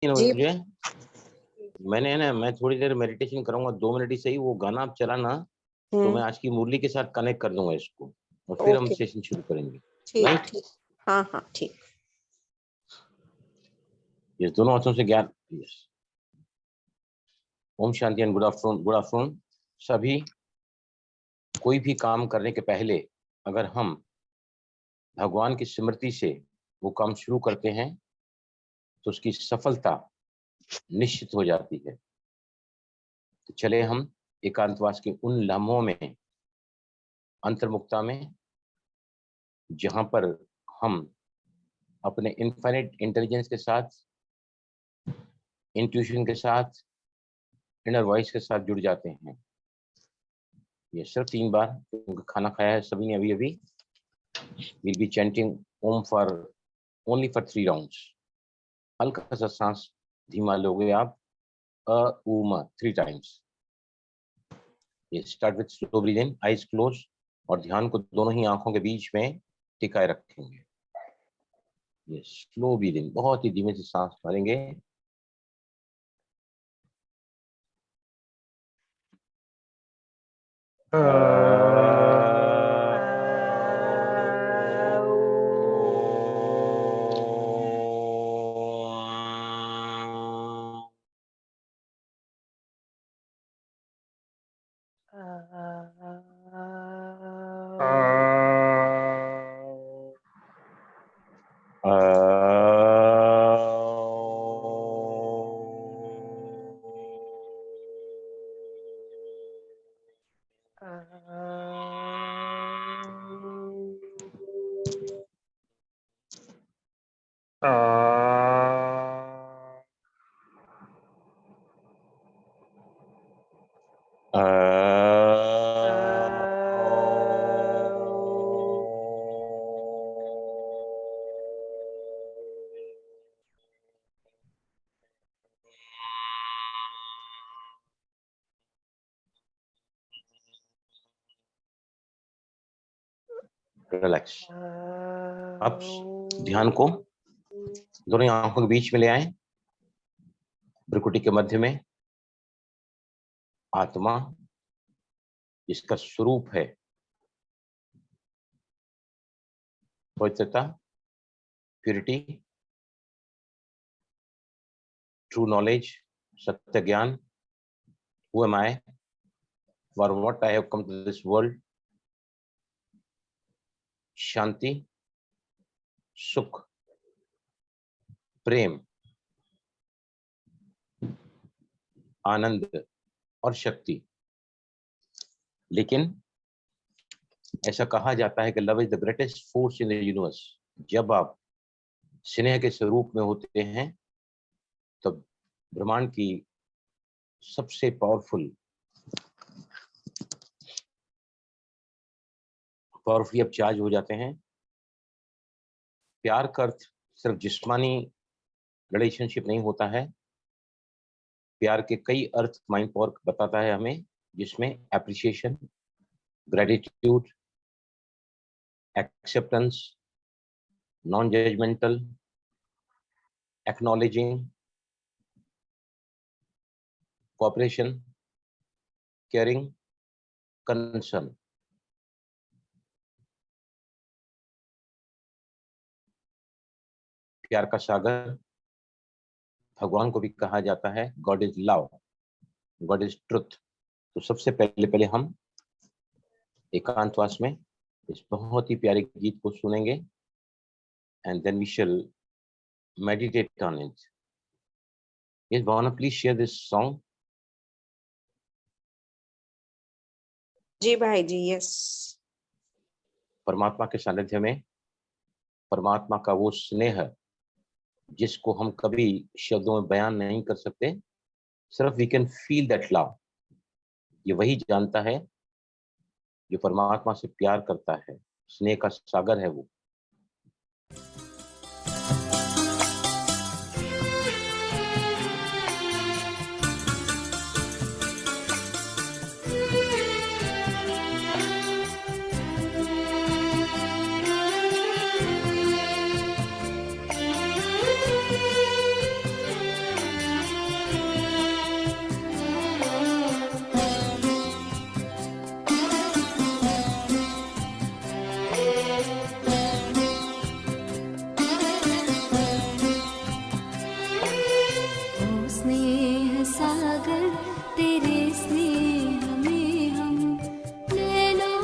जी मुझे मैंने है ना, मैं थोड़ी देर मेडिटेशन करूंगा, 2 मिनट ही सही। वो गाना आप चलाना तो मैं आज की मुरली के साथ कनेक्ट कर दूंगा इसको, और फिर हम ओके सेशन शुरू करेंगे। ठीक राइट? ठीक हाँ हाँ ठीक। ये दोनों हाथों से ज्ञान। यस। ओम शांति and good afternoon. Good afternoon सभी। कोई भी काम करने के पहले अगर हम भगवान की स्मृति से वो काम शुरू करते हैं तो उसकी सफलता निश्चित हो जाती है। तो चले हम एकांतवास के उन लम्हों में, अंतर्मुक्ता में, जहां पर हम अपने इनफाइनाइट इंटेलिजेंस के साथ, इंट्यूशन के साथ, इनर वॉइस के साथ जुड़ जाते हैं। ये सिर्फ 3 बार, क्योंकि खाना खाया है सभी ने अभी अभी। विल बी चैंटिंग ओम फॉर ओनली फॉर 3 राउंड्स। हल्का सा सांस धीमा लोगे आप, अ उम 3 टाइम्स। ये start with slow breath in, eyes close, और ध्यान को दोनों ही आंखों के बीच में टिकाए रखेंगे। ये स्लो ब्रीथ इन, बहुत ही धीमे से सांस भरेंगे। रिलैक्स। अब ध्यान को दोनों आंखों के बीच में ले आए, भ्रुकुटी के मध्य में। आत्मा जिसका स्वरूप है पवित्रता, प्यूरिटी, ट्रू नॉलेज, सत्य ज्ञान। Who am I, for what I have come to this world. शांति, सुख, प्रेम, आनंद और शक्ति। लेकिन ऐसा कहा जाता है कि love is the greatest force in the universe. जब आप स्नेह के स्वरूप में होते हैं तब ब्रह्मांड की सबसे पावरफुली आप चार्ज हो जाते हैं। प्यार का अर्थ सिर्फ जिस्मानी रिलेशनशिप नहीं होता है। प्यार के कई अर्थ माइंड पावर बताता है हमें, जिसमें appreciation, gratitude, acceptance, non judgemental, acknowledging, cooperation, caring, concern. प्यार का सागर भगवान को भी कहा जाता है। God is love, God is truth. तो सबसे पहले पहले हम एकांतवास में इस बहुत ही प्यारे गीत को सुनेंगे, and then we shall meditate on it. Yes Bhavna, please share this song. जी भाई जी यस। परमात्मा के सानिध्य में परमात्मा का वो स्नेह जिसको हम कभी शब्दों में बयान नहीं कर सकते, सिर्फ we can feel that love. ये वही जानता है जो परमात्मा से प्यार करता है। स्नेह का सागर है वो। सागर तेरे स्नेह में हम नैनों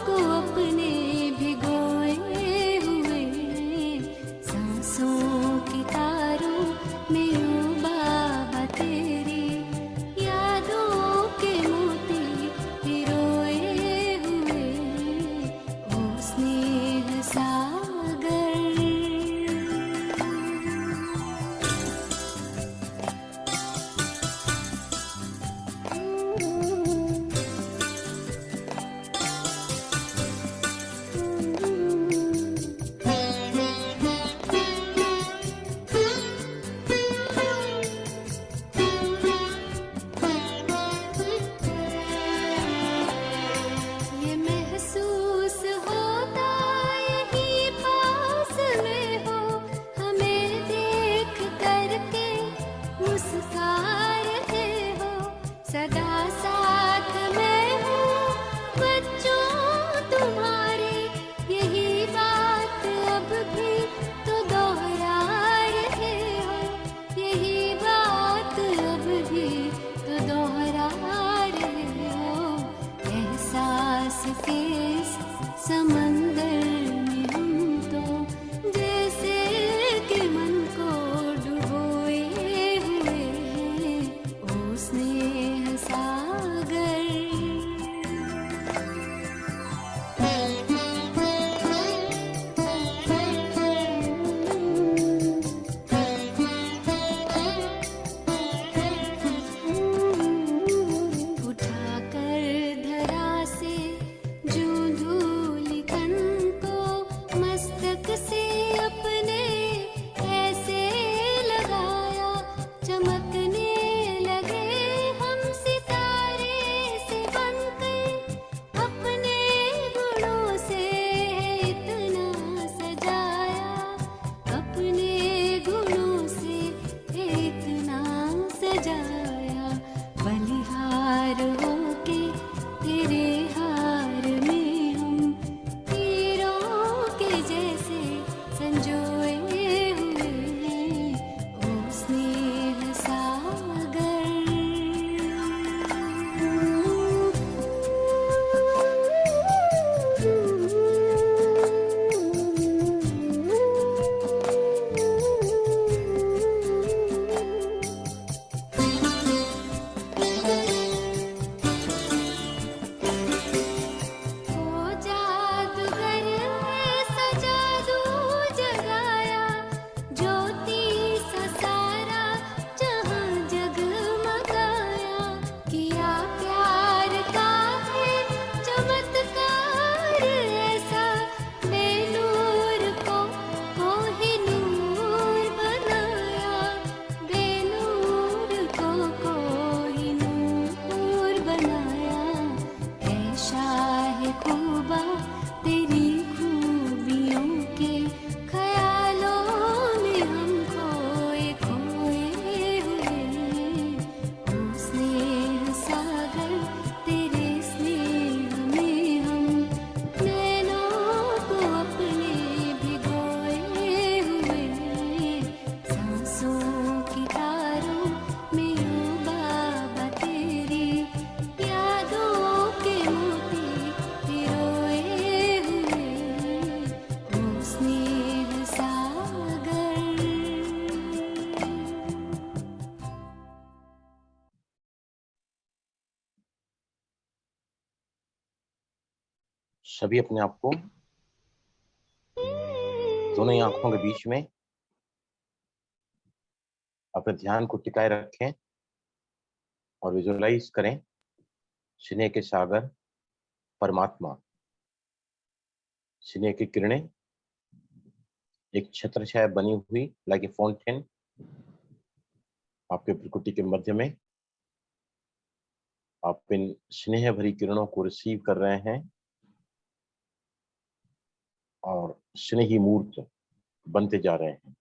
को अपने भिगोए हुए सांसों की तारों में ओ बाबा तेरी यादों के मोती पिरोए हुए ओ स्नेह सागर। ये महसूस होता यही पास में हो हमें देख करके मुस्का रहे हो सदा साथ में हो बच्चों तुम्हारे यही बात अब भी तो दोहरा रहे हो यही बात अब भी तो दोहरा रहे हो एहसास के इस समंदर में हम तो जैसे कि मन को डुबोए हुए हैं ओ स्नेह सागर। उठाकर धरा से जो धूल कण को मस्तक से अपने ऐसे लगाया चमकने लगे हम सितारे से बनकर अपने गुणों से इतना सजाया अपने गुणों से इतना सजाया बलिहार होके तेरे हार में हम हीरों के जैसे संजोए हुए हैं ओ स्नेह सागर। ओ जादूगर ऐसा जादू जगाया ज्योति सा सारा जहां जगमगाया किया प्यार का है चमत्कार ऐसा बेनूर को कोहिनूर बनाया बेनूर को कोहिनूर बनाया ऐ शाह खूबा तेरी खूबियों के ख्यालों में हम खोए खोए हुए ओ स्नेह सागर तेरे स्नेह में हम नैनों को अपने भिगोए हुए सांसों की तारों में ओ बाबा तेरी यादों के मोती पिरोए हुए ओ स्नेह सागर। सभी अपने आप को दोनों ही आंखों के बीच में अपने ध्यान को टिकाए रखें और विजुअलाइज करें स्नेह के सागर परमात्मा स्नेह की किरणें एक छत्र छाया बनी हुई लाइक ए फाउंटेन आपके प्रकृति के मध्य में आप इन स्नेह भरी किरणों को रिसीव कर रहे हैं और स्नेही मूर्त बनते जा रहे हैं।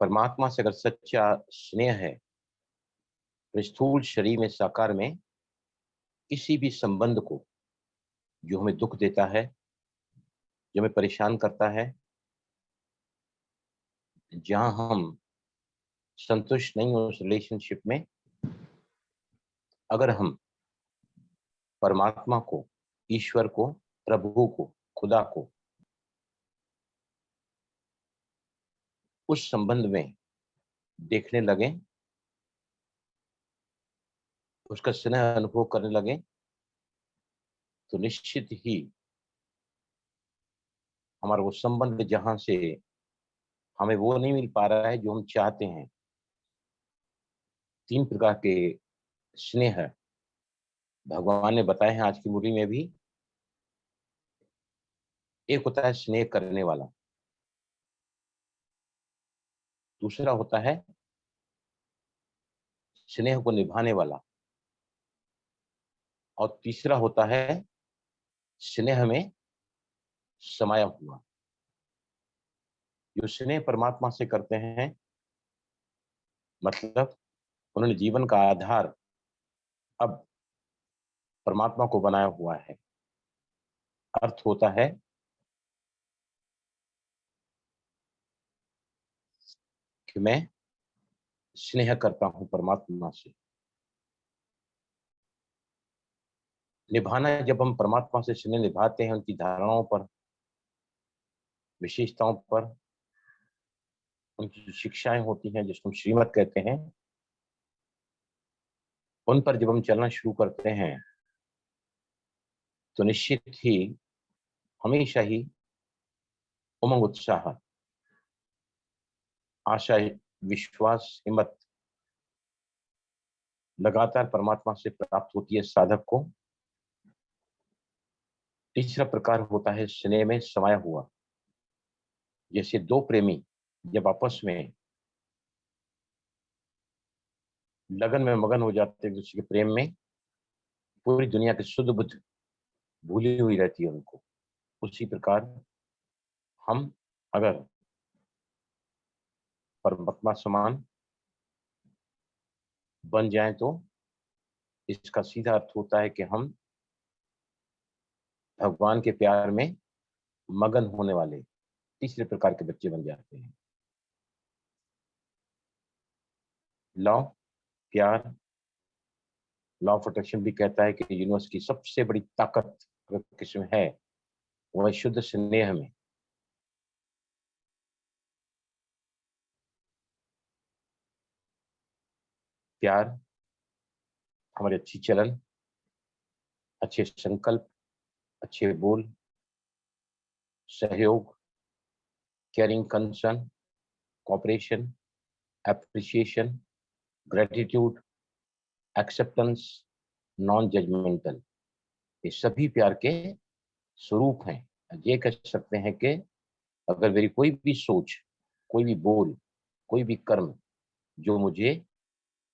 परमात्मा से अगर सच्चा स्नेह है तो स्थूल शरीर में साकार में किसी भी संबंध को जो हमें दुख देता है जो हमें परेशान करता है जहां हम संतुष्ट नहीं हो उस रिलेशनशिप में, अगर हम परमात्मा को, ईश्वर को, प्रभु को, खुदा को उस संबंध में देखने लगे, उसका स्नेह अनुभव करने लगे, तो निश्चित ही हमारा वो संबंध जहां से हमें वो नहीं मिल पा रहा है जो हम चाहते हैं। 3 प्रकार के स्नेह भगवान ने बताए हैं आज की मुरली में भी। एक होता है स्नेह करने वाला, दूसरा होता है स्नेह को निभाने वाला, और तीसरा होता है स्नेह में समाया हुआ। जो स्नेह परमात्मा से करते हैं, मतलब उन्होंने जीवन का आधार अब परमात्मा को बनाया हुआ है। अर्थ होता है कि मैं स्नेह करता हूं परमात्मा से। निभाना, जब हम परमात्मा से स्नेह निभाते हैं, उनकी धारणाओं पर, विशेषताओं पर, उनकी जो शिक्षाएं होती हैं जिसको हम श्रीमत कहते हैं, उन पर जब हम चलना शुरू करते हैं तो निश्चित ही हमेशा ही उमंग, उत्साह, आशा, विश्वास, हिम्मत लगातार परमात्मा से प्राप्त होती है साधक को। तीसरा प्रकार होता है स्नेह में समाया हुआ। जैसे दो प्रेमी जब आपस में लगन में मगन हो जाते हैं एक दूसरे के प्रेम में, पूरी दुनिया की शुद्ध बुद्ध भूली हुई रहती है उनको। उसी प्रकार हम अगर परमात्मा समान बन जाएं तो इसका सीधा अर्थ होता है कि हम भगवान के प्यार में मगन होने वाले तीसरे प्रकार के बच्चे बन जाते हैं। लव, प्यार, लॉ ऑफ अट्रैक्शन भी कहता है कि यूनिवर्स की सबसे बड़ी ताकत अगर किसी में है, वह शुद्ध स्नेह में। प्यार हमारे अच्छी चलन, अच्छे संकल्प, अच्छे बोल, सहयोग, caring, concern, cooperation, appreciation, gratitude, acceptance, non judgemental, ये सभी प्यार के स्वरूप हैं। ये कह सकते हैं कि अगर मेरी कोई भी सोच, कोई भी बोल, कोई भी कर्म जो मुझे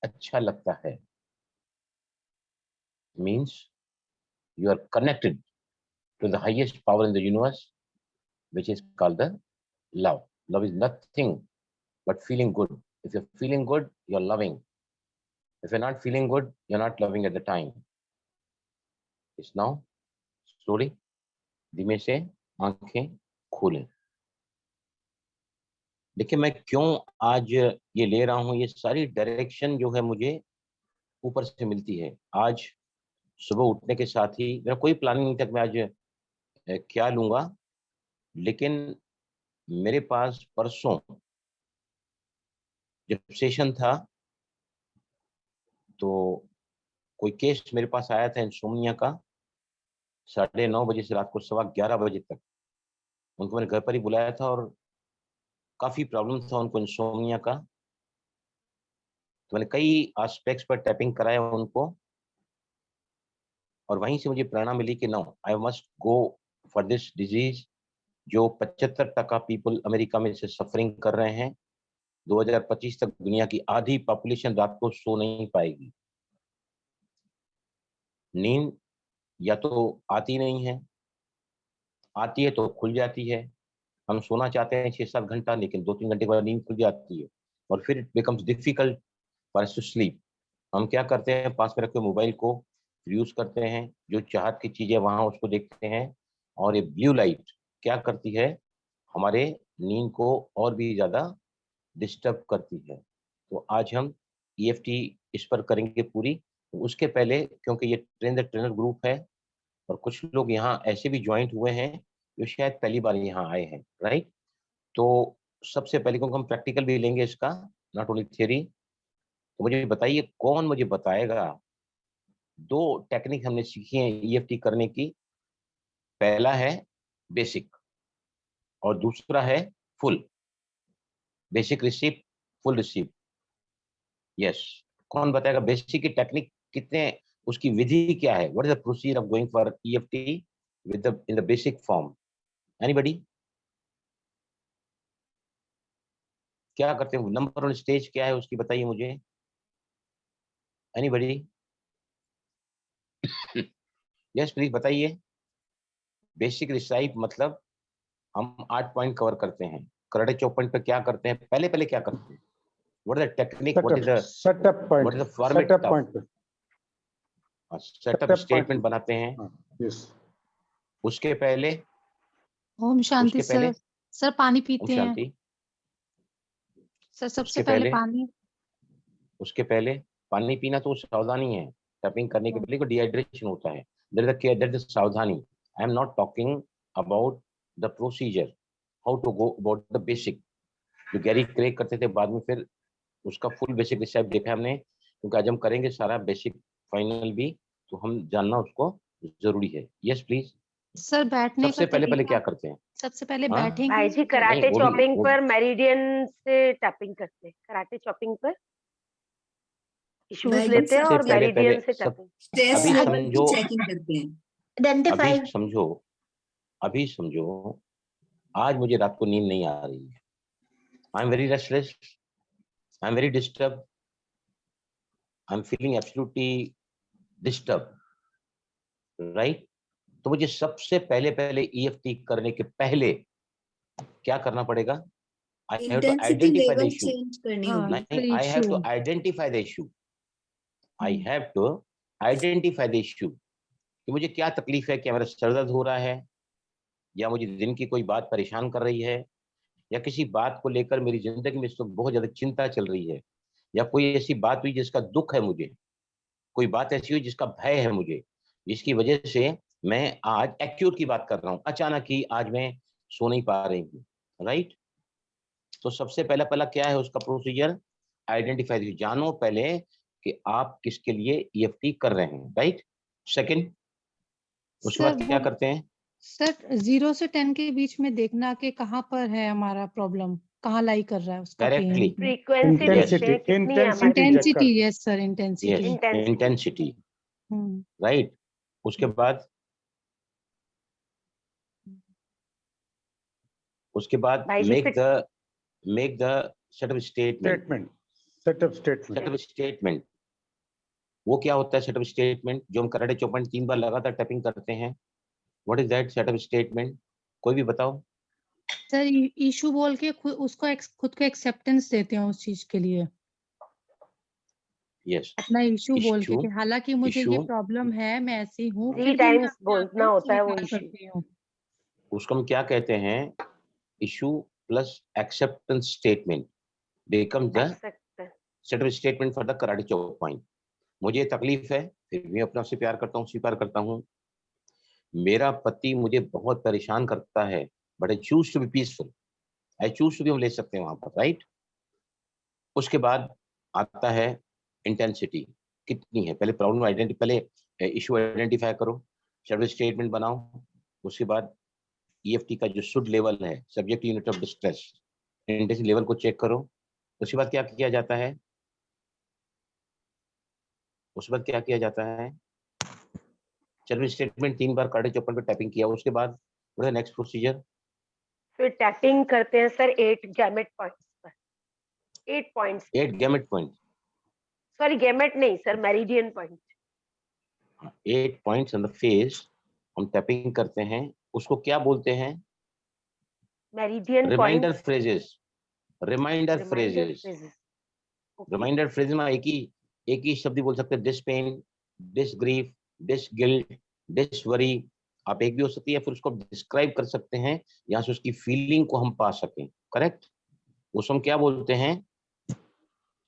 अच्छा लगता है, means you are connected to the highest power in the universe, which is called the love. Love is nothing but feeling good. If you're feeling good, you're loving. If you're not feeling good, you're not loving at the time. It's now slowly, धीमे से आंखें खोलें। देखिए मैं क्यों आज ये ले रहा हूँ, ये सारी डायरेक्शन जो है मुझे ऊपर से मिलती है। आज सुबह उठने के साथ ही मेरा कोई प्लानिंग नहीं था कि मैं आज क्या लूंगा, लेकिन मेरे पास परसों जब सेशन था तो कोई केस मेरे पास आया था इंसोम्निया का। 9:30 बजे से रात को 11:15 बजे तक उनको मैंने घर पर ही बुलाया था, और काफी प्रॉब्लम था उनको इंसोम्निया का। तो मैंने कई एस्पेक्ट्स पर टैपिंग कराया उनको, और वहीं से मुझे प्रेरणा मिली कि no, I must go for this disease जो 75% पीपल अमेरिका में से सफरिंग कर रहे हैं। 2025 तक दुनिया की आधी पॉपुलेशन रात को सो नहीं पाएगी। नींद या तो आती नहीं है, आती है तो खुल जाती है। हम सोना चाहते हैं 6-7 घंटा, लेकिन 2-3 घंटे के बाद नींद खुल जाती है, और फिर it becomes difficult for us to sleep. हम क्या करते हैं, पास में रखे मोबाइल को यूज करते हैं, जो चाहत की चीजें वहां उसको देखते हैं, और ये ब्लू लाइट क्या करती है, हमारे नींद को और भी ज्यादा डिस्टर्ब करती है। तो आज हम EFT इस पर करेंगे पूरी। तो उसके पहले, क्योंकि ये ट्रेन द ट्रेनर ग्रुप है और कुछ लोग यहाँ ऐसे भी ज्वाइंट हुए हैं जो शायद पहली बार यहाँ आए हैं, राइट। तो सबसे पहले, क्योंकि हम प्रैक्टिकल भी लेंगे इसका, नॉट ओनली थियरी, तो मुझे बताइए कौन मुझे बताएगा 2 टेक्निक हमने सीखी है EFT करने की। पहला है बेसिक और दूसरा है full. Basic receive, full receive. Yes, कौन बताएगा बेसिक की टेक्निक कितने, उसकी विधि क्या है? What is the procedure of going for EFT with the in the basic form? Anybody? क्या करते हैं, नंबर ऑन स्टेज क्या है उसकी बताइए मुझे। एनीबॉडी? यस प्लीज बताइए। बेसिक रिसाइव मतलब हम 8 पॉइंट कवर करते हैं। कराटे चॉप पॉइंट पे क्या करते हैं, पहले पहले क्या करते हैं? What is the technique, what is the setup point, what is the format setup of point, setup statement बनाते हैं। यस। उसके पहले, ओम शांति उसके पहले सर। सर पानी ओम पीते हैं शांति। सर, सबसे उसके पहले पहले, पानी। उसके पहले पानी पीना तो सावधानी है। टैपिंग करने के पहले को डिहाइड्रेशन होता है। There is the care, there is सावधानी। I am not talking about the procedure, how to go about the basic. जो गैरी क्रेग करते थे बाद में, फिर उसका फुल बेसिक रिसाइव देखा हमने, क्योंकि आज हम करेंगे सारा बेसिक फाइनल भी, तो हम जानना उसको जरूरी है। Yes please. सर बैठने सबसे का पहले पहले क्या तरीका, करते हैं? सबसे पहले हाँ? बैठेंगे। भाई जी नहीं, कराटे वो भी चॉपिंग वो, पर मेरिडियन से टैपिंग करते हैं, कराटे चॉपिंग पर इश्यूज भाई लेते हैं सबसे और पहले पहले मेरिडियन से सब, टैपिंग। स्ट्रेस अभी लेवल की समझो, चेकिंग करते हैं। अभी आइडेंटिफाई। समझो, अभी समझो। आज मुझे रात को नींद नहीं आ रही है। I am very restless, I am very disturb, I am feeling absolutely disturb, right. तो मुझे सबसे पहले पहले EFT करने के पहले क्या करना पड़ेगा? I have to intensity identify the level issue. Change करनी हाँ, होगी। नहीं, I have to issue. Identify the issue. I have to identify the issue कि मुझे क्या तकलीफ है, क्या मेरा सर दर्द हो रहा है, या मुझे दिन की कोई बात परेशान कर रही है, या किसी बात को लेकर मेरी जिंदगी में इस वक्त बहुत ज्यादा चिंता चल रही है, या कोई ऐसी बात हुई जिसका दुख है मुझे, कोई बात ऐसी हुई जिसका भय है मुझे, जिसकी वजह से मैं आज एक्यूट की बात कर रहा हूँ, अचानक ही आज मैं सो नहीं पा रही हूँ, राइट। तो सबसे पहला पहला क्या है उसका प्रोसीजर? आइडेंटिफाई, जानो पहले कि आप किसके लिए EFT कर रहे हैं, राइट। सेकंड, उसके सर बाद क्या करते हैं? सर 0 से 10 के बीच में देखना कि कहाँ पर है हमारा प्रॉब्लम, कहाँ लाई कर रहा है उसका डायरेक्टली, पेन। फ्रीक्वेंसी देखते हैं कितनी है हमारी intensity, check yes sir, yes, intensity. Intensity, hmm. Right. उसके बाद, उसके बाद भाई जी मेक फिर the setup statement. Statement, setup statement. Setup statement वो क्या होता है? सेटअप स्टेटमेंट जो हम कराटे चौपन 3 बार लगातार टैपिंग करते हैं, what is that setup statement? कोई भी बताओ। सर इशू बोल के उसको खुद को एक्सेप्टेंस देते हैं उस चीज के लिए, यस, अपना इशू बोल के इशू, कि हालांकि मुझे ये इशू, प्रॉब्लम है, मैं ऐसी हूँ, 3 फिर भी मैं टाइम्स अपने आप बोलना को होता है वो स्वीकार इश्यू। करती हूँ। उसको हम क्या कहते हैं? Issue plus acceptance statement become the accept. Setup statement for the karate chop point. मुझे तकलीफ है, फिर भी अपने आप से प्यार करता हूँ, स्वीकार करता हूँ। मेरा पति मुझे बहुत परेशान करता है, but I choose to be peaceful, I choose to be, हम ले सकते हैं वहां पर, राइट। उसके बाद आता है इंटेंसिटी कितनी है। पहले प्रॉब्लम पहले इशू आइडेंटिफाई करो, सर्विस स्टेटमेंट बनाओ। उसके बाद EFT का जो शुड लेवल है, subject unit of distress, intensity level को चेक करो। उसके बाद क्या किया जाता है? उसके बाद क्या किया जाता है? सर्विस स्टेटमेंट 3 बार काटे चौपन पे टैपिंग किया, उसके बाद नेक्स्ट प्रोसीजर। फिर टैपिंग करते हैं सर 8 गैमेट पॉइंट्स पर, 8 points. 8 gamut point, sorry gamut नहीं sir, meridian point. 8 points on the face हम टैपिंग करते हैं। उसको क्या बोलते हैं? Meridian reminder point. Phrases, reminder phrases. Reminder phrase में एक ही शब्द बोल सकते हैं, this pain, this grief, this guilt, this worry. आप एक भी हो सकती है, फिर उसको डिस्क्राइब कर सकते हैं, यहाँ से उसकी फीलिंग को हम पा सकें, करेक्ट। उसको हम क्या बोलते हैं,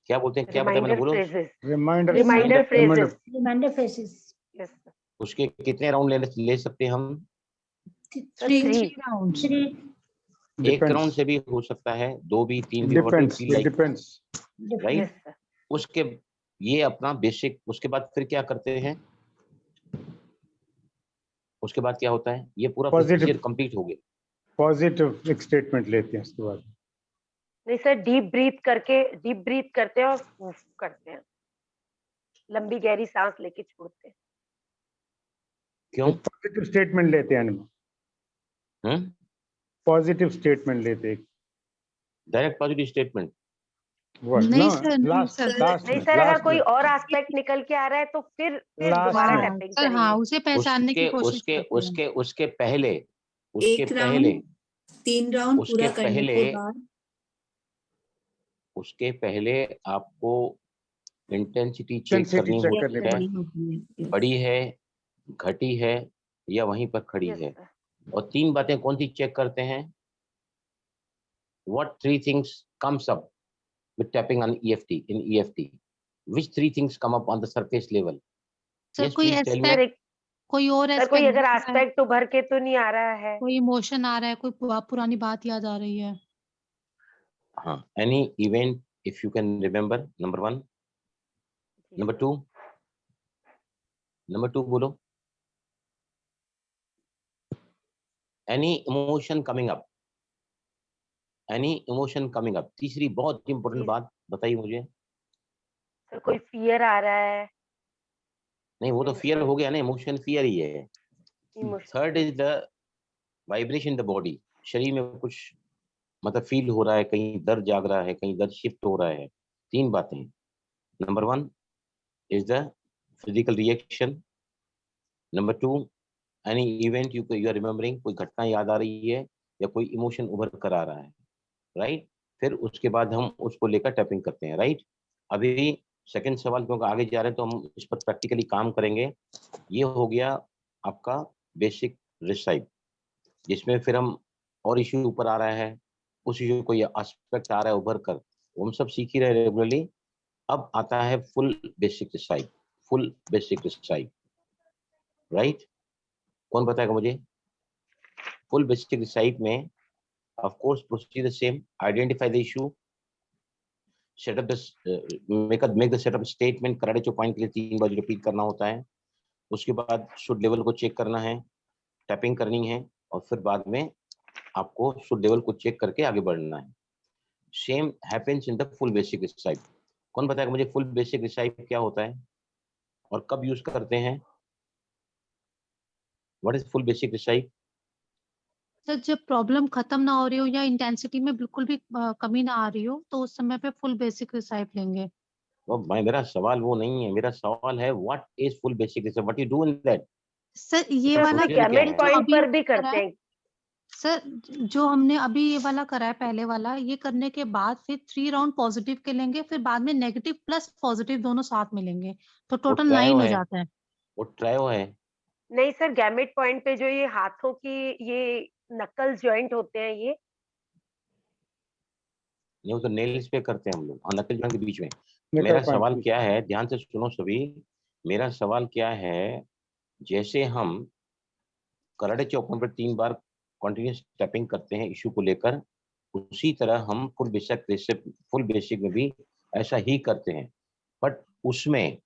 क्या बोलते हैं, क्या बताया मैंने, रिमाइंडर बोलो। Phrases, Reminder. Reminder phrases. Reminder phrases yes उसके कितने राउंड ले सकते हैं हम? Sir, 3 3 rounds. 3 एक राउंड से भी हो सकता है, 2 भी, 3 भी, Depends. feel It like, depends. right? Yes sir. उसके ये अपना बेसिक, उसके बाद फिर क्या करते हैं, उसके बाद क्या होता है, ये पूरा Positive. प्रोसीजर कंप्लीट हो गया। Positive एक statement लेते हैं उसके बाद. नहीं सर, डीप ब्रीथ करते हैं और उफ करते हैं, लंबी गहरी सांस लेके छोड़ते हैं। क्यों? Positive statement लेते हैं अनिमा. हम्म, Positive statement लेते हैं. Direct positive statement. नहीं No, सर, नहीं last सर। last नहीं में, सर, अगर last कोई में. और एस्पेक्ट निकल के आ रहा है तो फिर Last दोबारा में. टैपिंग सर हाँ, करेंगे। उसे पहचानने की कोशिश करते हैं। उसके पहले, उसके एक पहले, राउंड 3 राउंड उसके पूरा करने पहले, के बाद उसके पहले आपको इंटेंसिटी चेक Intensity करनी check होती करनी है, करनी होती है। Yes. बढ़ी है, घटी है, या वहीं पर खड़ी यस है। सर। और 3 बातें कौन सी चेक करते हैं? What 3 things comes up with tapping on EFT, in EFT? Which 3 things come up on the surface level? Sir Yes, कोई please tell me. Sir aspect, कोई और सर, कोई एस्पेक्ट अगर दिख रहा है, एस्पेक्ट उभर के तो नहीं आ रहा है। कोई इमोशन आ रहा है, कोई पुरानी बात याद आ रही है। हाँ, any event if you can remember, number 1, जी number सर। 2, number 2 बोलो। Any emotion coming up, any emotion coming up। तीसरी बहुत इंपॉर्टेंट जी बात बताइए मुझे। सर, कोई फियर आ रहा है। नहीं, वो तो नहीं, फियर हो गया ना, इमोशन फियर ही है। Emotion. Third is the vibration the body. शरीर में कुछ मतलब फील हो रहा है, कहीं दर्द जाग रहा है, कहीं दर्द शिफ्ट हो रहा है। 3 बातें। Number 1 is the physical reaction. Number 2, any event you are remembering, कोई घटना याद आ रही है या कोई इमोशन उभर कर आ रहा है, राइट। फिर उसके बाद हम उसको लेकर टैपिंग करते हैं, राइट। अभी सेकंड सवाल क्योंकि आगे जा रहे हैं तो हम इस पर प्रैक्टिकली काम करेंगे। ये हो गया आपका बेसिक रिसाइव, जिसमें फिर हम और इश्यू ऊपर आ रहा है, उस इश्यू कोई एस्पेक्ट आ रहा है उभर कर, वो हम सब सीख ही रहे रेगुलरली। अब आता है full basic recipe, full basic recipe, right. कौन बताएगा मुझे? फुल बेसिक रिसाइव में of course procedure same, identify the issue, setup the make the setup statement, karate chop point के लिए 3 बार रिपीट करना होता है। उसके बाद शुड लेवल को चेक करना है, टैपिंग करनी है, और फिर बाद में आपको शुड लेवल को चेक करके आगे बढ़ना है। Same happens in the full basic recipe. कौन बताएगा मुझे फुल बेसिक रिसाइव क्या होता है और कब यूज करते हैं? What is full basic recipe? Sir जब प्रॉब्लम खत्म ना हो रही हो या इंटेंसिटी में बिल्कुल भी कमी ना आ रही हो, तो उस समय पे फुल बेसिक रिसाइव लेंगे। मेरा सवाल वो नहीं है, मेरा सवाल है what is full basic recipe, what you do in that. Sir ये तो वाला procedure क्या गैमेट है? जो पॉइंट अभी पर भी करा करते है, हैं। सर जो हमने अभी ये वाला करा है पहले वाला, ये करने के बाद फिर 3 राउंड पॉजिटिव के लेंगे, फिर बाद में नेगेटिव प्लस पॉजिटिव दोनों साथ में लेंगे, तो वो टोटल 9 ट्रायो हो है, जाता है। वो ट्रायो है। नहीं सर, गैमेट पॉइंट पे जो ये हाथों की ये नकल जॉइंट होते हैं, ये नहीं, वो तो नेल्स पे करते हैं हम लोग, और नकल जॉइंट के बीच में। Nickel मेरा point सवाल पे. क्या है, ध्यान से सुनो सभी। मेरा सवाल क्या है, जैसे हम कराटे चौकों पर 3 बार कंटिन्यूस टैपिंग करते हैं इशू को लेकर, उसी तरह हम फुल बेसिक में भी ऐसा ही करते हैं। बट उसमें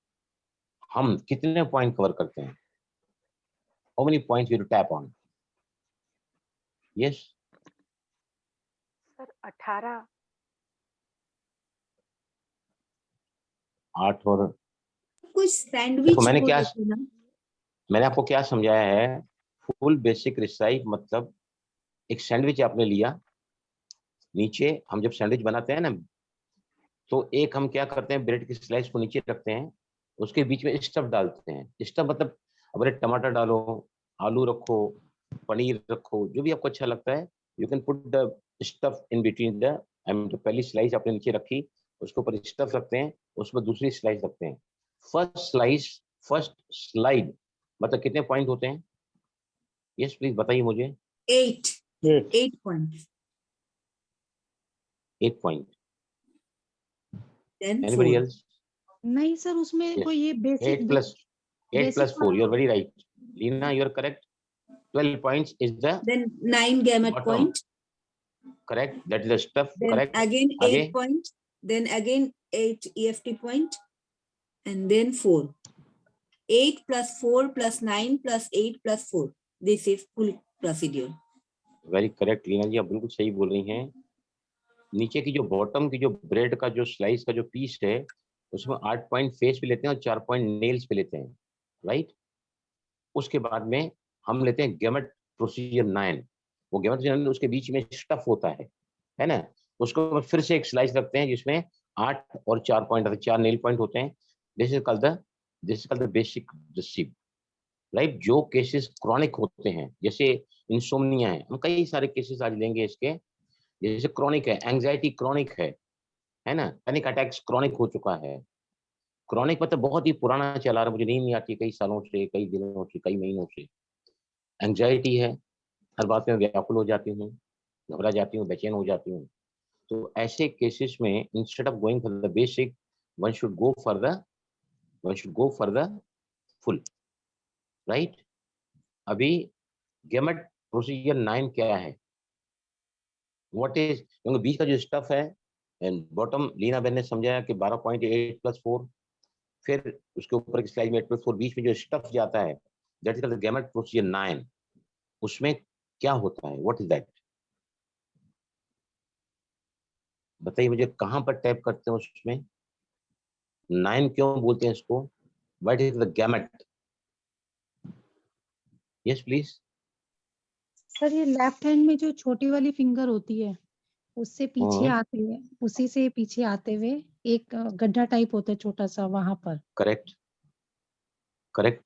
हम कितने पॉइंट कवर करते हैं? How many points we tap on? Yes, sir 18। 8 और कुछ सैंडविच देखो बोले थे ना। मैंने आपको क्या समझाया है। फुल बेसिक रिसाइव मतलब एक सैंडविच आपने लिया, नीचे हम जब सैंडविच बनाते हैं ना, तो एक हम क्या करते हैं, ब्रेड की स्लाइस को नीचे रखते हैं, उसके बीच में स्टफ डालते हैं। स्टफ मतलब अगर टमाटर डालो, आलू रखो, पनीर रखो, जो भी आपको अच्छा लगता है, you can put the stuff in between the, तो पहली स्लाइस आपने नीचे रखी, उसके ऊपर स्टफ रखते हैं, उसमें दूसरी स्लाइस रखते हैं। फर्स्ट स्लाइड मतलब कितने पॉइंट होते हैं? यस प्लीज बताइए मुझे। 8 8. 8 point. 8 point. Then Anybody 4. else? नहीं सर, उसमें Yes. कोई ये 8 plus 4. You're very right. Leena, you're correct. 12 points is the Then 9 gamete bottom. point. Correct. That is the stuff. Then Correct. again 8 Again? point. Then again 8 EFT point. And then 4. 8 plus 4 plus 9 plus 8 plus 4. This is full procedure. Very correct Leena ji, आप बिल्कुल सही बोल रही हैं। नीचे की जो bottom की जो ब्रेड का जो स्लाइस का जो पीस है उसमें 8 पॉइंट फेस पे लेते हैं और 4 पॉइंट नेल्स पे लेते हैं, राइट। उसके बाद में हम लेते हैं गैमेट प्रोसीजर 9। वो गैमेट प्रोसीजर उसके बीच में स्टफ होता है ना, उसको फिर से एक स्लाइस रखते हैं जिसमें 8 और 4 पॉइंट 4 नेल पॉइंट होते हैं। This is called the basic receive, right. जो केसेस क्रॉनिक होते हैं जैसे इंसोम्निया है, हम कई सारे केसेस आज लेंगे इसके, जैसे क्रॉनिक है, एंजाइटी क्रॉनिक है ना, पैनिक अटैक्स क्रॉनिक हो चुका है। क्रॉनिक मतलब बहुत ही पुराना चला रहा, मुझे नींद नहीं आती कई सालों से, कई दिनों से, कई महीनों से। एंजाइटी है, हर बात में व्याकुल हो जाती हूँ, घबरा जाती हूँ, बेचैन हो जाती हूँ। तो ऐसे केसेस में instead of going for the basic one should go for the full, right. अभी गैमेट प्रोसीजर 9 क्या है, व्हाट इज, क्योंकि बीच का जो स्टफ है एंड बॉटम लीना बहन ने समझाया कि 12 पॉइंट 8 प्लस 4, फिर उसके ऊपर की स्लाइड में 8 प्लस 4, बीच में जो स्टफ जाता है that is the gamete procedure 9। उसमें क्या होता है, व्हाट इज दैट, बताइए मुझे, कहां पर टैप करते हैं उसमें, 9 क्यों बोलते हैं इसको, what is the gamete? Yes please. Sir ये लेफ्ट हैंड में जो छोटी वाली फिंगर होती है उससे पीछे आते हुए, उसी से पीछे आते हुए एक गड्ढा टाइप होता है छोटा सा, वहां पर। करेक्ट।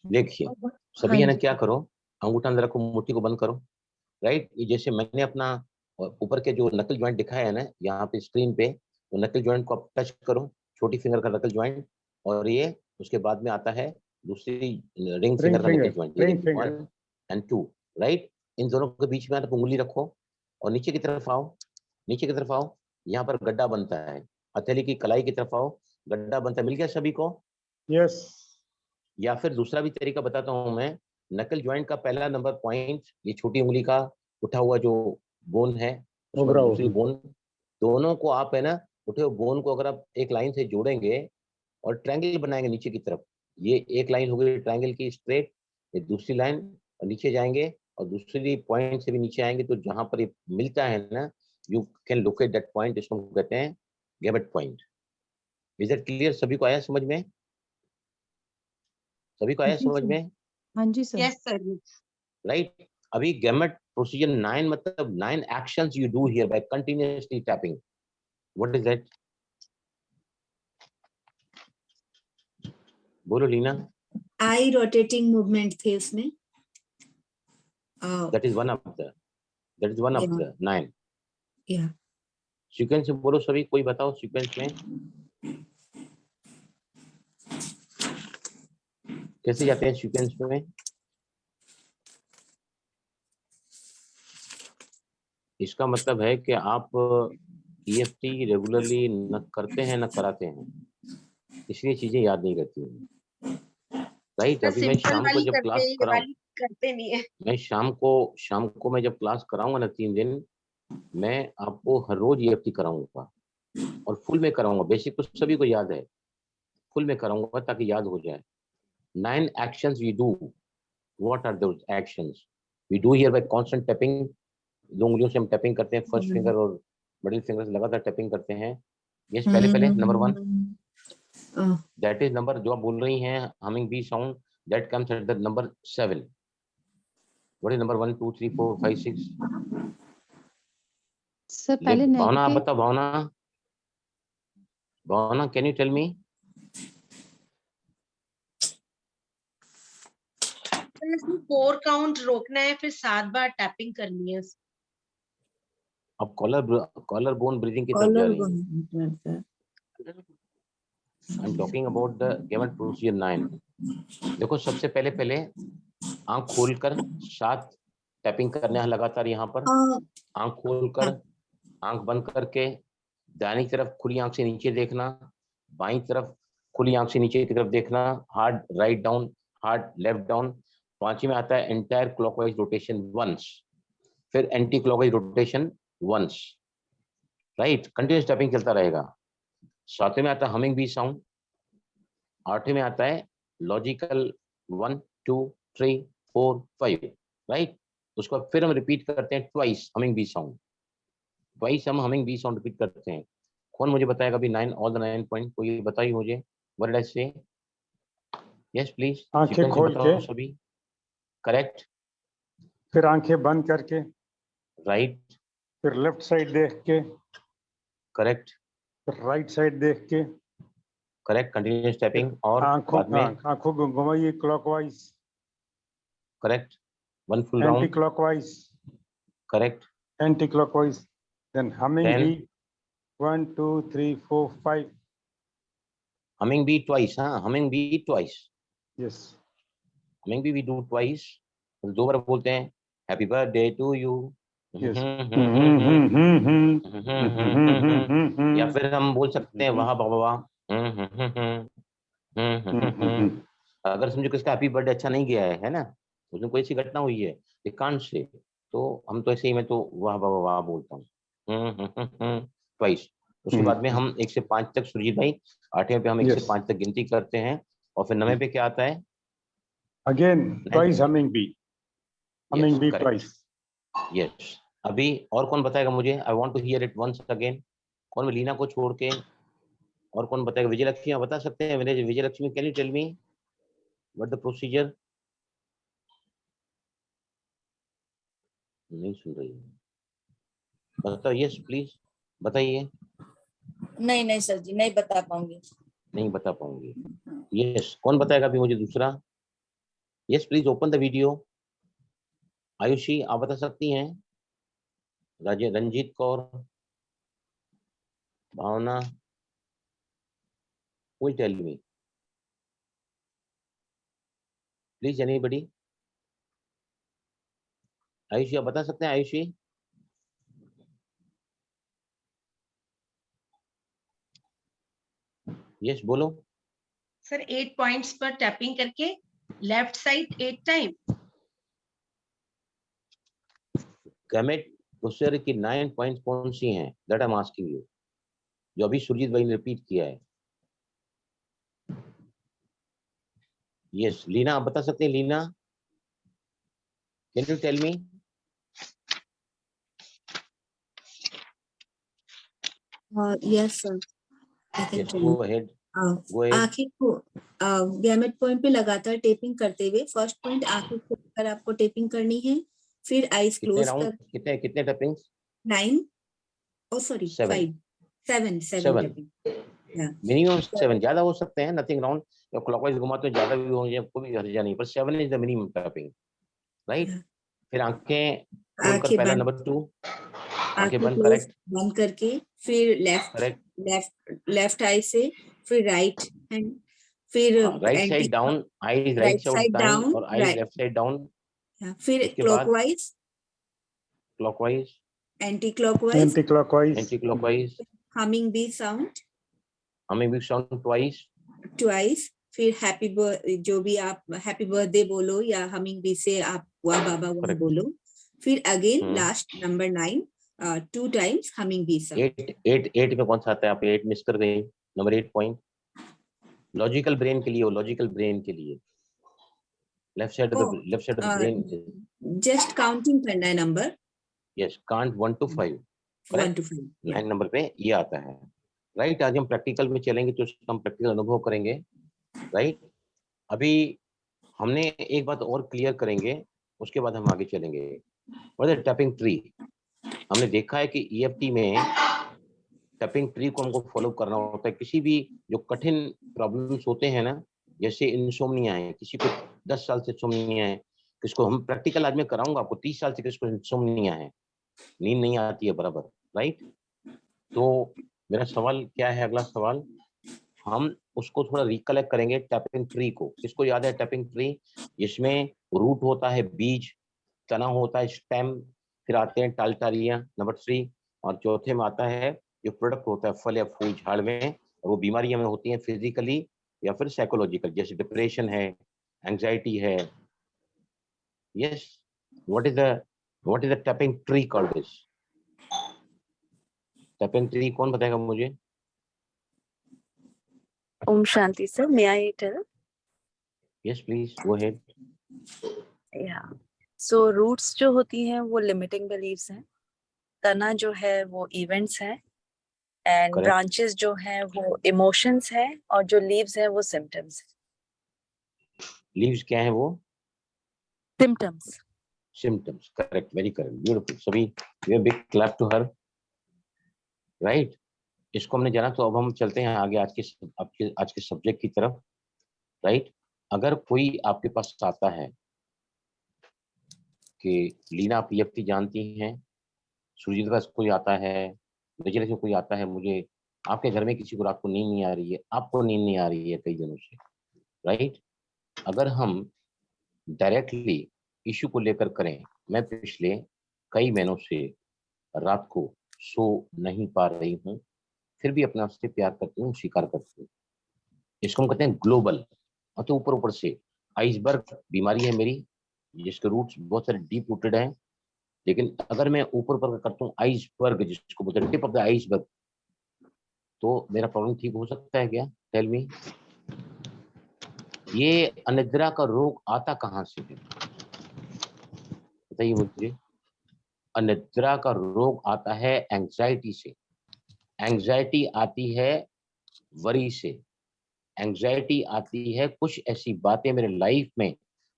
देखिए सभी हाँ है ना, जी। क्या करो, अंगूठा अंदर रखो, मुट्ठी को बंद करो, राइट। ये जैसे मैंने अपना ऊपर के जो नकल ज्वाइंट दिखाया है ना यहाँ पे स्क्रीन पे, वो नकल ज्वाइंट को आप टच करो, छोटी फिंगर का नकल ज्वाइंट, और ये उसके बाद में आता है दूसरी रिंग फिंगर का नकल ज्वाइंट, 1 and 2, राइट। इन दोनों के बीच में आप उंगली रखो और नीचे की तरफ आओ, यहाँ पर गड्ढा बनता है, हथेली की कलाई की तरफ आओ, गड्ढा बनता है, मिल गया सभी को? यस। या फिर दूसरा भी तरीका बताता हूँ मैं, नकल ज्वाइंट का पहला नंबर पॉइंट, ये छोटी उंगली का उठा हुआ जो बोन है, उसमें दूसरी बोन, दोनों को आप है ना, उठे हुए बोन को अगर आप एक लाइन से जोड़ेंगे और ट्रायंगल बनाएंगे नीचे की तरफ, ये एक लाइन हो गई ट्रायंगल की स्ट्रेट, ये दूसरी लाइन, और नीचे जाएंगे और दूसरी पॉइंट से भी नीचे आएंगे, तो जहां पर ये मिलता है ना, you can locate that point, इसको कहते हैं gamete point. Is that clear? सभी को आया समझ में? हाँ जी सर। Yes, sir. राइट। अभी गैमेट प्रोसीजर 9 मतलब 9 actions you do here bye continuously tapping, what is that? बोलो लीना। Eye rotating movement थे उसमें। That is one of the 9। Yeah. Sequence में बोलो सभी, कोई बताओ सीक्वेंस में कैसे जाते हैं सीक्वेंस में? इसका मतलब है कि आप EFT रेगुलरली न करते हैं न कराते हैं, इसलिए चीजें याद नहीं रहती हैं, राइट। अभी मैं शाम को जब क्लास कराऊं, करते नहीं है। मैं शाम को मैं जब क्लास कराऊंगा ना 3 दिन, मैं आपको हर रोज EFT कराऊंगा और फुल में कराऊंगा। बेसिक तो सभी को याद है, फुल में कराऊंगा ताकि याद हो जाए। 9 actions we do. What are those actions? We do here by constant tapping. 2 उंगलियों से हम टैपिंग करते हैं, फर्स्ट फिंगर और मिडिल फिंगर से लगातार टैपिंग करते हैं। यस, पहले नंबर 1, दैट इज नंबर जो आप बोल रही हैं, humming bee sound, that comes at the number 7। What is number 1 2 3 4 5 6? Sir पहले भावना आप नेगेटिव। बताओ, Bhavna can you tell me? इसमें 4 काउंट रोकना है, फिर 7 बार टैपिंग करनी है। अब कॉलर बोन ब्रीदिंग की तरफ जा रही हैं। I am talking about the gamete procedure 9। देखो सबसे पहले आंख खोलकर 7 टैपिंग करने हैं लगातार, यहाँ पर आंख खोलकर, आंख बंद करके दाहिनी तरफ खुली आंख से नीचे देखना, बाईं तरफ खुली आंख से नीचे की तरफ देखना, hard right down, hard left down. पांचवी में आता है एंटायर क्लॉकवाइज रोटेशन वंस, फिर anti clockwise rotation once, right. Continuous tapping चलता रहेगा। सातवें में आता है हमिंग बी साउंड। आठवें में आता है लॉजिकल 1 2 3 4 5, राइट। उसको फिर हम रिपीट करते हैं twice humming bee sound, twice हम हमिंग बी साउंड रिपीट करते हैं। कौन मुझे बताएगा अभी 9 ऑल द 9 पॉइंट, कोई बताइए मुझे। व्हाट डिड आई से? यस प्लीज, आंखें खोल के, सभी। करेक्ट। फिर आंखें बंद करके, राइट। फिर लेफ्ट साइड देख के, करेक्ट। फिर राइट साइड देख के, करेक्ट। कंटिन्यूस टैपिंग और आंखों बाद में आंखों को घुमाइए clockwise, correct. 1 full anti round. Clockwise, correct. Anti clockwise, then humming Then be 1 2 3 4 5, humming be twice, हाँ humming be twice, yes, humming be we do twice, 2 बार बोलते हैं happy birthday to you, yes, या फिर हम बोल सकते हैं वाह वाह वाह। अगर समझो किसका हैप्पी बर्थडे अच्छा नहीं गया है ना, उसमें कोई ऐसी घटना हुई है एकांत से, तो हम तो ऐसे ही, मैं तो वाह वाह वाह बोलता हूँ ट्वाइस। उसके बाद में हम 1 से 5 तक, सुरजीत भाई 8वें पे हम 1 से Yes. 5 तक गिनती करते हैं, और फिर 9वें पे क्या आता है? Again, twice humming bee. Humming bee correct. twice. Yes. अभी और कौन बताएगा मुझे? I want to hear it once again. कौन? लीना को छोड़ के और कौन बताएगा? विजयलक्ष्मी आप बता सकते हैं? Vijayalakshmi, can you tell me what the procedure? नहीं सुन रही है, बताओ। यस प्लीज बताइए। नहीं नहीं सर जी, नहीं बता पाऊंगी। नहीं बता पाऊंगी। यस, कौन बताएगा अभी मुझे दूसरा? Yes please open the video. Ayushi आप बता सकती हैं? रंजीत कौर, भावना, will tell me please anybody? Ayushi आप बता सकते हैं? आयुषी यस बोलो। सर 8 पॉइंट्स पर टैपिंग करके left side 8 time. Gamete procedure की 9 पॉइंट्स कौन सी हैं? That I am asking you, जो अभी सुरजीत भाई ने रिपीट किया है। यस लीना आप बता सकते हैं? Leena can you tell me? Yes sir, I can yes tell go you. Ahead, go ahead. आंखें को गैमेट पॉइंट पे लगातार टेपिंग करते हुए, फर्स्ट पॉइंट आंखें खोलकर आपको टेपिंग करनी है, फिर आईज कितने क्लोज राउंड, कर कितने टैपिंग्स? 9, ओ सॉरी 7 7 टेपिंग, मिनिमम 7, ज्यादा हो सकते हैं, नथिंग राउंड। क्लॉकवाइज घुमाते हो ज्यादा भी हो जाए, कोई हर्जा नहीं, पर 7 is the minimum tapping, right. फिर आंखें खोलकर पहला, नंबर 2 आंखें बंद, करेक्ट बंद करके, फिर करेक्ट। लेफ्ट आई से, फिर राइट हैंड, फिर right side down, eyes right side down और आईज लेफ्ट साइड डाउन। फिर उसके बाद clockwise, clockwise, anti clockwise, anti clockwise, humming bee sound हमें भी साउंड ट्वाइस, फिर जो भी आप हैप्पी बर्थडे बोलो या हमिंग बी से आप वाह बाबा वाह बोलो, फिर again last number 9 2 times humming bee sound. 8 में कौन सा आता है? आप 8 मिस कर गए। नंबर 8 पॉइंट लॉजिकल ब्रेन के लिए हो, लॉजिकल ब्रेन के लिए left side of the brain, just counting करना है number. Yes, count 1 to 5, 1 to 5, 9 number पे ये आता है, राइट। आज हम प्रैक्टिकल में चलेंगे तो उसका हम प्रैक्टिकल अनुभव करेंगे, राइट। अभी हमने एक बात और क्लियर करेंगे, उसके बाद हम आगे चलेंगे। What is tapping tree? हमने देखा है कि ईएफटी में टैपिंग ट्री को हमको फॉलो करना होता है। किसी भी जो कठिन प्रॉब्लम्स होते हैं ना, जैसे इंसोम्निया है, किसी को 10 साल से इंसोम्निया है, किसको हम प्रैक्टिकल आज मैं कराऊंगा आपको, 30 साल से किसको इंसोम्निया है, नींद नहीं आती है बराबर, राइट। तो मेरा सवाल क्या है? अगला सवाल हम उसको थोड़ा रिकलेक्ट करेंगे टैपिंग ट्री को। किसको याद है टैपिंग ट्री? जिसमें रूट होता है, बीज, तना होता है, स्टेम, फिर आते हैं टालटारियां, नंबर 3, और चौथे में आता है जो प्रोडक्ट होता है फल या फूल झाड़ में, और वो बीमारियां में होती हैं फिजिकली या फिर साइकोलॉजिकल, जैसे डिप्रेशन है, एंजाइटी है। Yes, what is the tapping tree called this? Tapping tree कौन बताएगा मुझे? Om Shanti, sir. May I tell? Yes please go ahead. Yeah. So roots जो होती हैं वो limiting beliefs हैं, तना जो है वो events है, and Correct. branches जो हैं वो emotions है, और जो leaves है वो symptoms है। लीव्स क्या है वो? Symptoms. Symptoms. Correct, very correct, beautiful. सभी give big clap to her. Right, इसको हमने जाना, तो अब हम चलते हैं आगे आज के सब्जेक्ट की तरफ। राइट, अगर कोई आपके पास आता है कि लीना आप EFT जानती हैं, सुरजीत का कोई आता है, विजय से कोई आता है, मुझे आपके घर में किसी को रात को नींद नहीं आ रही है, आपको नींद नहीं आ रही है कई दिनों से। राइट, अगर हम डायरेक्टली इशू को लेकर करें, मैं पिछले कई महीनों से रात को सो नहीं पा रही हूँ, फिर भी अपने आप से प्यार करती हूँ, स्वीकार करती हूँ। इसको हम कहते हैं ग्लोबल, तो ऊपर ऊपर से आइसबर्ग बीमारी है मेरी, जिसके रूट्स बहुत सारे डीप रूटेड हैं। लेकिन अगर मैं ऊपर ऊपर करता हूँ आइसबर्ग, जिसको बोलते हैं टिप ऑफ द आइसबर्ग, तो मेरा प्रॉब्लम ठीक हो सकता है क्या? Tell me. ये अनिद्रा का रोग आता कहाँ से है, बताइए मुझे। अनिद्रा का रोग आता है एंजाइटी से। एंजाइटी आती है वरी से। एंजाइटी आती है कुछ ऐसी बातें मेरे लाइफ में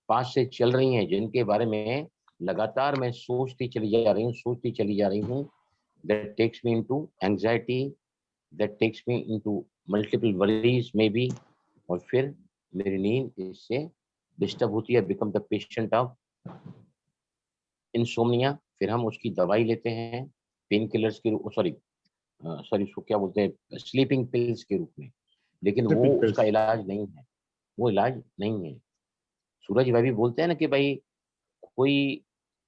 पास से चल रही हैं, जिनके बारे में लगातार मैं सोचती चली जा रही हूँ। That takes me into anxiety, that takes me into multiple worries maybe, और फिर मेरी नींद इससे डिस्टर्ब होती है, become the patient of insomnia. फिर हम उसकी दवाई लेते हैं पेन किलर्स के रूप, सॉरी उसको क्या बोलते हैं, स्लीपिंग पिल्स के रूप में, लेकिन वो Sleeping pills. उसका इलाज नहीं है, वो इलाज नहीं है। सूरज भाई भी बोलते हैं ना कि भाई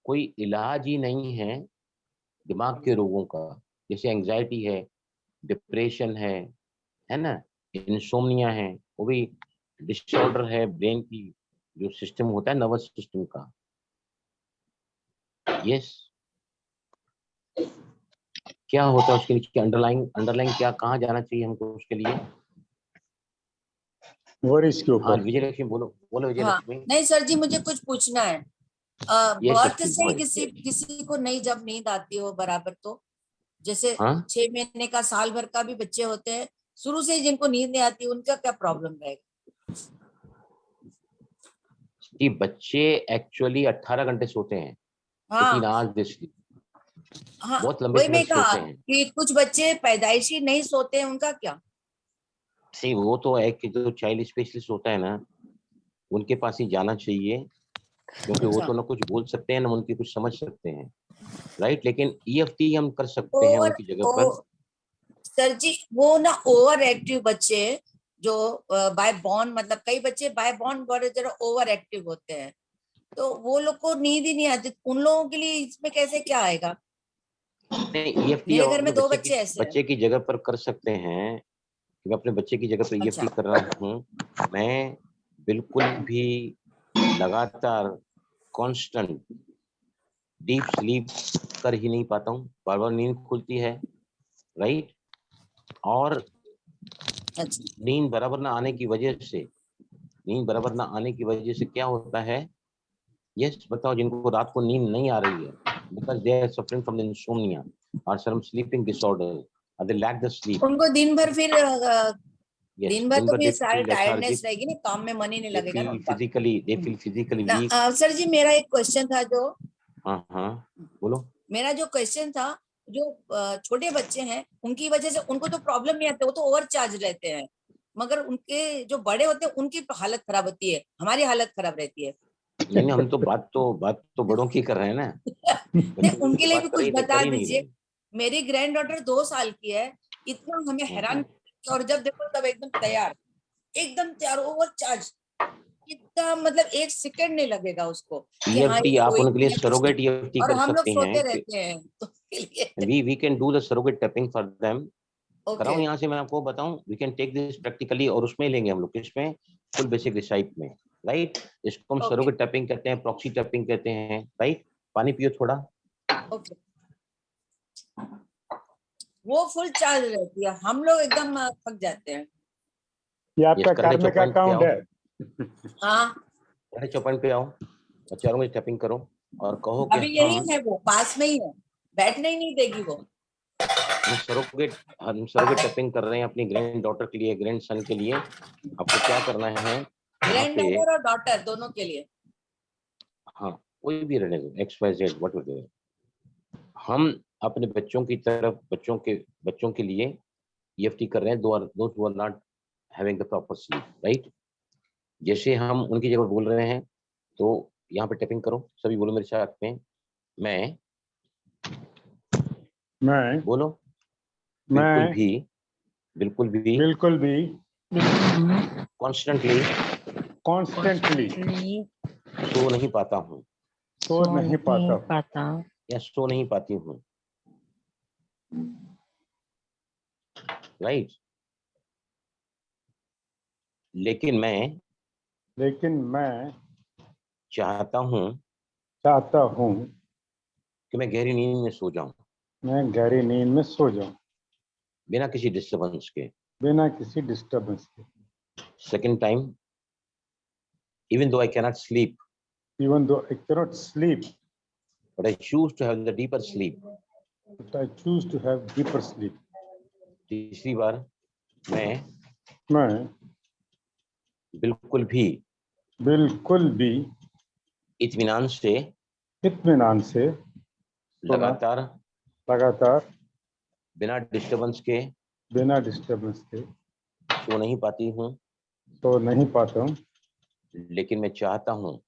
कोई इलाज ही नहीं है दिमाग के रोगों का, जैसे एंजाइटी है, डिप्रेशन है ना, इंसोम्निया है, वो भी डिसऑर्डर है ब्रेन की, जो सिस्टम होता है नर्वस सिस्टम का। यस, क्या होता है उसके लिए, अंडरलाइन क्या, कहाँ जाना चाहिए हमको उसके लिए? Worries के हाँ ऊपर। विजय लक्ष्मी बोलो विजय हाँ, लक्ष्मी। नहीं सर जी, मुझे कुछ पूछना है। Yes, बर्थ yes, से go ही ahead. किसी को नहीं जब नींद आती हो बराबर, तो जैसे हाँ 6 महीने का, साल भर का भी बच्चे होते हैं, शुरू से ही जिनको नींद नहीं आती, उनका क्या प्रॉब्लम रहेगा? कि बच्चे एक्चुअली 18 घंटे सोते हैं, हाँ 18 hours they sleep, हाँ, बहुत लंबे वही समय मैं कहा सोते हैं। कि कुछ बच्चे पैदाइशी नहीं सोते हैं, उनका क्या? सही, वो तो है कि जो चाइल्ड स्पेशलिस्ट होता है ना, उनके पास ही जाना चाहिए, क्योंकि वो अच्छा। तो ना कुछ बोल सकते हैं ना उनकी कुछ समझ सकते हैं। राइट, लेकिन EFT हम कर सकते हैं उनकी जगह पर। सर जी, वो ना ओवर एक्टिव बच्चे जो बाय बॉर्न, मतलब कई बच्चे बाय बॉर्न बड़े जरा ओवर एक्टिव होते हैं, तो वो लोग को नींद ही नहीं आती, उन लोगों के लिए इसमें कैसे क्या आएगा? नहीं, EFT मेरे घर में 2 बच्चे ऐसे हैं। बच्चे की जगह पर कर सकते हैं, कि मैं अपने बच्चे की जगह पर अच्छा। EFT कर रहा हूँ। मैं बिल्कुल भी लगातार कांस्टेंट डीप स्लीप कर ही नहीं पाता हूँ, बार बार नींद खुलती है। राइट, और अच्छा। नींद बराबर ना आने की वजह से क्या होता है? यस, बताओ, जिनको रात को नींद नहीं आ रही है, because they are suffering from insomnia और सम स्लीपिंग डिसऑर्डर, और दे लैक द स्लीप। उनको दिन भर फिर दिन भर तो फिर सारी feel टायर्डनेस lethargic, रहेगी ना, काम में मन ही नहीं they लगेगा ना feel उनका। physically ना, weak। सर जी, मेरा एक क्वेश्चन था, जो हाँ बोलो। मेरा जो क्वेश्चन था, जो छोटे बच्चे हैं उनकी वजह से उनको तो प्रॉब्लम नहीं आती, वो तो ओवर चार्ज रहते हैं, मगर उनके जो बड़े होते हैं उनकी हालत खराब होती है, हमारी हालत खराब रहती है। नहीं, हम तो बात तो बड़ों की कर रहे हैं ना। नहीं, उनके लिए भी बात कर कुछ ही बता नहीं दीजिए। रहे। मेरी ग्रैंड डॉटर 2 साल की है, इतना हमें हैरान, और जब देखो तब एकदम तैयार ओवर चार्ज, इतना मतलब 1 सेकंड नहीं लगेगा उसको कि हाँ EFT ये आप सोई उनके लिए है कुछ सरोगेट नहीं। EFT और कर हम लोग सकती सोते हैं रहते हैं, तो के लिए। we can do the surrogate tapping for them. कराऊं ओके यहाँ से मैं आपको बताऊं, we can take this practically और उसमें लेंगे हम लोग किसमें, फुल बेसिक रिसाइट में, राइट। इसको हम Okay. सरोगेट टैपिंग कहते हैं, प्रॉक्सी टैपिंग कहते हैं, राइट। पानी पियो थोड़ा। ओके वो फुल चार्ज रहती है, हम लोग एकदम थक जाते हैं। ये आपका कराटे कार्मिक चौपाई पे अकाउंट आओ, है। हाँ कराटे चौपाई पे आओ और चारों में टैपिंग करो और कहो कि अभी यही है, वो पास में ही है, बैठने ही नहीं देगी वो। हम सरोगेट टैपिंग कर रहे हैं अपनी ग्रैंड डॉटर के लिए, ग्रैंड सन के लिए। आपको क्या करना है यहाँ ग्रैंड पे, डॉटर और डॉटर दोनों के लिए। हाँ कोई भी रहने दो, XYZ व्हाटएवर, हम अपने बच्चों की तरफ, बच्चों के लिए EFT कर रहे हैं, those who are not having the proper sleep, right? जैसे हम उनकी जगह बोल रहे हैं, तो यहाँ पे टैपिंग करो, सभी बोलो मेरे साथ में, मैं बोलो, मैं बिल्कुल भी कॉन्स्टेंटली सो नहीं पाता हूँ या सो नहीं पाती हूँ, राइट। लेकिन मैं चाहता हूँ कि मैं गहरी नींद में सो जाऊं, बिना किसी डिस्टरबेंस के। Second time, even though I cannot sleep, but I choose to have the deeper sleep. तीसरी बार, मैं बिल्कुल भी इत्मीनान से लगातार बिना डिस्टरबेंस के सो नहीं पाती हूँ, लेकिन मैं चाहता हूँ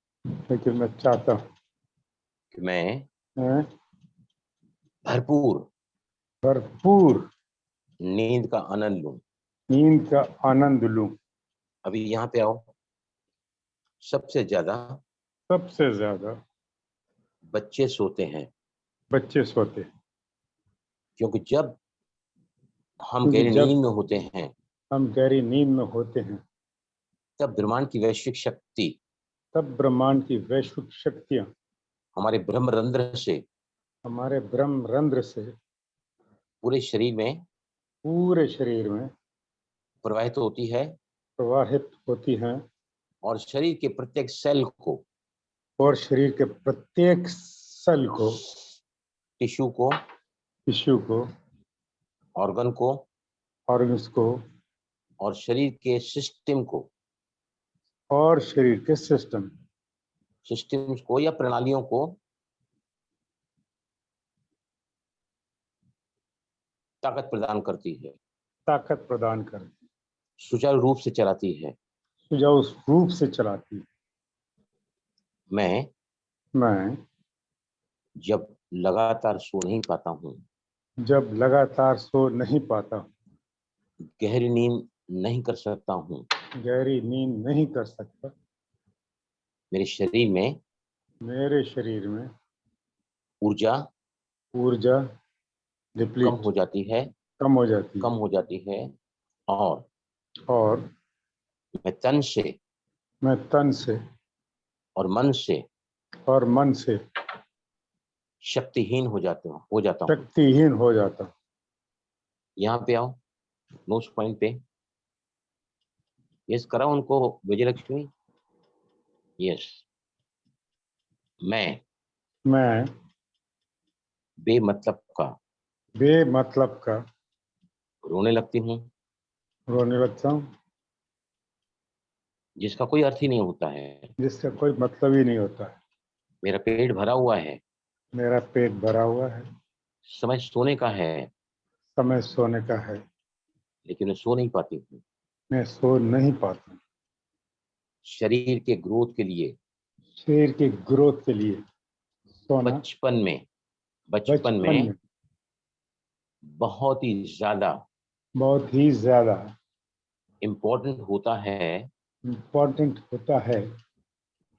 कि मैं भरपूर नींद का आनंद लूं। अभी यहाँ पे आओ। सबसे ज्यादा बच्चे सोते हैं, क्योंकि जब हम गहरी नींद में होते हैं, तब ब्रह्मांड की वैश्विक शक्ति हमारे ब्रह्मरंध्र से पूरे शरीर में प्रवाहित होती है और शरीर के प्रत्येक सेल को, टिश्यू को, ऑर्गन को और शरीर के सिस्टम्स को या प्रणालियों को ताकत प्रदान करती है, सुचारू रूप से चलाती है। मैं जब लगातार सो नहीं पाता हूँ, गहरी नींद नहीं कर सकता हूँ, मेरे शरीर में ऊर्जा कम हो जाती है और मैं तन से और मन से शक्तिहीन हो जाता हूँ। यहाँ पे आओ, नोज पॉइंट पे। यस कराओ उनको, विजयलक्ष्मी। यस, मैं बेमतलब का रोने लगती हूँ, जिसका कोई अर्थ ही नहीं होता है। मेरा पेट भरा हुआ है, समय सोने का है, लेकिन मैं सो नहीं पाती हूँ। शरीर के ग्रोथ के लिए बचपन में बहुत ही ज्यादा इम्पोर्टेंट होता है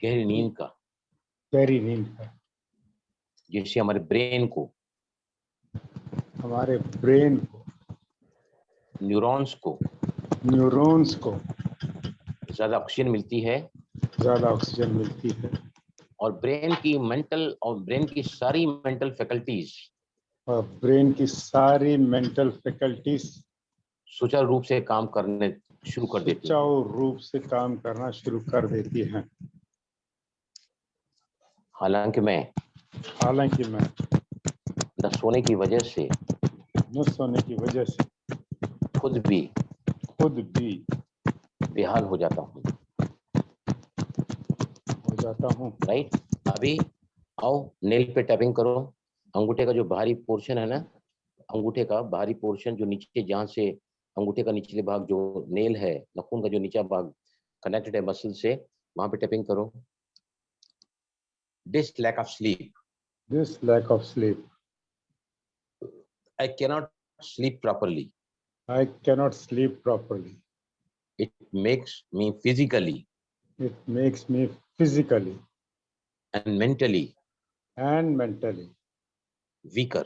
गहरी नींद का, जिससे हमारे ब्रेन को हमारे ब्रेन को, न्यूरॉन्स को न्यूरॉन्स को ज्यादा ऑक्सीजन मिलती है ज्यादा ऑक्सीजन मिलती है और ब्रेन की सारी मेंटल फैकल्टीज और ब्रेन की सारी मेंटल फैकल्टीज सुचारू रूप से काम करने शुरू कर देती हैं। सुचारू रूप से काम करना शुरू कर देती हैं। हालांकि मैं न सोने की वजह से खुद भी बेहाल हो जाता हूँ। राइट, अभी आओ नेल पे टैपिंग करो। अंगूठे का जो बाहरी पोर्शन है ना, अंगूठे का बाहरी पोर्शन जो नीचे, जहाँ से अंगूठे का निचले भाग जो नेल है, नाखून का जो नीचा भाग कनेक्टेड है मसल से, वहां पे टैपिंग करो। This lack of sleep. I cannot sleep properly. It makes me physically and mentally weaker.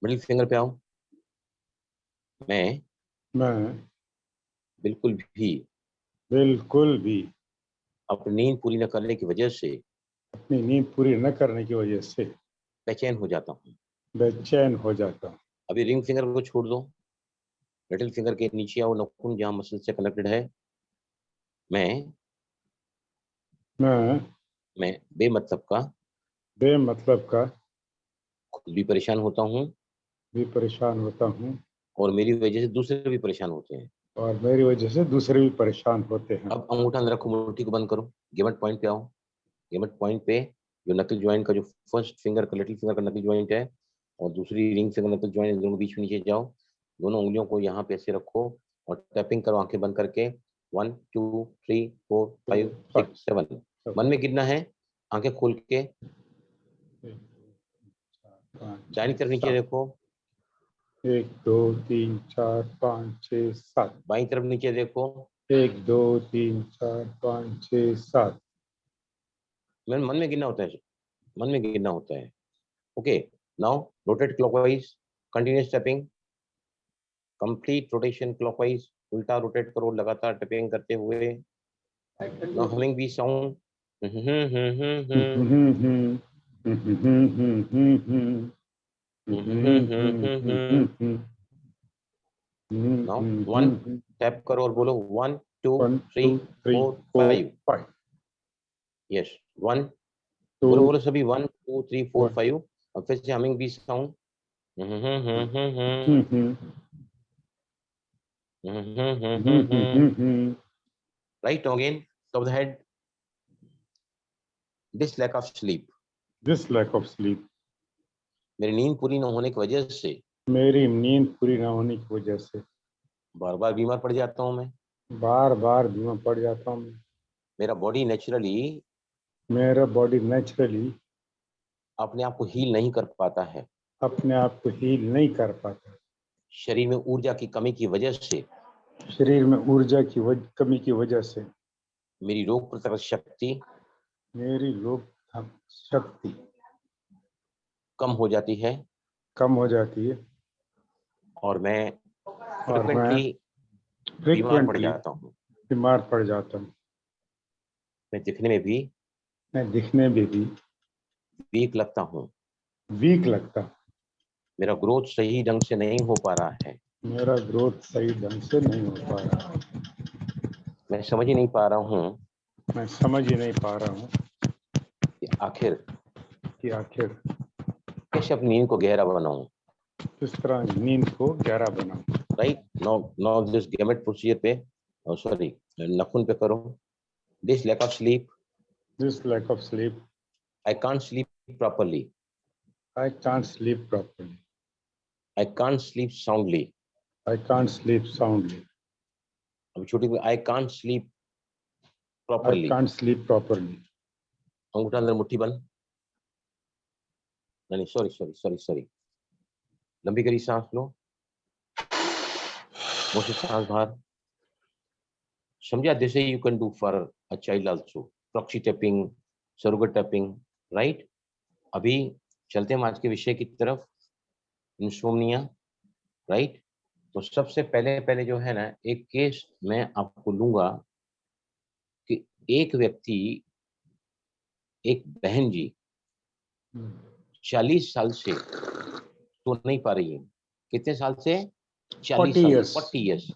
Middle finger पे आओ। मैं बिल्कुल भी अपनी नींद पूरी न करने की वजह से बेचैन हो जाता हूँ। अभी रिंग फिंगर को छोड़ दो, लिटिल फिंगर के नीचे आओ, नाखून जहाँ मसल से कनेक्टेड है। मैं बेमतलब का खुद भी परेशान होता हूँ और मेरी वजह से दूसरे भी परेशान होते हैं। अब अंगूठा अंदर रखो, मुट्ठी को बंद करो, गेमट पॉइंट पे आओ। गेमट पॉइंट पे जो नकल ज्वाइंट का जो फर्स्ट फिंगर का, लिटिल फिंगर का नकल ज्वाइंट है और दूसरी रिंग फिंगर नकल ज्वाइंट, दोनों बीच में नीचे जाओ। दोनों उंगलियों को यहाँ पे ऐसे रखो और टैपिंग करो आंखें बंद करके। 1 2 3 4 5 6 7। मन में गिनना है, आंखें खोल के दाहिनी तरफ नीचे देखो। 1 2 3 4 5 6 7। बाईं तरफ नीचे देखो। 1 2 3 4 5 6 7। मन में गिनना होता है। Okay, now rotate clockwise, continuous tapping, complete rotation clockwise. उल्टा रोटेट करो लगातार टैपिंग करते हुए। Now humming bee sound. Now 1 tap करो और बोलो 1 2 3 4 5। यस, 1 बोलो सभी 1 2 3 4 5। अब फिर से humming bee sound. Right again, top of the head. This lack of sleep. मेरी नींद पूरी न होने की वजह से बार बार बीमार पड़ जाता हूँ मैं। मेरा बॉडी नेचुरली अपने आप को हील नहीं कर पाता है। शरीर में ऊर्जा की कमी की वजह से मेरी रोग प्रतिरोधक शक्ति कम हो जाती है और मैं फ्रीक्वेंटली बीमार पड़ जाता हूँ। मैं दिखने में भी वीक लगता हूँ। मेरा ग्रोथ सही ढंग से नहीं हो पा रहा है। मैं समझ ही नहीं पा रहा हूँ कि आखिर कैसे अपनी नींद को गहरा बनाऊं। Right, now this gamut procedure पे, सॉरी, नाखून पे करो। This lack of sleep, I can't sleep properly. I can't sleep soundly. अब छोटी I can't sleep properly. अंगूठा अंदर, मुट्ठी बंद। नहीं, सॉरी। लंबी गहरी सांस लो, मुंह से सांस बाहर। समझा? This you can do for a child also. Proxy tapping, surrogate tapping, right? अभी चलते हैं आज के विषय की तरफ। Insomnia, right. तो सबसे पहले जो है ना, एक केस मैं आपको लूंगा कि एक व्यक्ति, एक बहन जी 40 साल से सो नहीं पा रही है। कितने साल से? 40 40 साल, years. 40 years,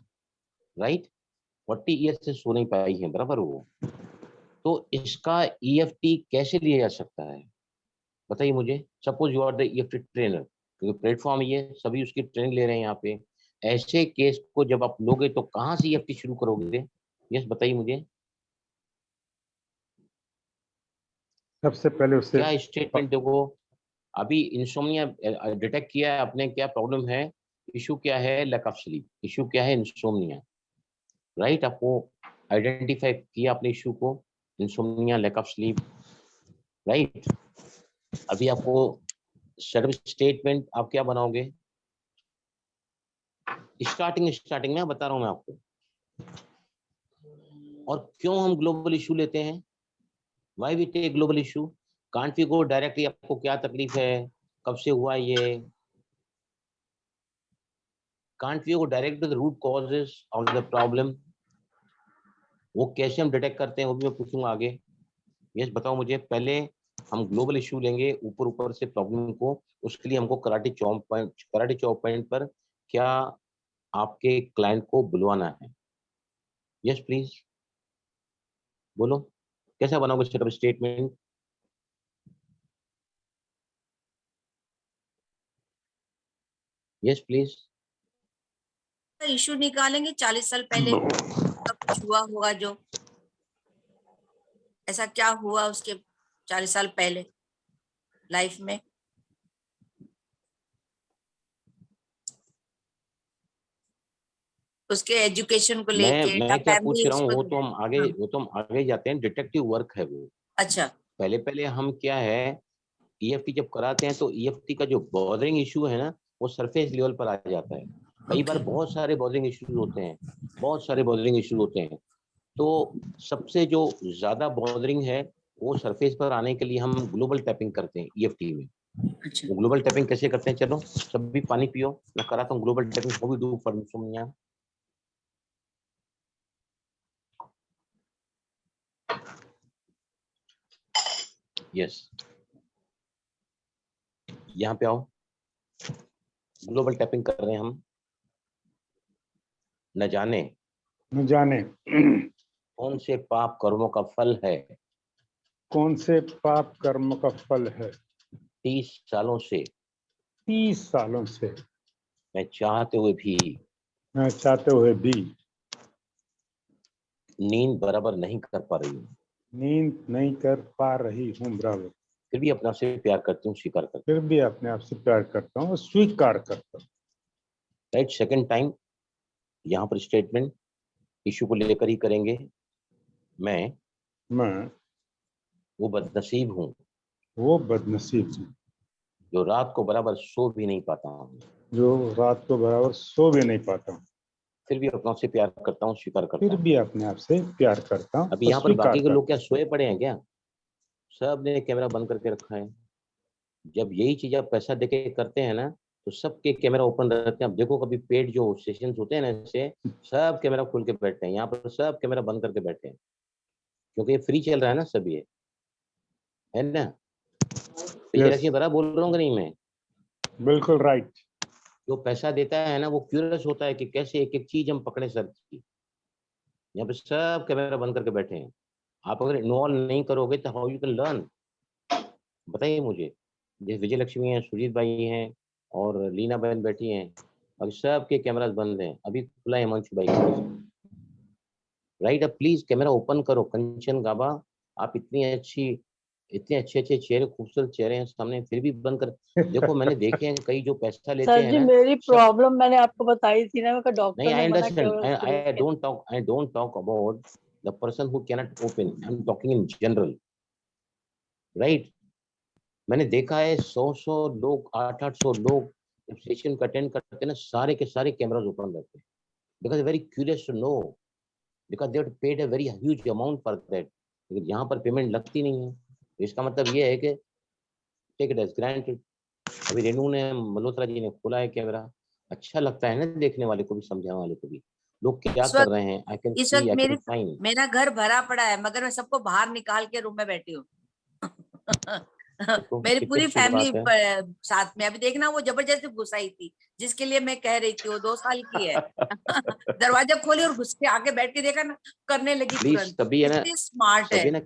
right. 40 ईयर्स से सो नहीं पाई है, बराबर। वो तो इसका EFT कैसे लिया जा सकता है, बताइए मुझे। Suppose you are the EFT trainer, क्योंकि प्लेटफॉर्म ये सभी उसकी ट्रेनिंग ले रहे हैं यहाँ पे। ऐसे केस को जब आप लोगे तो कहाँ से EFT शुरू करोगे? यस, बताइए मुझे। सबसे पहले उससे क्या स्टेटमेंट देखो, अभी इंसोम्निया डिटेक्ट किया है आपने, क्या प्रॉब्लम है? इशू क्या है? Lack of sleep. इशू क्या है? Insomnia, right. आपको आइडेंटिफाई किया अपने इशू को, insomnia, lack of sleep, right. अभी आपको सर्विस स्टेटमेंट आप क्या बनाओगे? स्टार्टिंग में बता रहा हूं मैं आपको। और क्यों हम ग्लोबल इशू लेते हैं? Why we take global issue? Can't we go directly, आपको क्या तकलीफ है, कब से हुआ ये? Can't we go direct to the root causes of the problem? वो कैसे हम डिटेक्ट करते हैं, वो भी मैं पूछूंगा आगे। यस, बताओ मुझे। पहले हम ग्लोबल इशू लेंगे, ऊपर से प्रॉब्लम को। उसके लिए हमको कराटे चौक पॉइंट पर क्या आपके क्लाइंट को बुलवाना है? यस प्लीज बोलो, कैसा बनाओगे setup statement? Yes please. Issue निकालेंगे 40 साल पहले सब कुछ हुआ होगा, जो ऐसा क्या हुआ उसके 40 साल पहले लाइफ में। उसके एजुकेशन को लेके या मैं क्या पूछ फैमिली रहा हूँ, उसको। वो तो हम आगे जाते हैं। डिटेक्टिव वर्क है वो। अच्छा, पहले हम क्या है, EFT जब कराते हैं तो EFT का जो बॉदरिंग इशू है ना, वो सरफेस लेवल पर आ जाता है। कई बार बहुत सारे बॉदरिंग इश्यूज होते हैं, तो सबसे जो ज्यादा बॉदरिंग है वो सरफेस पर आने के लिए हम ग्लोबल टैपिंग करते हैं EFT में। अच्छा। वो ग्लोबल टैपिंग कैसे करते हैं? चलो सभी पानी पियो, मैं कराता हूँ global tapping. How we do for insomnia. Yes, यहाँ पे आओ। ग्लोबल टैपिंग कर रहे हैं हम। न जाने कौन से पाप कर्मों का फल है, कौन से पाप कर्म का फल है, 30 सालों से 30 सालों से मैं चाहते हुए भी नींद बराबर नहीं कर पा रही हूँ। नींद नहीं कर पा रही हूँ बराबर, फिर भी अपना से प्यार करती हूँ, स्वीकार करती फिर भी अपने आप से प्यार करता हूँ, स्वीकार करता हूँ। हूँ। राइट, सेकंड टाइम यहाँ पर स्टेटमेंट इशू को लेकर ही करेंगे। मैं वो बदनसीब हूँ जो रात को बराबर सो भी नहीं पाता हूँ, फिर भी अपनों से प्यार करता हूँ, स्वीकार करता हूँ। अपने आप से प्यार करता हूँ। अभी यहाँ पर बाकी के लोग क्या सोए पड़े हैं क्या? सब ने कैमरा बंद करके रखा है। जब यही चीज आप पैसा देके करते हैं ना, तो सबके कैमरा ओपन रहते हैं। अब देखो, कभी पेड जो सेशंस होते हैं ना, ऐसे सब कैमरा खोल के बैठते हैं। यहाँ पर सब कैमरा बंद करके बैठे हैं, क्योंकि ये फ्री चल रहा है ना, सब ये है ना। तो ये रखिए, बराबर बोल रहा हूँ कि नहीं मैं? बिल्कुल राइट। जो पैसा देता है ना, वो क्यूरियस होता है कि कैसे एक एक चीज हम पकड़े सर की। यहाँ पे सब कैमरा बंद करके बैठे हैं। आप अगर इन्वॉल्व नहीं करोगे तो हाउ यू कैन लर्न? बताइए मुझे। जैसे विजय लक्ष्मी है, सुजीत भाई हैं और लीना बहन बैठी हैं, अब सबके कैमरास बंद हैं। अभी खुला है मंच भाई का, राइट। अब प्लीज कैमरा ओपन करो। कंचन गाबा, आप इतने अच्छे चेहरे, खूबसूरत चेहरे हैं सामने, फिर भी बंद कर। देखो मैंने देखे हैं कई जो पैसा लेते सर हैं जी, ना, मेरी प्रॉब्लम मैंने आपको बताई थी ना, मेरे को नहीं, डॉक्टर आई ने मना किया अंडरस्टैंड। उसको आई लेके। Don't talk about the person who can not open. I am talking in general, right. मैंने देखा है 100 लोग, 800 लोग जब सेशन का अटेंड करते हैं ना, सारे के सारे कैमरास ओपन रहते हैं, because very curious to know, because they paid a very huge amount for that. लेकिन यहाँ पर पेमेंट लगती नहीं है, तो इसका मतलब ये है कि टेक इट एज ग्रांटेड। अभी रेनू ने, मल्होत्रा जी ने खोला है कैमरा, अच्छा लगता है ना देखने वाले को भी, समझने वाले को भी, लोग क्या इस कर वक्त रहे हैं। आई कैन इस सी, वक्त आई कैन फाइंड। मेरा घर भरा पड़ा है, मगर मैं सबको बाहर निकाल के रूम में बैठी हूँ। देखो मेरी पूरी कितनी अच्छी फैमिली बात है। साथ में। अभी देखना वो जबरदस्ती घुस आई थी, जिसके लिए मैं कह रही थी, वो 2 साल की है। दरवाजा खोली और घुस के आके बैठ के देखा ना, करने लगी प्लीज तुरंत। सभी है ना, इतनी स्मार्ट है। सभी ना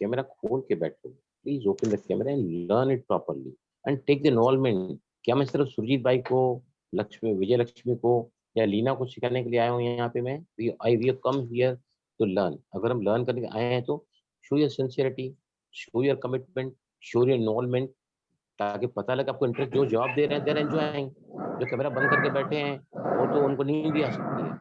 कैमरा खोल के बैठो। Please open the camera and learn it properly and take the involvement. क्या मैं सिर्फ सुरजीत भाई को, लक्ष्मी, विजय लक्ष्मी को या लीना को सिखाने के लिए आया हूँ यहाँ पे? मैं we have come here to learn. अगर हम लर्न करने आए हैं तो show your sincerity, show your commitment, show your involvement, ताकि पता लगे आपको इंटरेस्ट। जो जवाब दे रहे हैं, देर एंजॉयिंग। जो कैमरा बंद करके बैठे हैं वो तो उनको नींद भी आ सकती है।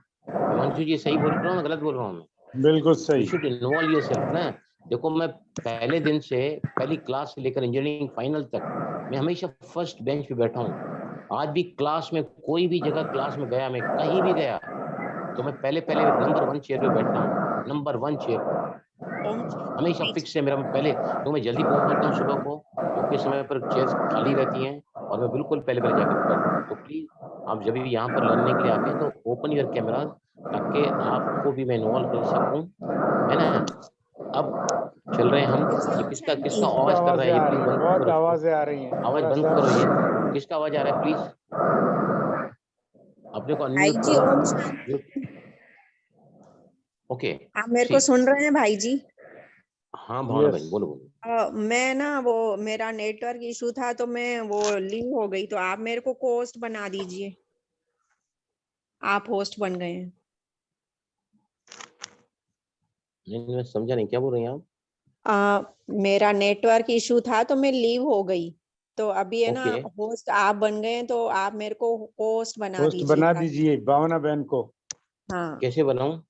हिमांशु जी सही बोल रहा हूँ, गलत बोल रहा हूँ मैं? बिल्कुल यू सही। शुड इन्वॉल्व योरसेल्फ ना। देखो मैं पहले दिन से, पहली क्लास से लेकर इंजीनियरिंग फाइनल तक मैं हमेशा फर्स्ट बेंच पे बैठा हूँ। आज भी क्लास में, कोई भी जगह क्लास में गया, मैं कहीं भी गया तो मैं पहले नंबर 1 चेयर पे बैठता हूँ, नंबर 1 चेयर पे हमेशा फिक्स है मेरा। पहले तो मैं जल्दी पहुंचता हूँ सुबह को, क्योंकि समय पर चेयर्स खाली रहती हैं और मैं बिल्कुल पहले जाकर बैठता हूँ। तो प्लीज आप जब भी यहाँ पर लर्निंग के लिए आते हैं तो ओपन योर कैमरा, ताकि आपको भी मैं इन्वॉल्व कर सकूं, है ना। अब चल रहे हैं हम। ये किसका आवाज कर रहा है? ये प्लीज बंद बहुत करो, आवाजें आ रही हैं। आवाज बंद करो। ये किसका आवाज आ रहा है? प्लीज अपने को भाई अनम्यूट जी, करो। ओम शांति। ओके, आप मेरे को सुन रहे हैं भाई जी? हाँ भावना Yes. बहन बोलो। मैं ना, वो मेरा नेटवर्क इशू था तो मैं वो लीव हो गई, तो आप मेरे को होस्ट बना दीजिए। आप होस्ट बन गए हैं। नहीं मैं समझा नहीं, क्या बोल रही हैं आप? मेरा नेटवर्क इशू था तो मैं लीव हो गई, तो अभी है ना ओके, होस्ट आप बन गए हैं, तो आप मेरे को होस्ट बना होस्ट दीजिए। बना दीजिए भावना बहन को। हाँ, कैसे बनाऊं?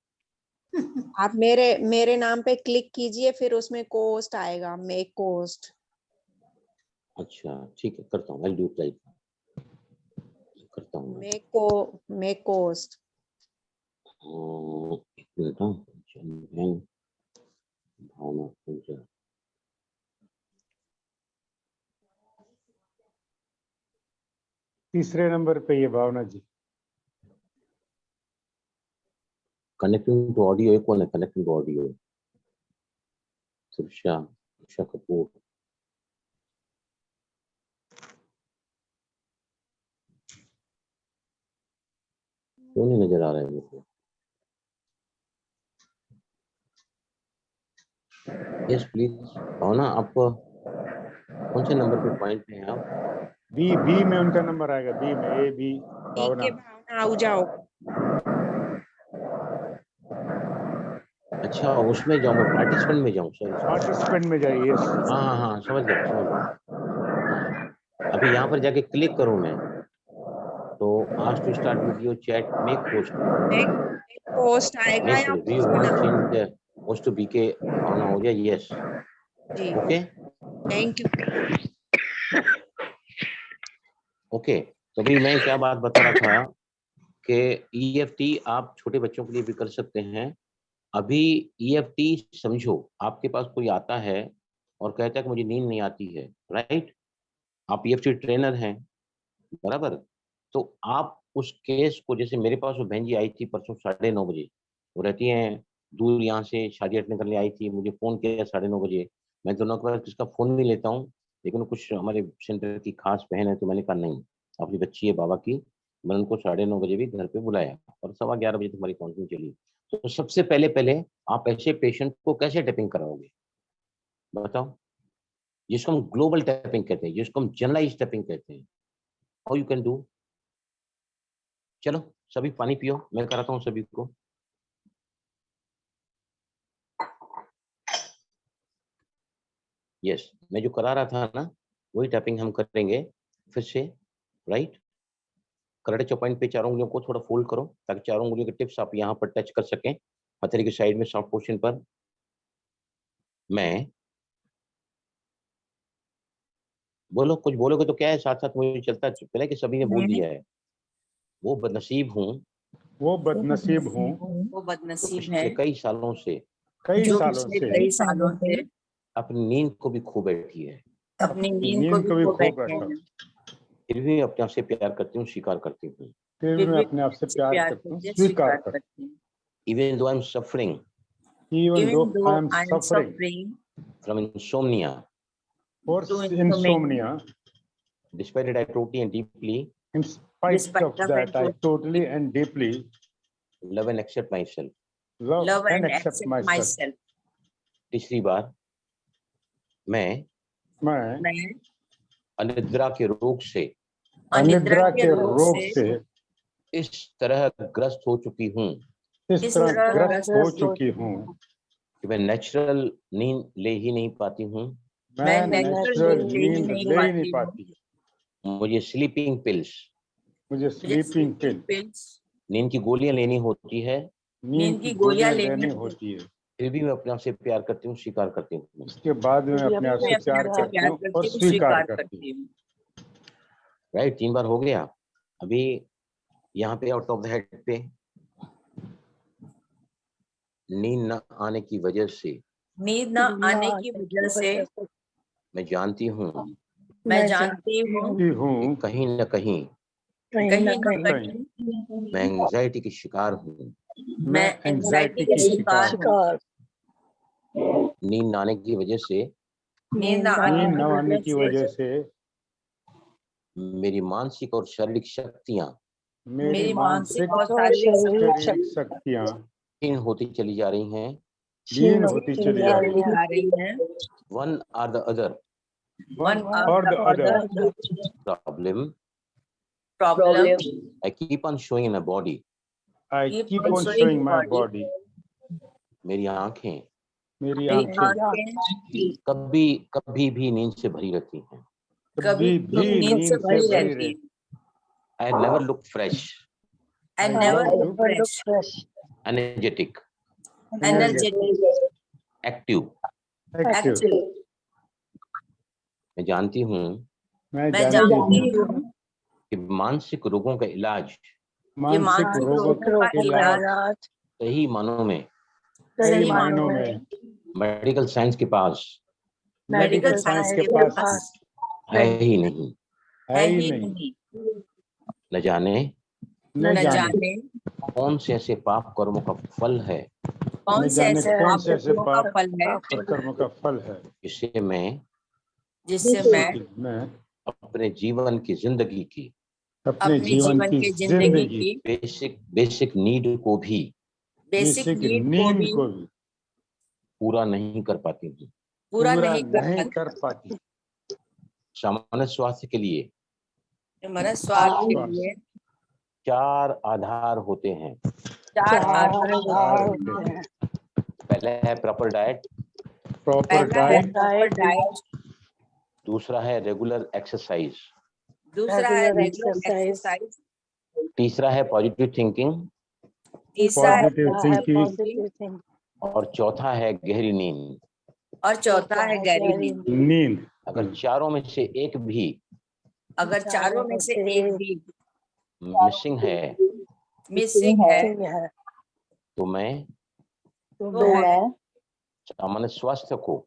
आप मेरे नाम पे क्लिक कीजिए, फिर उसमें होस्ट आएगा, मेक होस्ट। अच्छा ठीक है, करता हूँ। आई डू राइट, करता हूँ। Make host. एक मिनट, हाँ बहन भावना पूजा। तीसरे नंबर पे ये भावना जी। कनेक्टिंग टू ऑडियो, कौन है कनेक्टिंग टू ऑडियो? सुरक्षा, उषा कपूर। क्यों नहीं नजर आ रहा है मुझे? यस प्लीज भावना, आप कौन से नंबर पे पॉइंट पे हैं आप? बी में उनका नंबर आएगा, बी में, ए बी भावना। भावना आओ जाओ। अच्छा उसमें जाऊँ मैं, पार्टिसिपेंट में जाऊँ? सॉरी पार्टिसिपेंट में जाइए। यस। हाँ समझ गया। अभी यहाँ पर जाके क्लिक करूँ मैं तो आज to start video chat make post आएगा या we want change the host to BK Bhavna हो गया। यस जी, ओके थैंक यू। ओके। तो अभी मैं क्या बात बता रहा था कि EFT आप छोटे बच्चों के लिए भी कर सकते हैं। अभी EFT समझो, आपके पास कोई आता है और कहता है कि मुझे नींद नहीं आती है, राइट? आप EFT ट्रेनर हैं, बराबर? तो आप उस केस को, जैसे मेरे पास वो बहन जी आई थी परसों 9:30 बजे, वो रहती हैं दूर, यहाँ से शादी अटेंड करने आई थी, मुझे फ़ोन किया 9:30 बजे। मैं दोनों के पास किसका फ़ोन नहीं लेता हूँ, लेकिन कुछ हमारे सेंटर की खास बहन है तो मैंने कहा नहीं, अपनी बच्ची है बाबा की, मैंने उनको 9:30 बजे भी घर पे बुलाया और 11:15 बजे तक हमारी काउंसलिंग चली। तो सबसे पहले आप ऐसे पेशेंट को कैसे टैपिंग कराओगे बताओ? जिसको हम ग्लोबल टैपिंग कहते हैं, जिसको हम जनरलाइज टैपिंग कहते हैं। How you can do? चलो सभी पानी पियो, मैं कराता हूँ सभी को। यस, मैं जो करा रहा था ना वही टैपिंग हम करेंगे फिर से, राइट? कराटे चौपाइन पे चारों उंगलियों को थोड़ा फोल्ड करो ताकि चारों उंगलियों के टिप्स आप यहाँ पर टच कर सकें, हथेली की साइड में सॉफ्ट पोर्शन पर। मैं बोलो, कुछ बोलोगे तो क्या है, साथ साथ मुझे चलता चला कि सभी ने बोल दिया है। वो बदनसीब हूँ, वो बदनसीब हूँ वो बदनसीब पिछले है कई सालों से कई जो सालों पिछले से कई सालों से अपनी नींद को भी खो बैठी है। अपनी नींद नींद को भी खो बैठते बैठा हैं, फिर भी अपने आप से प्यार करती हूँ, स्वीकार करती हूँ। फिर फिर मैं भी अपने आप से प्यार करती हूँ, करते हैं, स्वीकार करती करते हैं। Even though I'm suffering Even though Even though I am I am suffering suffering from insomnia, for through insomnia, despite it I totally and deeply in spite Despite of of that, it, I totally and deeply love and accept myself. love and accept myself. तीसरी बार, मैं मैं अनिद्रा के रोग से अनिद्रा के रोग से इस तरह ग्रस्त हो चुकी हूँ इस तरह ग्रस्त हो चुकी हूँ कि मैं नेचुरल नींद ले ही नहीं पाती हूँ। मैं नेचुरल नींद ले ही नहीं पाती। मुझे स्लीपिंग पिल्स, मुझे स्लीपिंग पिल्स, नींद की गोलियां लेनी होती है, नींद की गोलियां लेनी होती है। फिर भी मैं अपने आप से प्यार करती हूँ, स्वीकार करती हूँ। उसके बाद में अपने आप से प्यार करती हूँ और स्वीकार करती हूँ। राइट, 3 बार हो गया। अभी यहाँ पे आउट ऑफ द हेड पे नींद न आने की वजह से मैं जानती हूँ हूँ कहीं न कहीं मैं एंजाइटी की शिकार हूँ। मैं एंजाइटी की शिकार हूँ। नींद न आने की वजह से नींद न आने की वजह से मेरी मानसिक और शारीरिक शक्तियाँ मेरी मानसिक और शारीरिक शक्तियाँ क्षीण होती चली जा रही हैं। क्षीण होती चली जा रही हैं। One or the other problem I keep on showing in my body. I keep on showing my body. मेरी आंखें कभी भी नींद से भरी रहती हैं। कभी भी नींद से भरी रहती है। I never look fresh, energetic, active. मैं जानती हूँ कि मानसिक रोगों का इलाज सही मानों में मेडिकल साइंस के पास है ही नहीं। न जाने कौन से ऐसे पाप कर्मों का फल है कर्म का फल है जिससे मैं अपने जीवन की जिंदगी की बेसिक नीड को भी पूरा नहीं कर पाती हूँ। सामान्य स्वास्थ्य के लिए 4 आधार होते हैं। पहला है प्रॉपर डाइट, दूसरा है रेगुलर एक्सरसाइज, तीसरा है पॉजिटिव थिंकिंग और चौथा है गहरी नींद। अगर चारों में से एक भी मिसिंग है तो मैं सामान्य स्वास्थ्य को,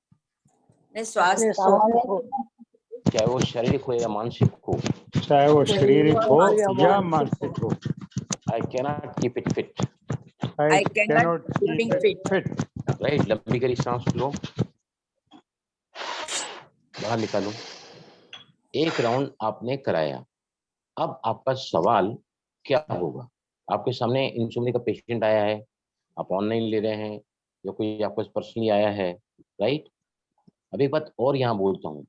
चाहे वो शारीरिक हो या मानसिक हो, I cannot keep it fit. Right, लंबी गहरी सांस लो, बाहर निकालो। एक राउंड आपने कराया। अब आपका सवाल क्या होगा? आपके सामने इंसोम्निया का पेशेंट आया है, आप ऑनलाइन ले रहे हैं या कोई आपको पर्सनली आया है, राइट? अब एक बात और यहाँ बोलता हूँ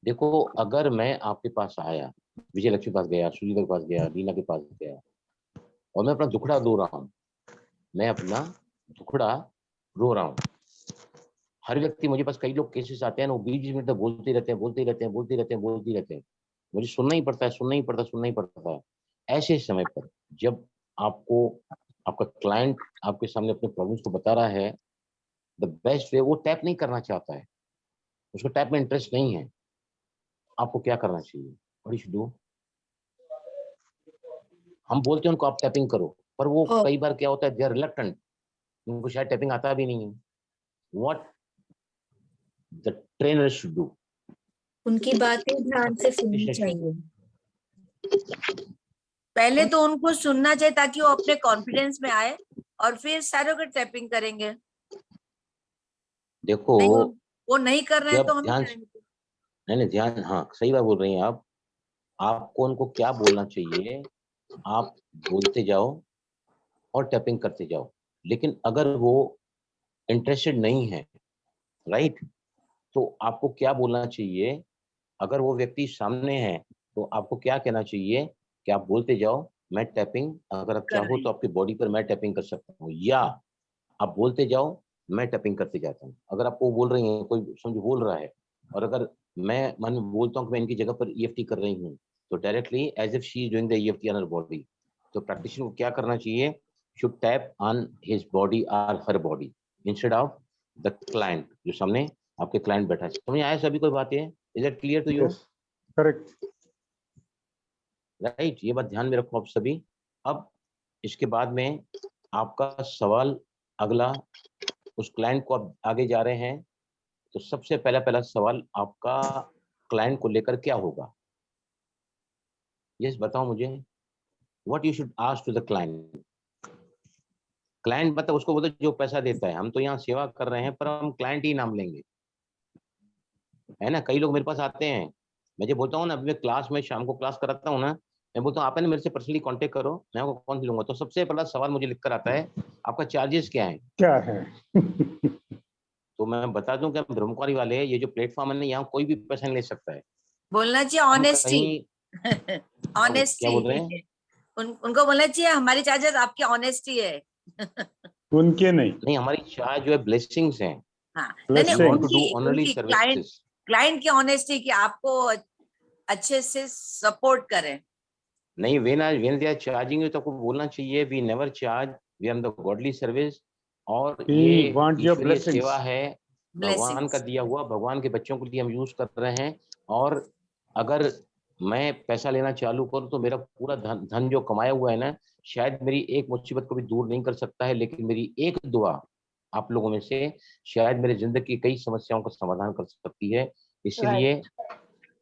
देखो, अगर मैं आपके पास आया, विजय लक्ष्मी के पास गया, सुजीता के पास गया, रीना के पास गया और मैं अपना दुखड़ा रो रहा हूँ, हर व्यक्ति, मुझे पास कई लोग केसेस आते हैं ना, वो 20 मिनट तक बोलते रहते हैं, मुझे सुनना ही पड़ता है। ऐसे समय पर जब आपको आपका क्लाइंट आपके सामने अपने प्रॉब्लम्स को बता रहा है, द बेस्ट वे, वो टैप नहीं करना चाहता है, उसको टैप में इंटरेस्ट नहीं है, आपको क्या करना चाहिए? What you should do? हम बोलते हैं उनको आप टैपिंग करो, पर वो कई बार क्या होता है, दे आर रिलक्टेंट, उनको शायद टैपिंग आता भी नहीं है। What the trainer should do. उनकी बातें ध्यान से सुननी चाहिए। पहले तो उनको सुनना चाहिए ताकि वो अपने कॉन्फिडेंस में आए और फिर सरोगेट टैपिंग करेंगे। देखो नहीं, वो नहीं कर रहे हैं जब तो हम ध्यान, करेंगे। नहीं ध्यान, हाँ सही बात बोल रही हैं आप। आपको उनको क्या बोलना चाहिए, आप बोलते जाओ और टैपिंग करते जाओ। लेकिन अगर वो इंटरेस्टेड नहीं है, राइट, तो आपको क्या बोलना चाहिए? अगर वो व्यक्ति सामने है तो आपको क्या कहना चाहिए कि आप बोलते जाओ, मैं टैपिंग, अगर आप चाहो तो आपकी बॉडी पर मैं टैपिंग कर सकता हूँ, या आप बोलते जाओ मैं टैपिंग करते जाता हूँ। अगर आपको बोल रही हैं, कोई समझो बोल रहा है, और अगर मैं मन बोलता हूँ कि मैं इनकी जगह पर EFT कर रही हूँ, तो directly as if she is doing the EFT on her body. तो प्रैक्टिशनर को क्या करना चाहिए? Should tap on his body और her body instead of the client, जो सामने आपके क्लाइंट बैठा है। समझ आया सभी कोई बात है? Is it clear to you? Correct. Right, ये बात ध्यान में रखो आप सभी। अब इसके बाद में आपका सवाल अगला, उस क्लाइंट को आप आगे जा रहे हैं, तो सबसे पहला सवाल आपका क्लाइंट को लेकर क्या होगा? यस बताओ मुझे, what you should ask to the client. Client मतलब उसको बोलते जो पैसा देता है। हम तो यहाँ सेवा कर रहे हैं, पर हम क्लाइंट ही नाम लेंगे, है ना। कई लोग मेरे पास आते हैं, मैं जो बोलता हूँ ना, अभी मैं क्लास में शाम को क्लास कराता हूँ ना, मैं बोलता हूँ आप है ना मेरे से पर्सनली कांटेक्ट करो, मैं आपको कौन सी लूंगा। तो सबसे पहला सवाल मुझे लिखकर आता है, आपका चार्जेस क्या है? क्या है? तो मैं बता दूं कि हम ब्रह्मकुमारी वाले, ये जो प्लेटफॉर्म है ना, यहाँ कोई भी पैसा नहीं ले सकता है। बोलना चाहिए हम ऑनेस्टी। क्या ऑनेस्टी बोल रहे हैं? उनको बोलना चाहिए हमारी चार्जेस आपकी ऑनेस्टी है। उनके नहीं, नहीं, हमारी चार्ज जो है ब्लेसिंग्स हैं। हाँ, नहीं We want to do उनकी honorary उनकी services. क्लाइंट की ऑनेस्टी कि आपको अच्छे से सपोर्ट करें। नहीं, when they are charging you, तो आपको बोलना चाहिए we never charge, we are the godly service, और We ये want your ईश्वरीय blessings. सेवा है, भगवान Blessings. का दिया हुआ, भगवान के बच्चों के लिए हम यूज कर रहे हैं। और अगर मैं पैसा लेना चालू करूं तो मेरा पूरा धन जो कमाया हुआ है ना, शायद मेरी एक मुसीबत को भी दूर नहीं कर सकता है, लेकिन मेरी एक दुआ आप लोगों में से शायद मेरे जिंदगी की कई समस्याओं का समाधान कर सकती है। इसलिए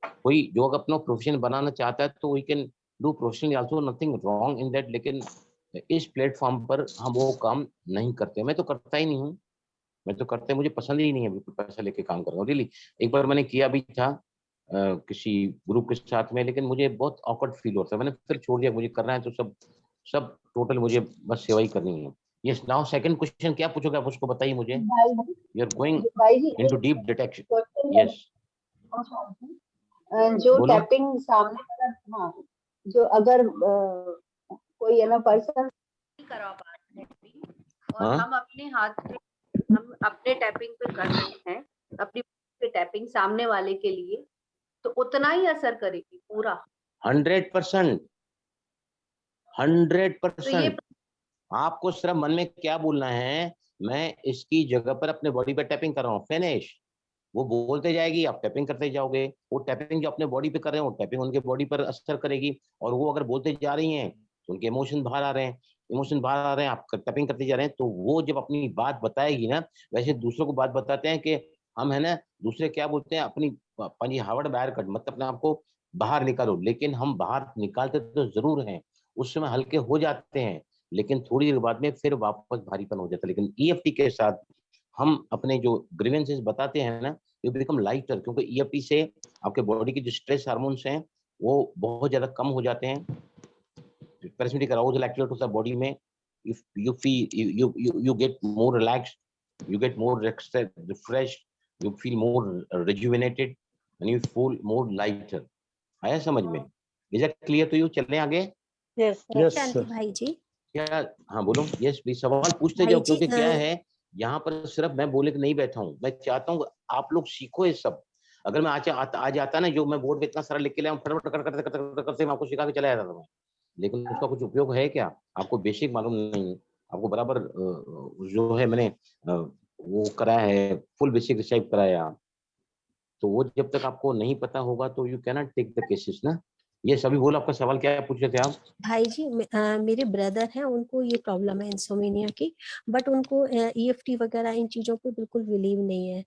कोई जो अपना प्रोफेशन बनाना चाहता है तो we can do professionally also, nothing wrong in that. लेकिन इस प्लेटफॉर्म पर हम वो काम नहीं करते। मैं तो करता ही नहीं हूँ, मैं तो करते, मुझे पसंद ही नहीं है बिल्कुल पैसा लेके काम करना। रियली एक बार मैंने किया भी था किसी ग्रुप के साथ में, लेकिन मुझे बहुत ऑकवर्ड फील होता है, मैंने फिर छोड़ दिया। मुझे करना है तो सब टोटल मुझे बस सेवा ही करनी है। यस, नाउ सेकंड क्वेश्चन क्या पूछोगे आप, उसको बताइए मुझे। You are going into deep detection. Yes, जो बोलो। टैपिंग सामने वाला, हाँ, जो अगर कोई है ना पर्सन करा पा रहे हैं और हाँ? हम अपने हाथ पे, हम अपने टैपिंग पे कर रहे हैं, अपनी पे टैपिंग सामने वाले के लिए, तो उतना ही असर करेगी पूरा। 100%, तो 100%। आपको सिर्फ मन में क्या बोलना है, मैं इसकी जगह पर अपने बॉडी पे टैपिंग कर रहा हूँ, फिनिश। वो बोलते जाएगी, आप टैपिंग करते जाओगे। वो टैपिंग जो अपने बॉडी पे कर रहे हैं, वो टैपिंग उनके बॉडी पर असर करेगी। और वो अगर बोलते जा रही हैं तो उनके इमोशन बाहर आ रहे हैं, इमोशन बाहर आ रहे हैं, आप टैपिंग करते जा रहे हैं। तो वो जब अपनी बात बताएगी ना, वैसे दूसरों को बात बताते हैं कि हम है ना, दूसरे क्या बोलते हैं, अपनी पंजी हावड़ बाहर कट, मतलब अपने आप को बाहर निकालो। लेकिन हम बाहर निकालते तो जरूर हैं, उस समय हल्के हो जाते हैं, लेकिन थोड़ी देर बाद में फिर वापस भारीपन हो जाता है। लेकिन EFT के साथ हम अपने जो ग्रीवेंसेस बताते हैं ना, यू बिकम लाइटर, क्योंकि EFT से आपके बॉडी के जो स्ट्रेस हार्मोन्स हैं वो बहुत ज्यादा कम हो जाते हैं। पैरासिम्पैथेटिक अराउजल एक्टिवेट होता है बॉडी में। you feel you get more relaxed, you get more refreshed, you feel more rejuvenated and you feel more lighter. आया समझ में? Is that clear to you? चलें आगे? यस शांति भाई जी, क्या? हाँ बोलो। यस प्लीज, सवाल पूछते भाई जाओ, जी, क्योंकि क्या है, यहाँ पर सिर्फ मैं बोले कि नहीं बैठा हूँ, मैं चाहता हूँ आप लोग सीखो ये सब। अगर मैं आज आता ना, जो मैं बोर्ड पे इतना सारा लिख के लाया हूँ, फटाफट करते मैं आपको सिखा के चला जाता था, लेकिन उसका कुछ उपयोग है क्या? आपको बेसिक मालूम नहीं, आपको बराबर जो है मैंने वो कराया है, फुल बेसिक रिसाइव कराया। तो वो जब तक आपको नहीं पता होगा तो you cannot take the cases ना। ये सभी बोलो, आपका सवाल क्या है, पूछ रहे थे आप? भाई जी मेरे ब्रदर हैं, उनको ये प्रॉब्लम है इंसोम्निया की, बट उनको ईएफटी वगैरह इन चीजों पे बिल्कुल बिलीव नहीं है।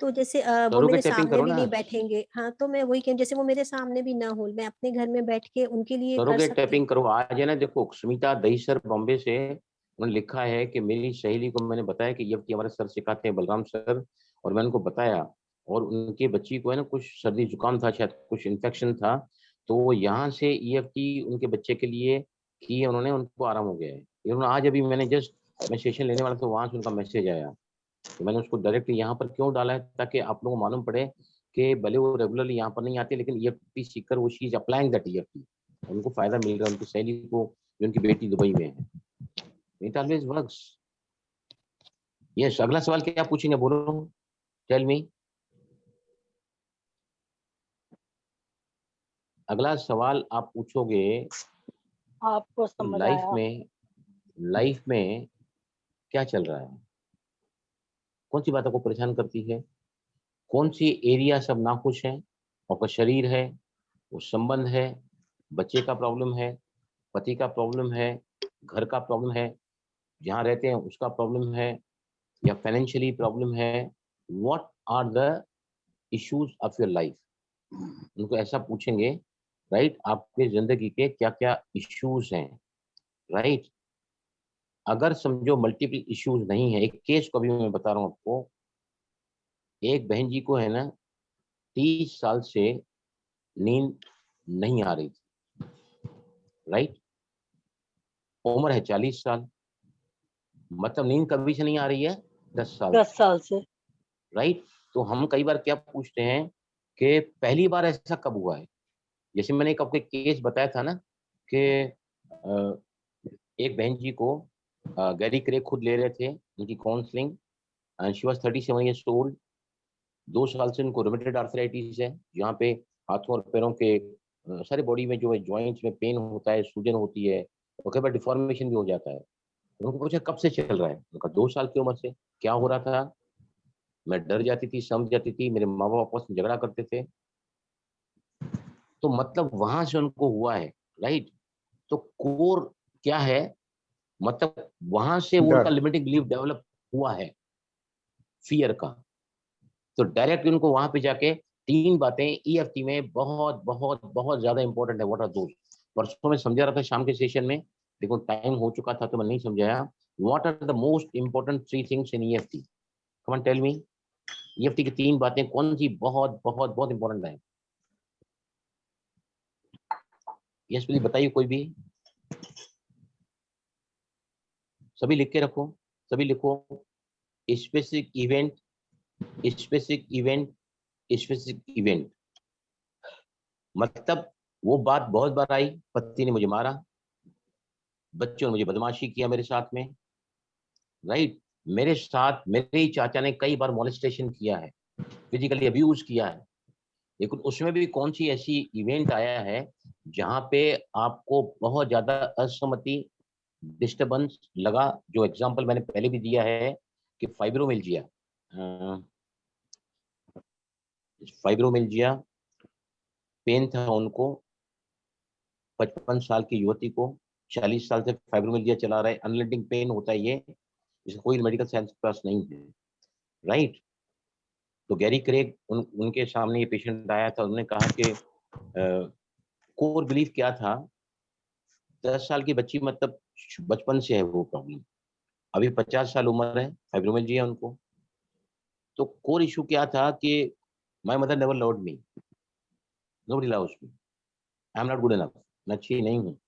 तो जैसे वो करोगे, मेरे टैपिंग सामने करो भी ना, नहीं बैठेंगे। हाँ, तो मैं वही कह, जैसे वो मेरे सामने भी ना हो, मैं अपने घर में बैठ के उनके लिए कर करोगे, सकती टैपिंग करो। आज है ना, देखो सुमिता दहीसर बॉम्बे से, उन्होंने लिखा है कि मेरी सहेली को मैंने बताया कि ये हमारे सर सिखाते हैं, बलराम सर, और मैंने उनको बताया, और उनके बच्ची को है ना कुछ सर्दी जुकाम था, शायद कुछ इन्फेक्शन था, तो वो यहाँ से ईएफटी उनके बच्चे के लिए की, उन्होंने, उनको आराम हो गया है। ये उन्होंने आज अभी, मैंने जस्ट मैं सेशन लेने वाला था, वहां से उनका मैसेज आया, तो मैंने उसको डायरेक्ट यहाँ पर क्यों डाला है, ताकि आप लोगों को मालूम पड़े कि भले वो रेगुलरली यहाँ पर नहीं आते, लेकिन ईएफटी सीखकर वो चीज अप्लाइंग दैट ईएफटी, उनको फायदा मिल रहा है, उनकी सहेली को, जो उनकी बेटी दुबई में है। It always works. यस, अगला सवाल क्या पूछेंगे, बोलो, टेल मी। अगला सवाल आप पूछोगे, आपको समझ लाइफ आया? में क्या चल रहा है, कौन सी बात आपको परेशान करती है, कौन सी एरिया सब नाखुश है, आपका शरीर है, वो संबंध है, बच्चे का प्रॉब्लम है, पति का प्रॉब्लम है, घर का प्रॉब्लम है, जहाँ रहते हैं उसका प्रॉब्लम है, या फाइनेंशियली प्रॉब्लम है, what are the issues of your life, उनको ऐसा पूछेंगे, राइट, आपके जिंदगी के क्या क्या इश्यूज हैं, राइट। अगर समझो मल्टीपल इश्यूज नहीं है, एक केस को भी मैं बता रहा हूँ आपको, एक बहन जी को है ना 30 साल से नींद नहीं आ रही थी, राइट, उम्र है 40 साल, मतलब नींद कभी से नहीं आ रही है, 10 साल 10 साल से। राइट। तो हम कई बार क्या पूछते हैं कि पहली बार ऐसा कब हुआ है, जैसे मैंने एक आपको केस बताया था ना कि एक बहन जी को गैरी क्रे खुद ले रहे थे उनकी counselling, and she was 37 years old, 2 साल से उनको रोमेटॉइड आर्थराइटिस है, जहाँ पे हाथों और पैरों के सारे बॉडी में जो है जॉइंट्स में पेन होता है, सूजन होती है, और कई बार डिफॉर्मेशन भी हो जाता है। उनको पूछा कब से चल रहा है, उनका 2 साल की उम्र से। क्या हो रहा था, मैं डर जाती थी, समझ जाती थी, मेरे माँ बाप आपस में झगड़ा करते थे, तो मतलब वहां से उनको हुआ है, राइट। तो कोर क्या है, मतलब वहां से वो उनका डर। लिमिटिंग बिलीफ डेवलप हुआ है, फियर का। तो डायरेक्ट उनको वहां पे जाके 3 बातें ईएफटी में बहुत बहुत बहुत ज्यादा इंपॉर्टेंट है। व्हाट आर दोस, परसों में समझा रहा था शाम के सेशन में, देखो टाइम हो चुका था तो मैं नहीं समझाया। What are the most important 3 things in EFT, come on tell me, EFT की 3 बातें कौन सी बहुत बहुत बहुत इंपॉर्टेंट है? यस प्लीज बताइए, कोई भी, सभी लिख के रखो, सभी लिखो। Specific event, specific event, specific event, मतलब वो बात बहुत बार आई, पति ने मुझे मारा, बच्चों ने मुझे बदमाशी किया मेरे साथ में, राइट, मेरे साथ मेरे ही चाचा ने कई बार मॉलेस्टेशन किया है, फिजिकली अब्यूज किया है, लेकिन उसमें भी कौन सी ऐसी इवेंट आया है जहां पे आपको बहुत ज्यादा असहमति, डिस्टर्बेंस लगा? जो एग्जांपल मैंने पहले भी दिया है कि फाइब्रोमिल्जिया, फाइब्रोमिल्जिया पेन था उनको, 55 साल की युवती को, 40 साल से फाइब्रोमिल्जिया चला रहा है, अनरिलेटिंग पेन होता है ये, इसका कोई मेडिकल साइंस क्लास नहीं है, राइट। तो गैरी क्रेग उनके सामने ये पेशेंट आया था, उन्होंने कहा कि कोर बिलीफ क्या था, 10 साल की बच्ची, मतलब बचपन से है वो प्रॉब्लम, अभी 50 साल उम्र है, फाइब्रोमिल्जिया उनको। तो कोर इशू क्या था कि my mother never loved me, nobody loves me, I am not good enough, मैं अच्छी नहीं हूँ।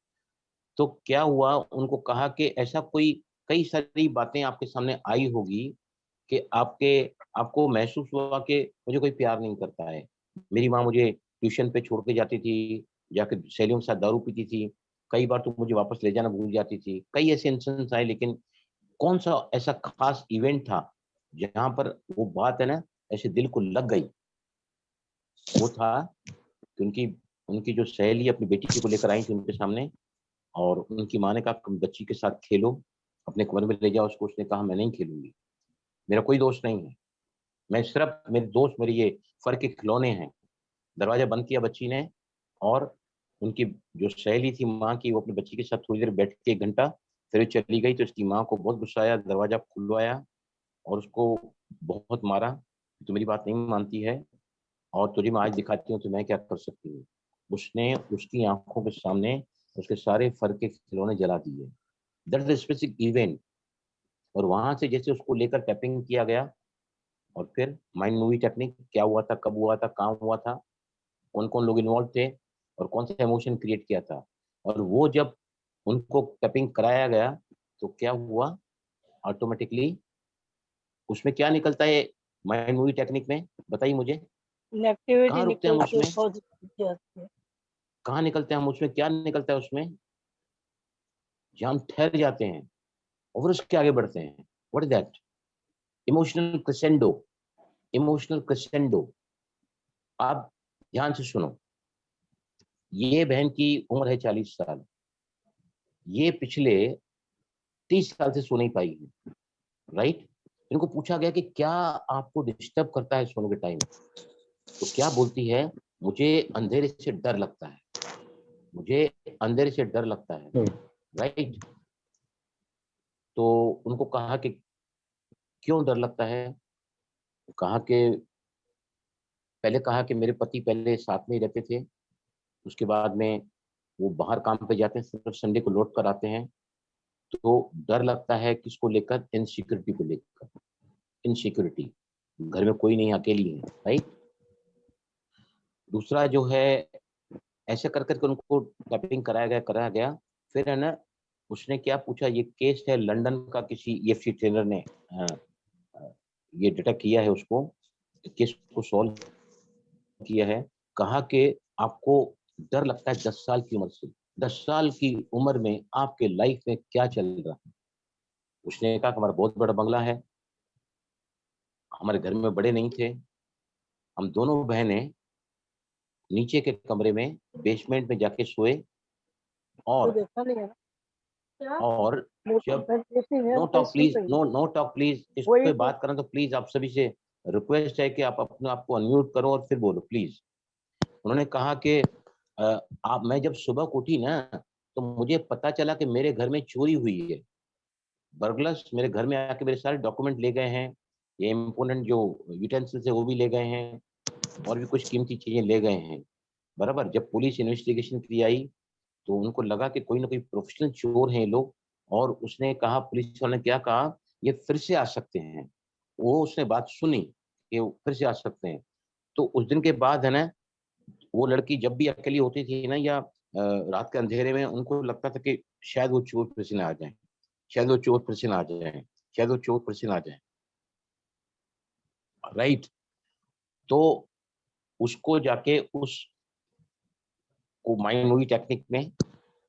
तो क्या हुआ, उनको कहा कि ऐसा कोई, कई सारी बातें आपके सामने आई होगी कि आपको महसूस हुआ कि मुझे कोई प्यार नहीं करता है, मेरी माँ मुझे ट्यूशन पे छोड़ के जाती थी, जाके सहेलियों के साथ दारू पीती थी, कई बार तो मुझे वापस ले जाना भूल जाती थी, कई ऐसे इंसिडेंट्स आए, लेकिन कौन सा ऐसा खास इवेंट था जहां पर वो बात है ना ऐसे दिल को लग गई? वो था कि उनकी उनकी जो सहेली अपनी बेटी को लेकर आई थी उनके सामने, और उनकी माँ ने कहा तुम बच्ची के साथ खेलो, अपने कमरे में ले जाओ उसको। उसने कहा मैं नहीं खेलूंगी, मेरा कोई दोस्त नहीं है, मैं सिर्फ मेरे दोस्त मेरे ये फर के खिलौने हैं। दरवाजा बंद किया बच्ची ने, और उनकी जो सहेली थी माँ की, वो अपने बच्ची के साथ थोड़ी देर बैठ के 1 घंटा, फिर वो चली गई। तो इसकी माँ को बहुत गुस्सा आया, दरवाजा खुलवाया और उसको बहुत मारा। तो मेरी बात नहीं मानती है और तुझे मैं आज दिखाती हूँ तो मैं क्या कर सकती हूँ। उसने उसकी आंखों के सामने उसके सारे फर के खिलौने जला दिए। That is specific event. और वहां से जैसे उसको लेकर टैपिंग किया गया और फिर माइंड मूवी टेक्निक, क्या हुआ था, कब हुआ था, कहाँ हुआ था, कौन कौन लोग इन्वॉल्व थे और कौन सा इमोशन क्रिएट किया था। और वो जब उनको टैपिंग कराया गया तो क्या हुआ, ऑटोमेटिकली उसमें क्या निकलता है माइंड मूवी टेक्निक में, बताइए मुझे। कहाँ रुकते हैं हम उसमें, कहाँ निकलते हैं हम उसमें, क्या निकलता है उसमें, जहाँ हम ठहर जाते हैं और फिर उसके आगे बढ़ते हैं। What is that? Emotional crescendo. Emotional crescendo. आप ध्यान से सुनो। ये बहन की उम्र है 40 साल। ये पिछले 30 साल से सो नहीं पाई है, राइट। इनको पूछा गया कि क्या आपको डिस्टर्ब करता है सोने के टाइम, तो क्या बोलती है, मुझे अंधेरे से डर लगता है, मुझे अंधेरे से डर लगता है, राइट। तो उनको कहा कि क्यों डर लगता है, कहा कि पहले कहा कि मेरे पति पहले साथ में ही रहते थे, उसके बाद में वो बाहर काम पे जाते हैं, सिर्फ संडे को लौट कर आते हैं, तो डर लगता है किसको लेकर, इनसिक्योरिटी को लेकर। इनसिक्योरिटी, घर में कोई नहीं, अकेली है, राइट। दूसरा जो है, ऐसे कर करके उनको टैपिंग कराया गया। फिर है ना, उसने क्या पूछा, ये केस है लंदन का, किसी EFT ट्रेनर ने ये डिटेक्ट किया है, उसको केस को सॉल्व किया है। कहा कि आपको डर लगता है 10 साल की उम्र से। 10 साल की उम्र में आपके लाइफ में क्या चल रहा है। उसने कहा कि हमारा बहुत बड़ा बंगला है, हमारे घर में बड़े नहीं थे, हम दोनों बहनें नीचे के कमरे में बेसमेंट में जाके सोए और जब no talk please, no talk please, इस पे बात करें तो प्लीज आप सभी से रिक्वेस्ट है कि आप अपने आप को अनम्यूट करो और फिर बोलो प्लीज। उन्होंने कहा कि आप, मैं जब सुबह को उठी ना तो मुझे पता चला कि मेरे घर में चोरी हुई है। बर्गलर्स मेरे घर में आके मेरे सारे डॉक्यूमेंट ले गए हैं, ये इम्पोर्टेंट जो यूटेंसिल्स है वो भी ले गए हैं और भी कुछ कीमती चीजें ले गए हैं। बराबर, जब पुलिस इन्वेस्टिगेशन की आई तो उनको लगा कि कोई ना कोई प्रोफेशनल चोर हैं ये लोग। और उसने कहा, पुलिस वाले ने क्या कहा, ये फिर से आ सकते हैं। वो उसने बात सुनी कि वो फिर से आ सकते हैं। तो उस दिन के बाद है ना, वो लड़की जब भी अकेली होती थी ना, या रात के अंधेरे में, उनको लगता था कि शायद वो चोर फिर से ना आ जाए, शायद वो चोर फिर से ना आ जाए, शायद वो चोर फिर से ना आ जाए, राइट। तो उसको जाके उस को माइंड मूवी टेक्निक में,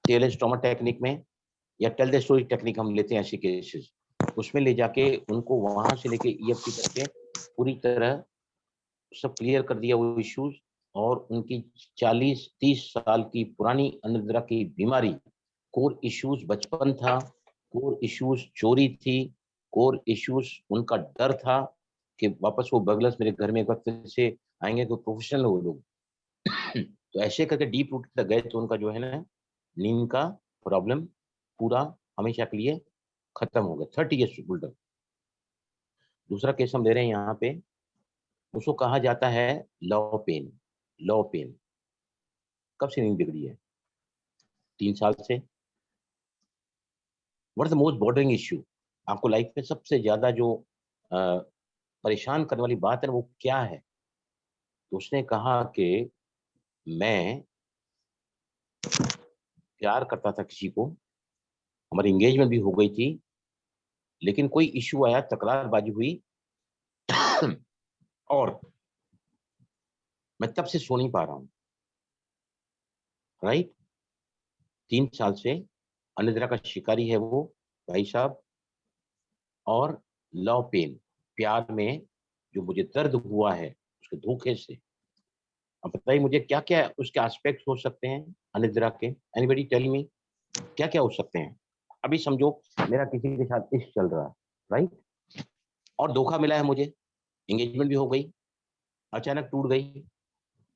टेल स्टोमा टेक्निक में, या टेल द स्टोरी टेक्निक हम लेते हैं ऐसे केसेस, उसमें ले जाके उनको वहां से लेके EFT करके पूरी तरह सब क्लियर कर दिया वो इश्यूज। और उनकी 40-30 साल की पुरानी अनिद्रा की बीमारी, कोर इश्यूज बचपन था, कोर इश्यूज चोरी थी, कोर इश्यूज उनका डर था कि वापस वो बर्गलर्स मेरे घर में एक बार फिर से आएंगे, तो प्रोफेशनल वो लोग। तो ऐसे करके डीप रूट तक गए तो उनका जो है ना, नींद का प्रॉब्लम पूरा हमेशा के लिए खत्म हो गया। 30 ईयर्स ओल्डर। दूसरा केस हम ले रहे हैं यहाँ पे, उसको कहा जाता है लव पेन। लव पेन कब से नींद बिगड़ी है? 3 साल से। What is the most bordering issue? आपको लाइफ में सबसे ज्यादा जो परेशान करने वाली बात है ना, वो क्या है? तो उसने कहा कि मैं प्यार करता था किसी को, हमारी एंगेजमेंट भी हो गई थी, लेकिन कोई इश्यू आया, तकरारबाजी हुई और मैं तब से सो नहीं पा रहा हूँ, राइट। 3 साल से अनिद्रा का शिकारी है वो भाई साहब। और लव पेन, प्यार में जो मुझे दर्द हुआ है उसके धोखे से। अब बताइए मुझे क्या क्या उसके एस्पेक्ट हो सकते हैं अनिद्रा के? एनीबॉडी टेल मी, क्या क्या हो सकते हैं? अभी समझो मेरा किसी के साथ इश्क चल रहा है, राइट, और धोखा मिला है मुझे, एंगेजमेंट भी हो गई, अचानक टूट गई,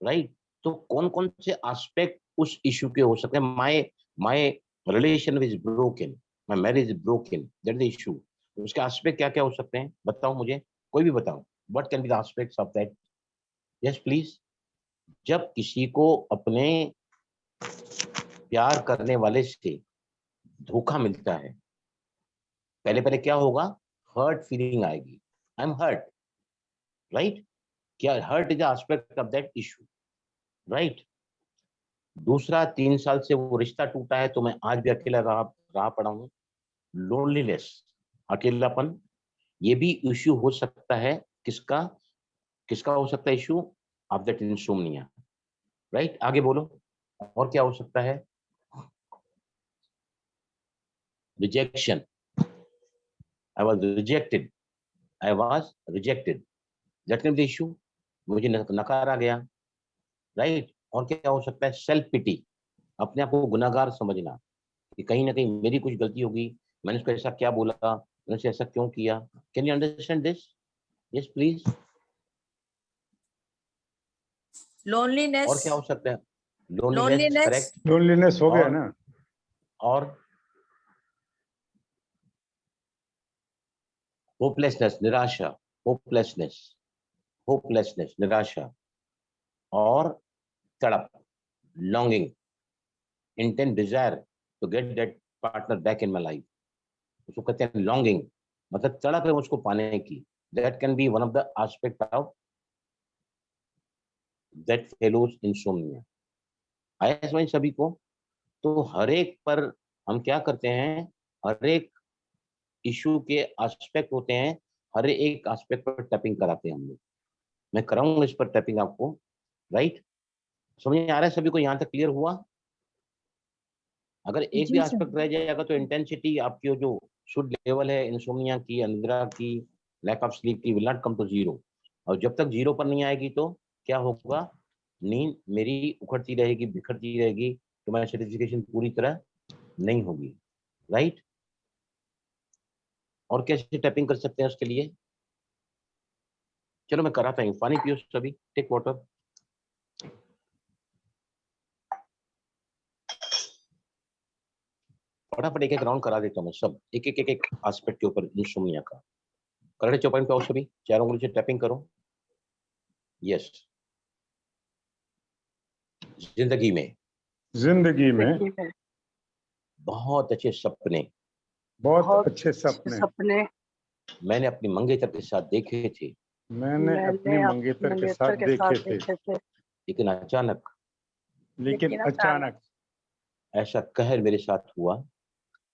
राइट। तो कौन कौन से एस्पेक्ट उस इशू के हो सकते हैं। My relation is broken, my marriage is broken, that is the issue. उसके एस्पेक्ट क्या क्या हो सकते हैं बताओ मुझे, कोई भी बताओ, what can be the aspects of that? Yes please. जब किसी को अपने प्यार करने वाले से धोखा मिलता है, पहले पहले क्या होगा? हर्ट फीलिंग आएगी, आई एम हर्ट, राइट? क्या hurt is the aspect of that issue, right? दूसरा, 3 साल से वो रिश्ता टूटा है तो मैं आज भी अकेला रहा पड़ा हूँ, लोनलीनेस, अकेलापन, ये भी इश्यू हो सकता है। किसका किसका हो सकता है issue? Of that insomnia, right? आगे बोलो, और क्या हो सकता है? Rejection, I was rejected, that is the issue, मुझे नकारा गया, राइट? और क्या हो सकता है? सेल्फ पिटी, अपने आप को गुनाहगार समझना कि कहीं ना कहीं मेरी कुछ गलती होगी, मैंने उसको ऐसा क्या बोला, मैंने उसे ऐसा क्यों किया। Can you understand this? Yes please. Loneliness, और क्या हो सकता है? Loneliness, loneliness, correct. लोनलीनेस हो गया और- ना। और होपलेसनेस, निराशा, होपलेसनेस, निराशा, और तड़प, longing, intent desire to get that partner back in my life, उसको कहते हैं लॉन्गिंग, मतलब तड़प है उसको पाने की। That can be one of the aspect of that fellows insomnia. आया समझ सभी को? तो हर एक पर हम क्या करते हैं, हर एक इशू के एस्पेक्ट होते हैं, हर एक एस्पेक्ट पर टैपिंग कराते हैं हम लोग। मैं कराऊंगा इस पर टैपिंग आपको, राइट? समझ में आ रहा है सभी को? यहाँ तक क्लियर हुआ? अगर एक भी जी सर। एस्पेक्ट रह जाएगा तो इंटेंसिटी आपकी जो शुड लेवल है इंसोम्निया की, अनिद्रा की, लैक ऑफ स्लीप की, will not come to zero. और जब तक जीरो पर नहीं आएगी तो क्या होगा? नींद मेरी उखड़ती रहेगी, बिखरती रहेगी, तो मेरी सेटिस्फिकेशन पूरी तरह नहीं होगी, राइट? और कैसे टैपिंग कर सकते हैं उसके लिए? चलो मैं कराता हूँ। पानी पियो सभी, टेक वाटर। फटाफट एक राउंड करा देता हूँ मैं सब, एक एस्पेक्ट के ऊपर इंसोम्निया का। करड़े चौपाई पे आओ सभी, 4 उंगली से टैपिंग करो। यस। जिंदगी में बहुत अच्छे सपने, बहुत अच्छे सपने मैंने अपनी मंगेतर के साथ देखे थे, मैंने अपने मंगेतर के साथ देखे थे, लेकिन अचानक ऐसा कहर मेरे साथ हुआ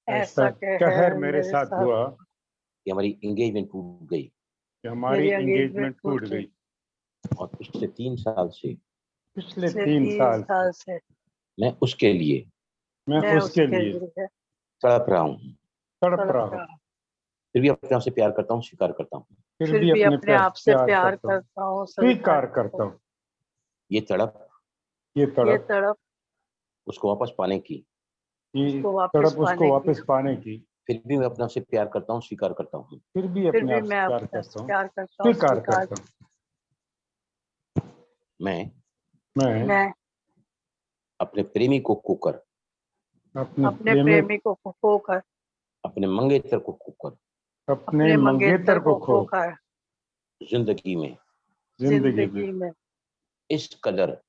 ऐसा कहर मेरे साथ हुआ कि हमारी एंगेजमेंट टूट गई। कि हमारी एंगेजमेंट टूट गई। और पिछले 3 साल से पिछले 3 साल से मैं उसके लिए तड़प रहा हूँ, फिर भी अपने आप से प्यार करता हूँ, स्वीकार करता हूँ। फिर भी अपने आप से प्यार करता हूँ, स्वीकार करता हूँ। ये तड़प उसको वापस पाने की, तड़प उसको वापस पाने की, फिर भी मैं अपने आप से प्यार करता हूँ, स्वीकार करता हूँ। फिर भी अपने आप से प्यार करता हूँ, स्वीकार करता हूँ। मैं अपने प्रेमी को खोकर, अपने प्रेमी को खोकर, अपने मंगेतर को खोकर, अपने मंगेतर को खोकर जिंदगी में इस कदर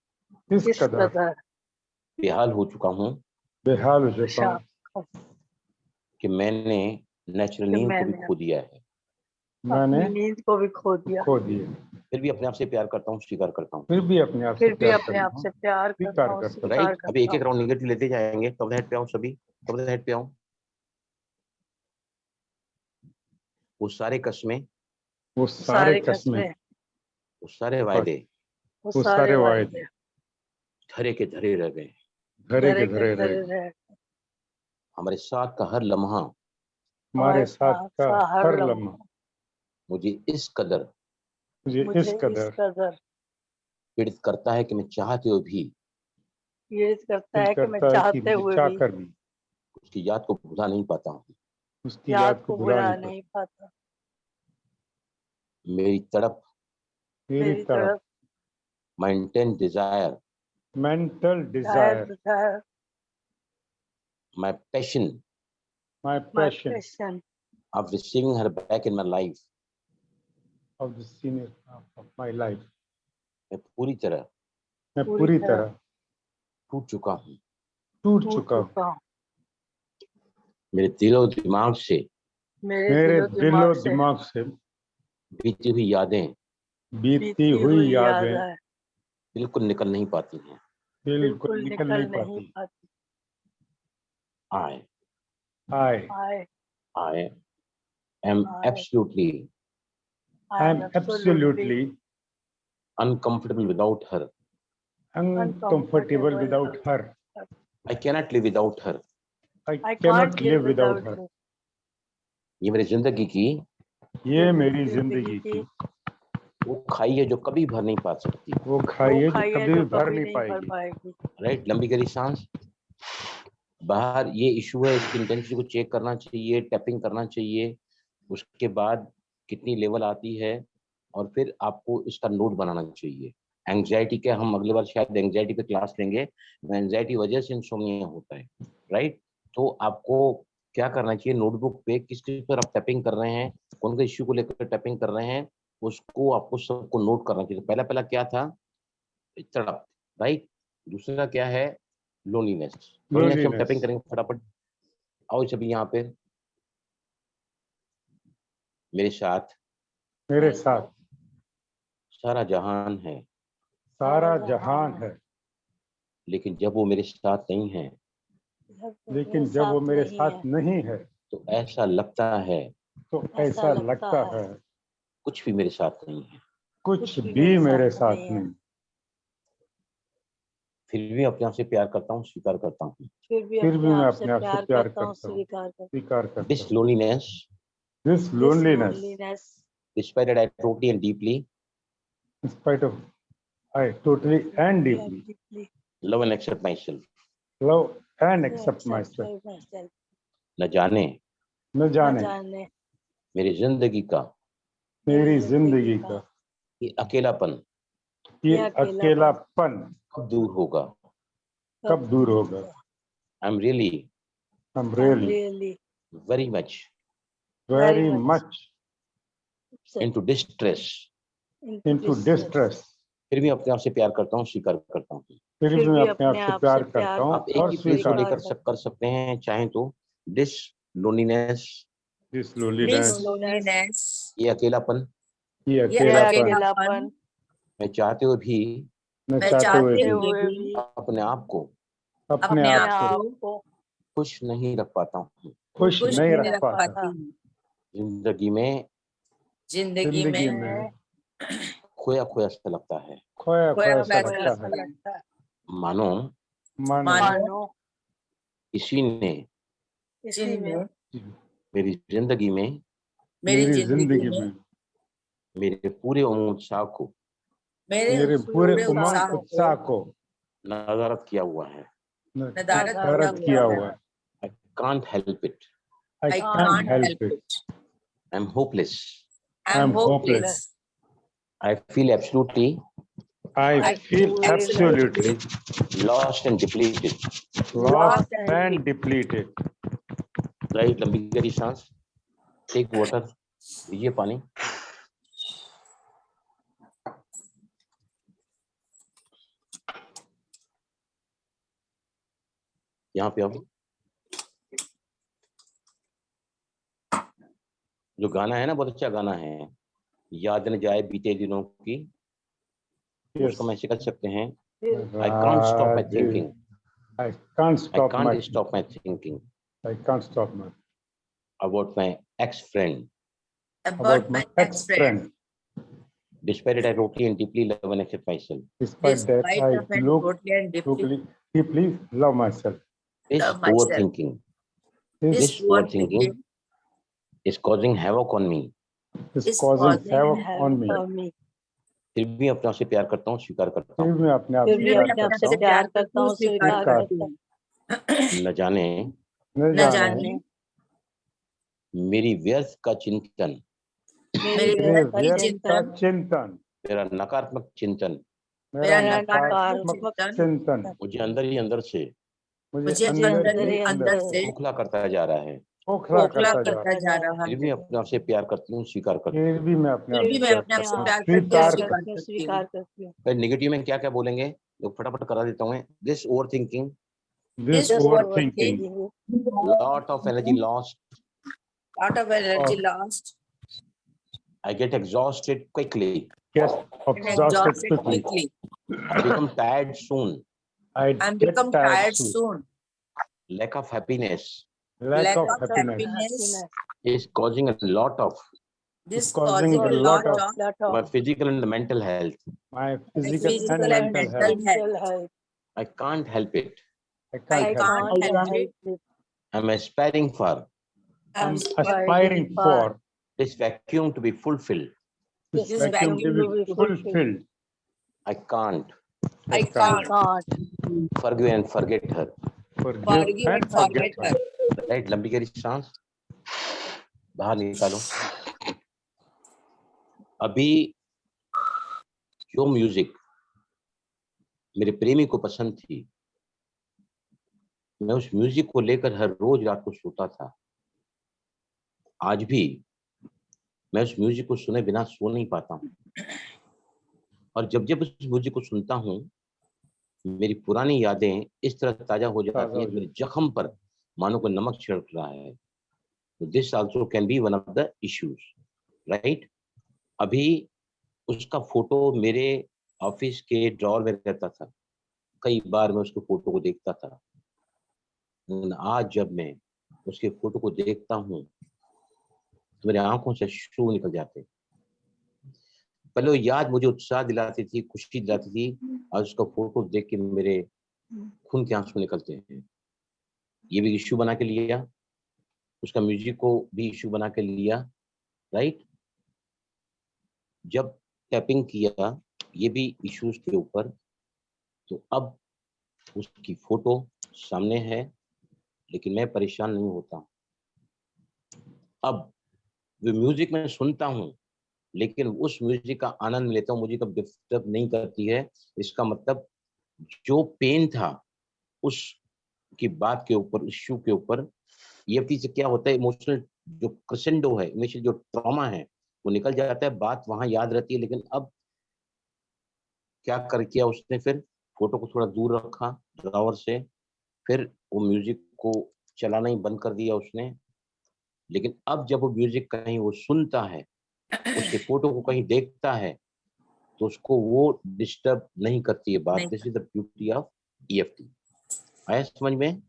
बेहाल हो चुका हूँ कि मैंने नेचुरल नींद को भी खो दिया है। मैंने नींद को भी खो दिया। फिर भी अपने आप से प्यार करता हूँ, स्वीकार करता हूँ। फिर भी अपने आप से प्यार करता हूँ, राइट? अभी एक राउंड निगेटिव लेते जाएंगे। कब हेड पे आऊं सभी, कब हेड पे आऊं? वो सारे कस्में, वो सारे कस्में, वो सारे वायदे धरे के धरे रह गए। धरे के धरे रह गए। हमारे साथ का हर लम्हा, हमारे साथ का हर लम्हा मुझे इस कदर पीड़ित करता है कि मैं चाहते हुए भी चाहकर भी उसकी याद को भुला नहीं पाता हूँ। उसकी याद को भुला नहीं पाता। मेरी तड़प, मेरी तड़प, my intense desire mental desire, desire, my passion my my passion passion of receiving her back in my life. of the senior of my life. मैं पूरी तरह मैं पूरी पूरी तरह तरह टूट चुका हूँ। टूट टूट चुका हूँ। चुका हूँ। मेरे दिलो दिमाग से मेरे मेरे दिलो दिलो दिमाग से दिमाग से बीती हुई यादें बीती हुई यादें यादें बिल्कुल निकल नहीं पाती हैं। बिल्कुल निकल नहीं पाती। पाती। I I am I absolutely am absolutely uncomfortable without her. uncomfortable without her. I cannot live without her. I cannot live without her. ये मेरी जिंदगी की ये मेरी जिंदगी की वो खाई है जो कभी भर नहीं पा सकती। वो खाई है जो खाई है कभी जो भर कभी नहीं नहीं भर पाएगी। पाएगी। राइट, लंबी गहरी सांस। बाहर ये इशू है, इसकी इंटेंसिटी को चेक करना चाहिए, टैपिंग करना चाहिए, उसके बाद कितनी लेवल आती है और फिर आपको इसका नोट बनाना चाहिए। एंग्जाइटी के हम अगले बार शायद एंग्जाइटी पे क्लास लेंगे। एंग्जाइटी वजह से इंसोम्निया होता है, राइट। तो आपको क्या करना चाहिए, नोटबुक पे किस किस पर आप टैपिंग कर रहे हैं, कौन से इश्यू को लेकर टैपिंग कर रहे हैं, उसको आपको सबको नोट करना चाहिए। पहला क्या था, तड़प, राइट। दूसरा क्या है, लोनलीनेस। लोनलीनेस हम टैपिंग करेंगे फटाफट। आओ सभी यहाँ पे मेरे साथ सारा जहान है, सारा जहान है, लेकिन जब वो मेरे साथ नहीं है, लेकिन जब वो मेरे साथ नहीं है तो ऐसा लगता है कुछ भी मेरे साथ नहीं है। कुछ भी मेरे साथ नहीं। फिर भी अपने आप से प्यार करता हूँ, स्वीकार करता हूँ। फिर भी मैं अपने आप से प्यार करता हूँ, स्वीकार करता हूँ। This loneliness, despite that I totally and deeply in spite of I totally and deeply love and accept myself. love and accept myself. न जाने मेरी जिंदगी का ये अकेलापन कब दूर होगा। I'm really very much into distress. फिर भी अपने आप से प्यार करता हूँ, स्वीकार करता हूँ। फिर भी मैं अपने आप से प्यार करता हूँ आप एक ही प्लेस को लेकर कर सकते हैं, चाहे तो दिस लोनलीनेस, ये अकेलापन, मैं चाहते हुए भी अपने आप को खुश नहीं रख पाता हूँ। जिंदगी में खोया खोया सा लगता है, मानो किसी ने मेरी जिंदगी में मेरे पूरे उमंग उत्साह को नदारद किया हुआ है। I can't help it. I'm hopeless. I feel absolutely lost and depleted. Right, लंबी गहरी सांस, take water, लीजिए पानी। यहाँ पे आओ। जो गाना है ना, बहुत अच्छा गाना है, याद न जाए बीते दिनों की, उसको हम ऐसे कर सकते हैं, I can't stop my thinking. I can't stop my thinking about my ex-friend. Despite it, I totally and deeply love and accept myself. Despite that, I deeply love myself. This overthinking is causing havoc on me. फिर भी अपने आप से प्यार करता हूँ, स्वीकार करता हूँ। न जाने मेरी व्यर्थ का चिंतन, मेरा नकारात्मक चिंतन मेरा मेरा नकारात्मक नकारात्मक चिंतन चिंतन मुझे अंदर ही अंदर से मुझे अंदर अंदर ही ही अंदर से खोखला करता जा रहा है। खोखला खोखला करता जा करता जा रहा फिर है। भी अपने आप से प्यार करती हूँ, स्वीकार करती हूँ। फिर भी मैं अपने फिर आप भी से मैं प्यार अपने आप से करता हूँ, प्यार करती हूँ, स्वीकार स्वीकार करता करती हूँ। फिर नेगेटिव में क्या क्या बोलेंगे, लोग फटाफट करा देता हूँ। दिस ओवर थिंकिंग, हूँ। This overthinking, lot of energy lost, Lot of energy lost, I get exhausted quickly, get and exhausted exhausted quickly. quickly. I become tired soon, I And get become tired tired soon. soon. lack of happiness Lack Lack of of happiness is causing a lot of is causing causing a a lot lot of of my physical and mental health. my physical and physical and mental health. mental health. I can't help it. I I can't help can't it. help it. I'm aspiring for I'm I'm aspiring for this vacuum to be fulfilled. this this vacuum to vacuum be fulfilled. I can't I can't forgive and forget her. forgive and forget her. Right, लंबी गहरी सांस बाहर निकालो। अभी जो music मेरे प्रेमी को पसंद थी, मैं उस म्यूजिक को लेकर हर रोज रात को सोता था। आज भी मैं उस म्यूजिक को सुने बिना सो नहीं पाता हूँ। और जब जब उस म्यूजिक को सुनता हूँ, मेरी पुरानी यादें इस तरह ताजा हो जाती हैं, मेरे जख्म पर मानो कोई नमक छिड़क रहा है। तो this also can be one of the issues, right. अभी उसका फोटो मेरे ऑफिस के ड्रॉर में रहता था, कई बार मैं उसके फोटो को देखता था। लेकिन आज जब मैं उसके फोटो को देखता हूँ तो मेरी आंखों से अश्रु निकल जाते। पहले वो याद मुझे उत्साह दिलाती थी, खुशी दिलाती थी, आज उसका फोटो देख के मेरे खून के आंसू निकलते हैं। ये भी इश्यू बना के लिया, उसका म्यूजिक को भी इश्यू बना के लिया, राइट। जब टैपिंग किया ये भी इश्यूज के ऊपर, तो अब उसकी फोटो सामने है, लेकिन मैं परेशान नहीं होता। अब जो म्यूजिक मैं सुनता हूँ, लेकिन उस म्यूजिक का आनंद लेता हूँ, मुझे कब डिस्टर्ब नहीं करती है। इसका मतलब जो पेन था उस की बात के ऊपर, इश्यू के ऊपर, ईएफटी से क्या होता है, इमोशनल जो क्रेसेंडो है, इमोशनल जो ट्रॉमा है वो निकल जाता है, बात वहां याद रहती है। लेकिन अब क्या कर किया उसने, फिर फोटो को थोड़ा दूर रखा ड्रॉवर से, फिर वो म्यूजिक को चलाना ही बंद कर दिया उसने। लेकिन अब जब वो म्यूजिक कहीं वो सुनता है, उसके फोटो को कहीं देखता है, तो उसको वो डिस्टर्ब नहीं करती है बात। This is the beauty of EFT. आया समझ में?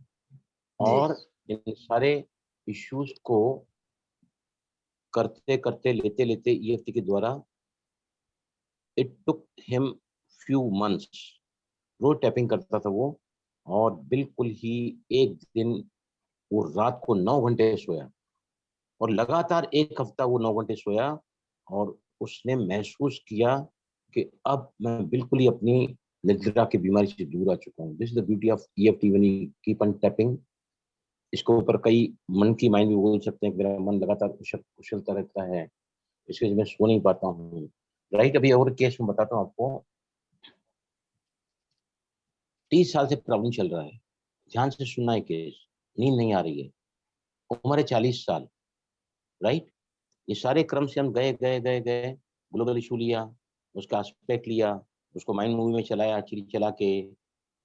और इन सारे इश्यूज को करते करते, लेते लेते ईएफटी के द्वारा it took him few months. रोज टैपिंग करता था वो, और बिल्कुल ही एक दिन वो रात को 9 घंटे सोया, और लगातार 1 हफ्ता वो 9 घंटे सोया, और उसने महसूस किया कि अब मैं बिल्कुल ही अपनी निद्रा की बीमारी से दूर आ चुका हूँ। This is the beauty of EFT when you keep on tapping. इसके ऊपर कई मन की माइंड भी बोल सकते हैं कि मेरा मन लगातार उछलता रहता है, इसके वजह से मैं सो नहीं पाता हूँ, राइट। अभी और केस में बताता हूँ आपको। 30 साल से प्रॉब्लम चल रहा है, ध्यान से सुनना है केस, नींद नहीं आ रही है, उम्र है 40 साल, राइट। ये सारे क्रम से हम गए गए गए गए, ग्लोबल इशू लिया, उसका एस्पेक्ट लिया, उसको माइंड मूवी में चलाया, चला के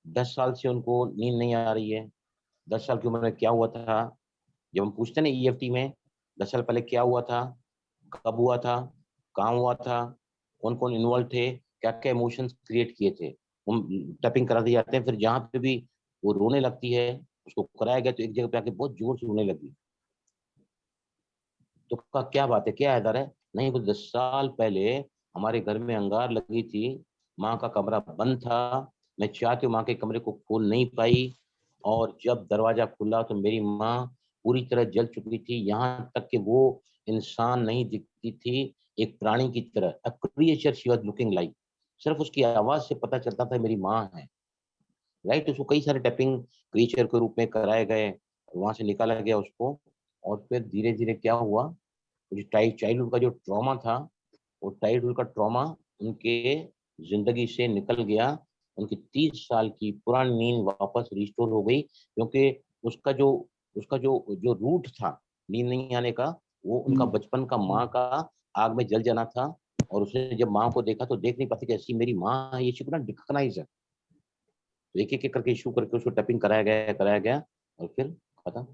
10 साल से उनको नींद नहीं आ रही है। 10 साल की उम्र में क्या हुआ था, जब हम पूछते हैं ना ईएफटी में, 10 साल पहले क्या हुआ था, कब हुआ था, कहाँ हुआ था, कौन कौन इन्वॉल्व थे, क्या क्या इमोशंस क्रिएट किए थे, हम टैपिंग करा दिए जाते हैं। फिर जहाँ पे भी वो रोने लगती है, उसको कराया गया तो एक जगह पे आके बहुत जोर से रोने लगी, तो क्या बात है, क्या आधार है? नहीं, वो 10 साल पहले हमारे घर में अंगार लगी थी, माँ का कमरा बंद था, मैं चाहती हूँ माँ के कमरे को खोल नहीं पाई, और जब दरवाजा खुला तो मेरी माँ पूरी तरह जल चुकी थी, यहाँ तक कि वो इंसान नहीं दिखती थी, एक प्राणी की तरह। अ creature she was looking like. सिर्फ उसकी आवाज से पता चलता था मेरी माँ है, राइट। उसको कई सारे टैपिंग क्रिएचर के रूप में कराए गए, वहां से निकाला गया उसको, और फिर धीरे धीरे क्या हुआ, चाइल्डहुड का जो ट्रॉमा था, वो चाइल्डहुड का ट्रॉमा उनके जिंदगी से निकल गया। उनकी 30 साल की पुरानी नींद वापस रिस्टोर हो गई, क्योंकि उसका जो जो रूट था नींद नहीं आने का, वो उनका बचपन का माँ का आग में जल जाना था। और उसने जब माँ को देखा तो देख नहीं पाती कि ऐसी मेरी माँ है, ये इसी को ना रिकॉग्नाइज है। तो एक एक करके इशू करके उसको टैपिंग कराया गया और फिर खत्म।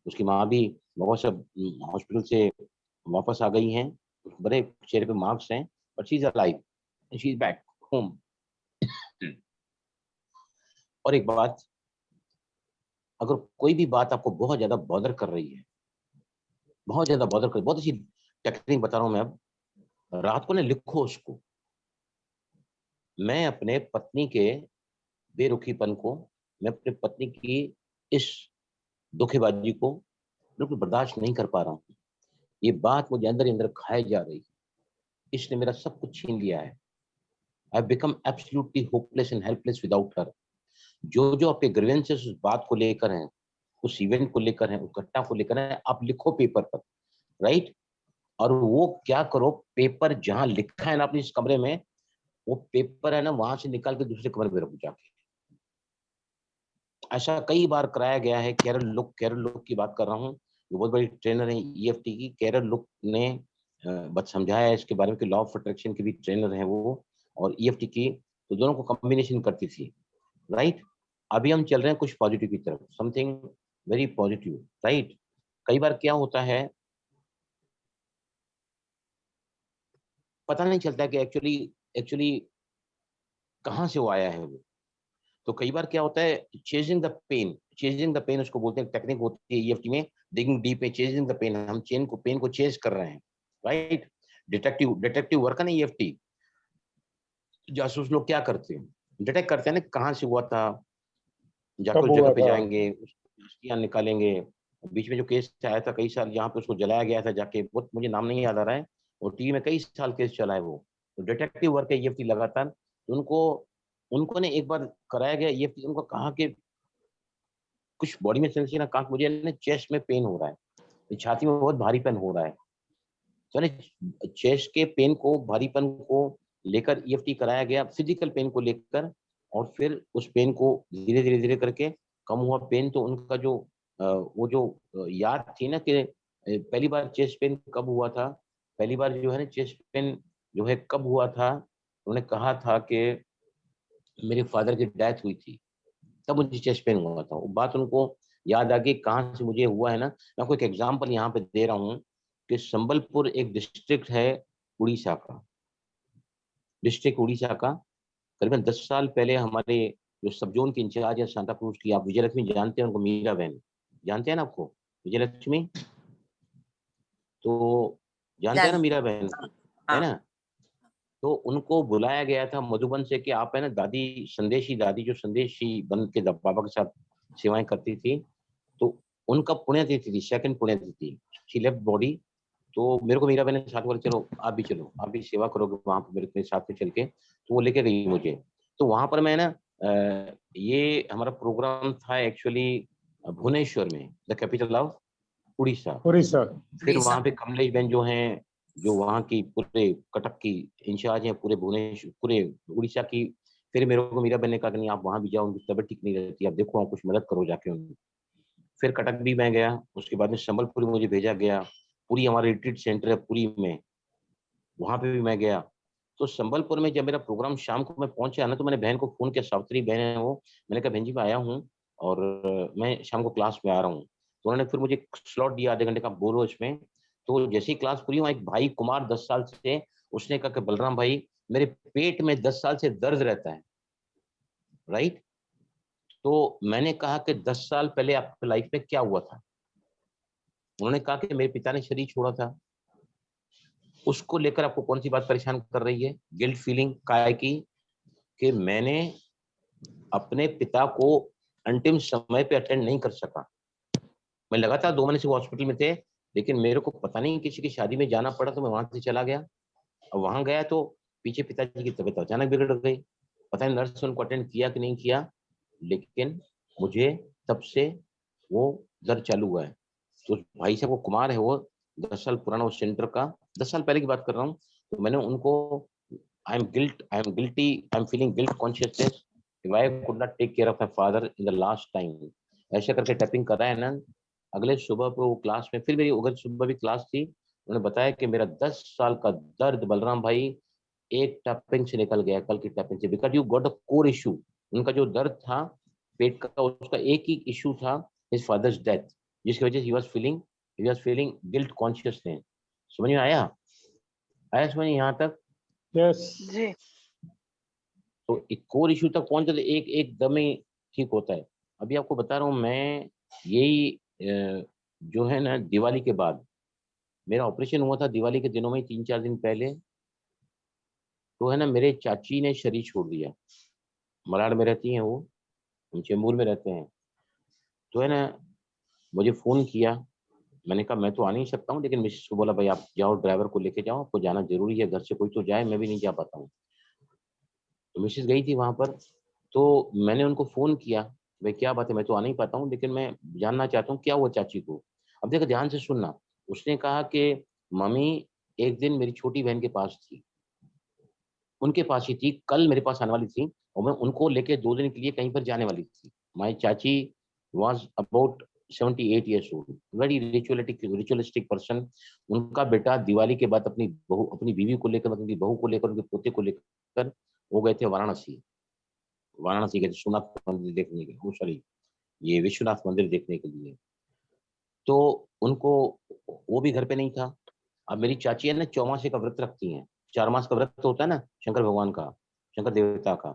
उसकी माँ भी वापस अब हॉस्पिटल से वापस आ गई हैं, बड़े चेहरे पे मार्क्स हैं, but she is alive, she is back home. और एक बात, अगर कोई भी बात आपको बहुत ज्यादा बॉदर कर रही है, बहुत अच्छी टेक्निक बता रहा हूं मैं अब, रात को ना लिखो उसको। मैं अपने पत्नी के बेरुखीपन को, मैं अपनी पत्नी की इस धोखेबाजी को बिल्कुल बर्दाश्त नहीं कर पा रहा हूँ। ये बात मुझे अंदर ही अंदर खाए जा रही है। इसने मेरा सब कुछ छीन लिया है। I become absolutely hopeless and helpless without her. जो आपके ग्रीवेंसेस उस बात को लेकर हैं, उस इवेंट को लेकर हैं, उस घटना को लेकर हैं, आप लिखो पेपर पर, राइट? और वो क्या करो, पेपर जहां लिखा है ना अपने इस कमरे में, वो पेपर है ना वहां से निकाल के दूसरे कमरे में रखो जाके। ऐसा कई बार कराया गया है। कैरल लुक की बात कर रहा हूँ, जो बहुत बड़ी ट्रेनर है ईएफटी की। कैरल लुक ने बस समझाया है इसके बारे में कि लॉ ऑफ अट्रैक्शन की भी ट्रेनर है वो, और ईएफटी की, तो दोनों को कॉम्बिनेशन करती थी, राइट? अभी हम चल रहे हैं कुछ पॉजिटिव की तरफ, समथिंग वेरी पॉजिटिव, राइट? कई बार क्या होता है, पता नहीं चलता कि एक्चुअली कहाँ से वो आया है वो। तो कई बार क्या होता है, चेजिंग द पेन उसको बोलते हैं, टेक्निक होती है ईएफटी में, डिगिंग डीप में, चेजिंग द पेन। हम पेन को चेज कर रहे हैं, राइट? डिटेक्टिव वर्क है ना ईएफटी। जासूस लोग क्या करते हैं, डिटेक्ट करते हैं ना कहाँ से हुआ था, जाकर कब उस जगह हुआ पे था? जाएंगे, उसकी निकालेंगे। बीच में जो केस आया था कई साल, जहाँ पे उसको जलाया गया था जाके, बहुत मुझे नाम नहीं याद आ रहा है, और टीवी में कई साल केस चला है वो। तो डिटेक्टिव वर्क है ईएफटी लगातार। तो उनको ने एक बार कराया गया ईएफटी, उनको कहा कि कुछ बॉडी में सेंसेशन, कहा मुझे ना चेस्ट में पेन हो रहा है, छाती में बहुत भारीपन हो रहा है। तो चेस्ट के पेन को, भारीपन को लेकर ईएफटी कराया गया, फिजिकल पेन को लेकर, और फिर उस पेन को धीरे करके कम हुआ पेन। तो उनका जो वो जो याद थी ना कि पहली बार चेस्ट पेन कब हुआ था, पहली बार जो है ना चेस्ट पेन जो है कब हुआ था, उन्होंने कहा था कि मेरे फादर की डेथ हुई थी, तब मुझे चेस्ट पेन हुआ था। वो बात उनको याद आ गई कहाँ से मुझे हुआ है ना। मैं आपको एक एग्जांपल यहाँ पे दे रहा हूँ कि संबलपुर एक डिस्ट्रिक्ट है उड़ीसा का, करीबन 10 साल पहले हमारे जो सब जोन के इंचार्ज है सांता क्रूज की, आप विजयलक्ष्मी जानते हैं उनको, मीरा बहन जानते हैं ना आपको, विजयलक्ष्मी, तो जानते हैं ना मीरा बहन को, है ना? तो उनको बुलाया गया था मधुबन से कि आप है ना दादी दादी जो संदेशी बन के बाबा के साथ सेवाएं करती थी, तो उनका पुण्यतिथि थी, सेकंड पुण्यतिथि, शी लेफ्ट बॉडी। तो मेरे को मीरा बहन ने साथ बोला चलो आप भी सेवा करोगे वहां पर मेरे साथ में चल के। तो वो लेके गई मुझे। तो वहां पर मैं ना ये हमारा प्रोग्राम था एक्चुअली भुवनेश्वर में, द कैपिटल ऑफ उड़ीसा। फिर वहां पे कमलेश बहन जो हैं, जो वहाँ की पूरे कटक की इंचार्ज हैं, पूरे उड़ीसा की। फिर मेरे को मीरा बहन ने कहा कि नहीं आप वहां भी जाओ, उनकी तबीयत ठीक नहीं रहती, आप देखो आप कुछ मदद करो जाके उनकी। फिर कटक भी मैं गया, उसके बाद में संबलपुर मुझे भेजा गया, पूरी हमारा रिट्रीट सेंटर है पुरी में, वहां पे भी मैं गया। तो संबलपुर में जब मेरा प्रोग्राम शाम को मैं पहुंचा ना, तो मैंने बहन को फोन किया, सावित्री बहन है वो, मैंने कहा बहन जी मैं आया हूँ और मैं शाम को क्लास में आ रहा हूँ। तो उन्होंने फिर मुझे स्लॉट दिया आधे घंटे का, बोलो इसमें। तो जैसे ही क्लास पूरी हुआ, एक भाई कुमार 10 साल से, उसने कहा कि बलराम भाई मेरे पेट में 10 साल से दर्द रहता है, राइट? तो मैंने कहा कि 10 साल पहले आपकी लाइफ में क्या हुआ था? उन्होंने कहा कि मेरे पिता ने शरीर छोड़ा था। उसको लेकर आपको कौन सी बात परेशान कर रही है? गिल्ट फीलिंग काय की कि मैंने अपने पिता को अंतिम समय पे अटेंड नहीं कर सका। मैं लगातार 2 महीने से हॉस्पिटल में थे, लेकिन मेरे को पता नहीं किसी की शादी में जाना पड़ा, तो मैं वहां से चला गया। और वहां गया तो पीछे पिताजी की तबीयत अचानक बिगड़ गई। पता नहीं नर्स ने उनको अटेंड किया कि नहीं किया, लेकिन मुझे तब से वो दर्द चालू हुआ है। तो भाई साहब वो कुमार है, वो 10 साल पुराना उस सेंटर का, 10 साल पहले की बात कर रहा हूँ। तो मैंने उनको I'm guilty, I'm feeling guilt consciousness if I could not take care of my father in the last time. ऐसे करके टैपिंग कर रहा है ना। अगले सुबह पे वो क्लास में, फिर मेरी अगर सुबह भी क्लास थी, उन्होंने बताया कि मेरा 10 साल का दर्द बलराम भाई एक टैपिंग से निकल गया, कल की टैपिंग से, because you got a core issue. उनका जो दर्द था पेट का, उसका एक ही इशू था, हिज फादर्स डेथ, जिसकी वजह से he was feeling guilt consciousness. समझ में आया समझ में यहाँ तक? Yes. जी। तो एक कोर इशू तक पहुंच जाते एक एकदम ही ठीक होता है। अभी आपको बता रहा हूँ मैं, यही जो है ना, दिवाली के बाद मेरा ऑपरेशन हुआ था, दिवाली के दिनों में 3-4 दिन पहले, तो है ना मेरे चाची ने शरीर छोड़ दिया। मलाड में रहती हैं वो, हम चेंबूर में रहते हैं। तो है ना मुझे फोन किया, मैंने कहा मैं तो आ नहीं सकता हूँ, लेकिन मिसेस को बोला भाई आप जाओ, ड्राइवर को लेके जाओ, आपको जाना जरूरी है, घर से कोई तो जाए, मैं भी नहीं जा पाता हूँ। तो मिसेस गई थी वहां पर, तो मैंने उनको फोन किया, भाई क्या बात है, मैं तो आ नहीं पाता हूँ, लेकिन मैं जानना चाहता हूँ क्या हुआ चाची को। अब देखो ध्यान से सुनना, उसने कहा कि मम्मी एक दिन मेरी छोटी बहन के पास थी, उनके पास ही थी, कल मेरे पास आने वाली थी, और मैं उनको लेके 2 दिन के लिए कहीं पर जाने वाली थी। माई चाची was about 78 years old, very ritualistic person. उनका बेटा दिवाली के बाद अपनी बीवी को लेकर, मतलब बहू को लेकर, उनके पोते को लेकर वो गए थे वाराणसी गए थे सोमनाथ मंदिर देखने के, सॉरी ये विश्वनाथ मंदिर देखने के लिए। तो उनको, वो भी घर पे नहीं था। अब मेरी चाची है ना चौमासे का व्रत रखती हैं, 4 मास का व्रत होता है ना शंकर भगवान का, शंकर देवता का,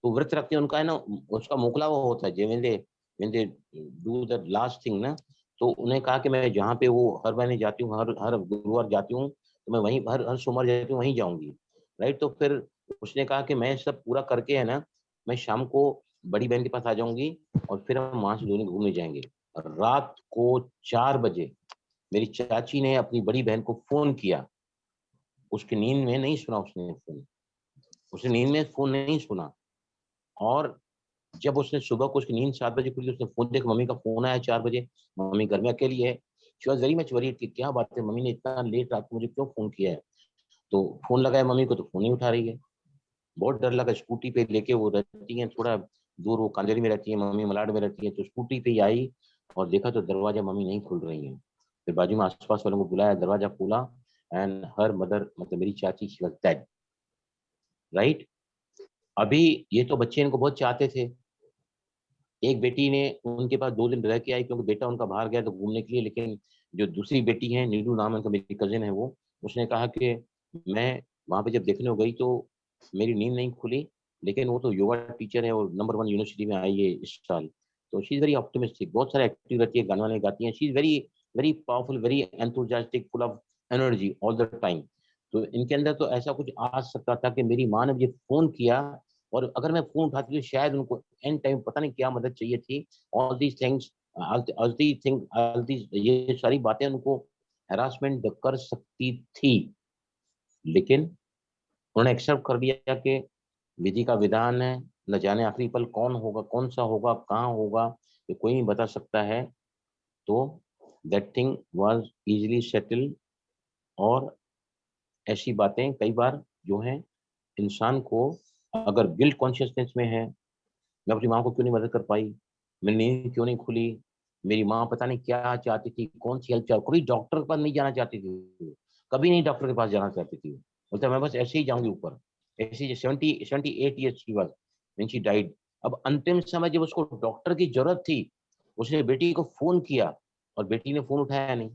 तो व्रत रखते हैं, उनका है ना, उसका मोकला वो होता है, when they do the last thing ना, तो उन्हें कहा कि मैं जहाँ पे वो हर महीने जाती हूँ, हर गुरुवार जाती हूँ, तो मैं वहीं हर सोमवार जाती हूँ, वहीं जाऊंगी, राइट। तो फिर उसने कहा कि मैं सब पूरा करके है ना, मैं शाम को बड़ी बहन के पास आ जाऊंगी, और फिर हम वहां से दोनों घूमने जाएंगे। रात को 4 बजे मेरी चाची ने अपनी बड़ी बहन को फोन किया, उसकी नींद में नहीं सुना उसने फोन, उसने नींद में फोन नहीं सुना, और जब उसने सुबह को उसकी नींद 7 बजे खुली, उसने फोन देखा, मम्मी का फोन आया 4 बजे, मम्मी घर में अकेली है। She was very much worried कि क्या बात है, मम्मी ने इतना लेट रात को मुझे क्यों फोन किया है। तो फोन लगाया मम्मी को, तो फोन नहीं उठा रही है, बहुत डर लगा। स्कूटी पे लेके, वो रहती है थोड़ा दूर, वो कांजरी में रहती है, मम्मी मलाड में रहती है, तो स्कूटी पे ही आई और देखा तो दरवाजा मम्मी नहीं खुल रही है। फिर बाजू में आसपास वालों को बुलाया, दरवाजा खोला, एंड हर मदर, मतलब मेरी चाची, शी वाज डेड, राइट। अभी ये तो बच्चे इनको बहुत चाहते थे। एक बेटी ने उनके पास 2 दिन रह के आई, क्योंकि बेटा उनका बाहर गया तो घूमने के लिए, लेकिन जो दूसरी बेटी है, नीडू नाम है उनका, मेरी कजिन है वो, उसने कहा कि मैं वहां पे जब देखने को गई तो मेरी नींद नहीं खुली, लेकिन वो तो योगा टीचर है और नंबर 1 यूनिवर्सिटी में आई है इस साल, तो शी इज वेरी ऑप्टिमिस्टिक, बहुत सारे एक्टिव रहती है, गाने वाने गाती है, she is very very powerful, very enthusiastic, full of energy all the time. तो इनके अंदर तो ऐसा कुछ आ सकता था कि मेरी माँ ने मुझे फोन किया, और अगर मैं फोन उठाती तो शायद उनको एंड टाइम पता नहीं क्या मदद चाहिए थी। ऑल दीज थिंग्स, ये सारी बातें उनको हैरासमेंट कर सकती थी, लेकिन उन्होंने एक्सेप्ट कर लिया कि विधि का विधान है, न जाने आखिरी पल कौन होगा, कौन सा होगा, कहाँ होगा, ये कोई नहीं बता सकता है। तो that thing was easily settle. और ऐसी बातें कई बार जो है, इंसान को अगर गिल्ट कॉन्शियसनेस में है, मैं अपनी माँ को क्यों नहीं मदद कर पाई, मेरी नींद क्यों नहीं खुली, मेरी माँ पता नहीं क्या चाहती थी, कौन सी हेल्प चाहती, कभी डॉक्टर के पास नहीं जाना चाहती थी, कभी नहीं डॉक्टर के पास जाना चाहती थी, बोलता मैं बस ऐसे ही जाऊंगी ऊपर। ऐसी 78 ईयर्स की बात, व्हेन शी डाइड। अब अंतिम समय जब उसको डॉक्टर की जरूरत थी, उसने बेटी को फोन किया, और बेटी ने फोन उठाया नहीं।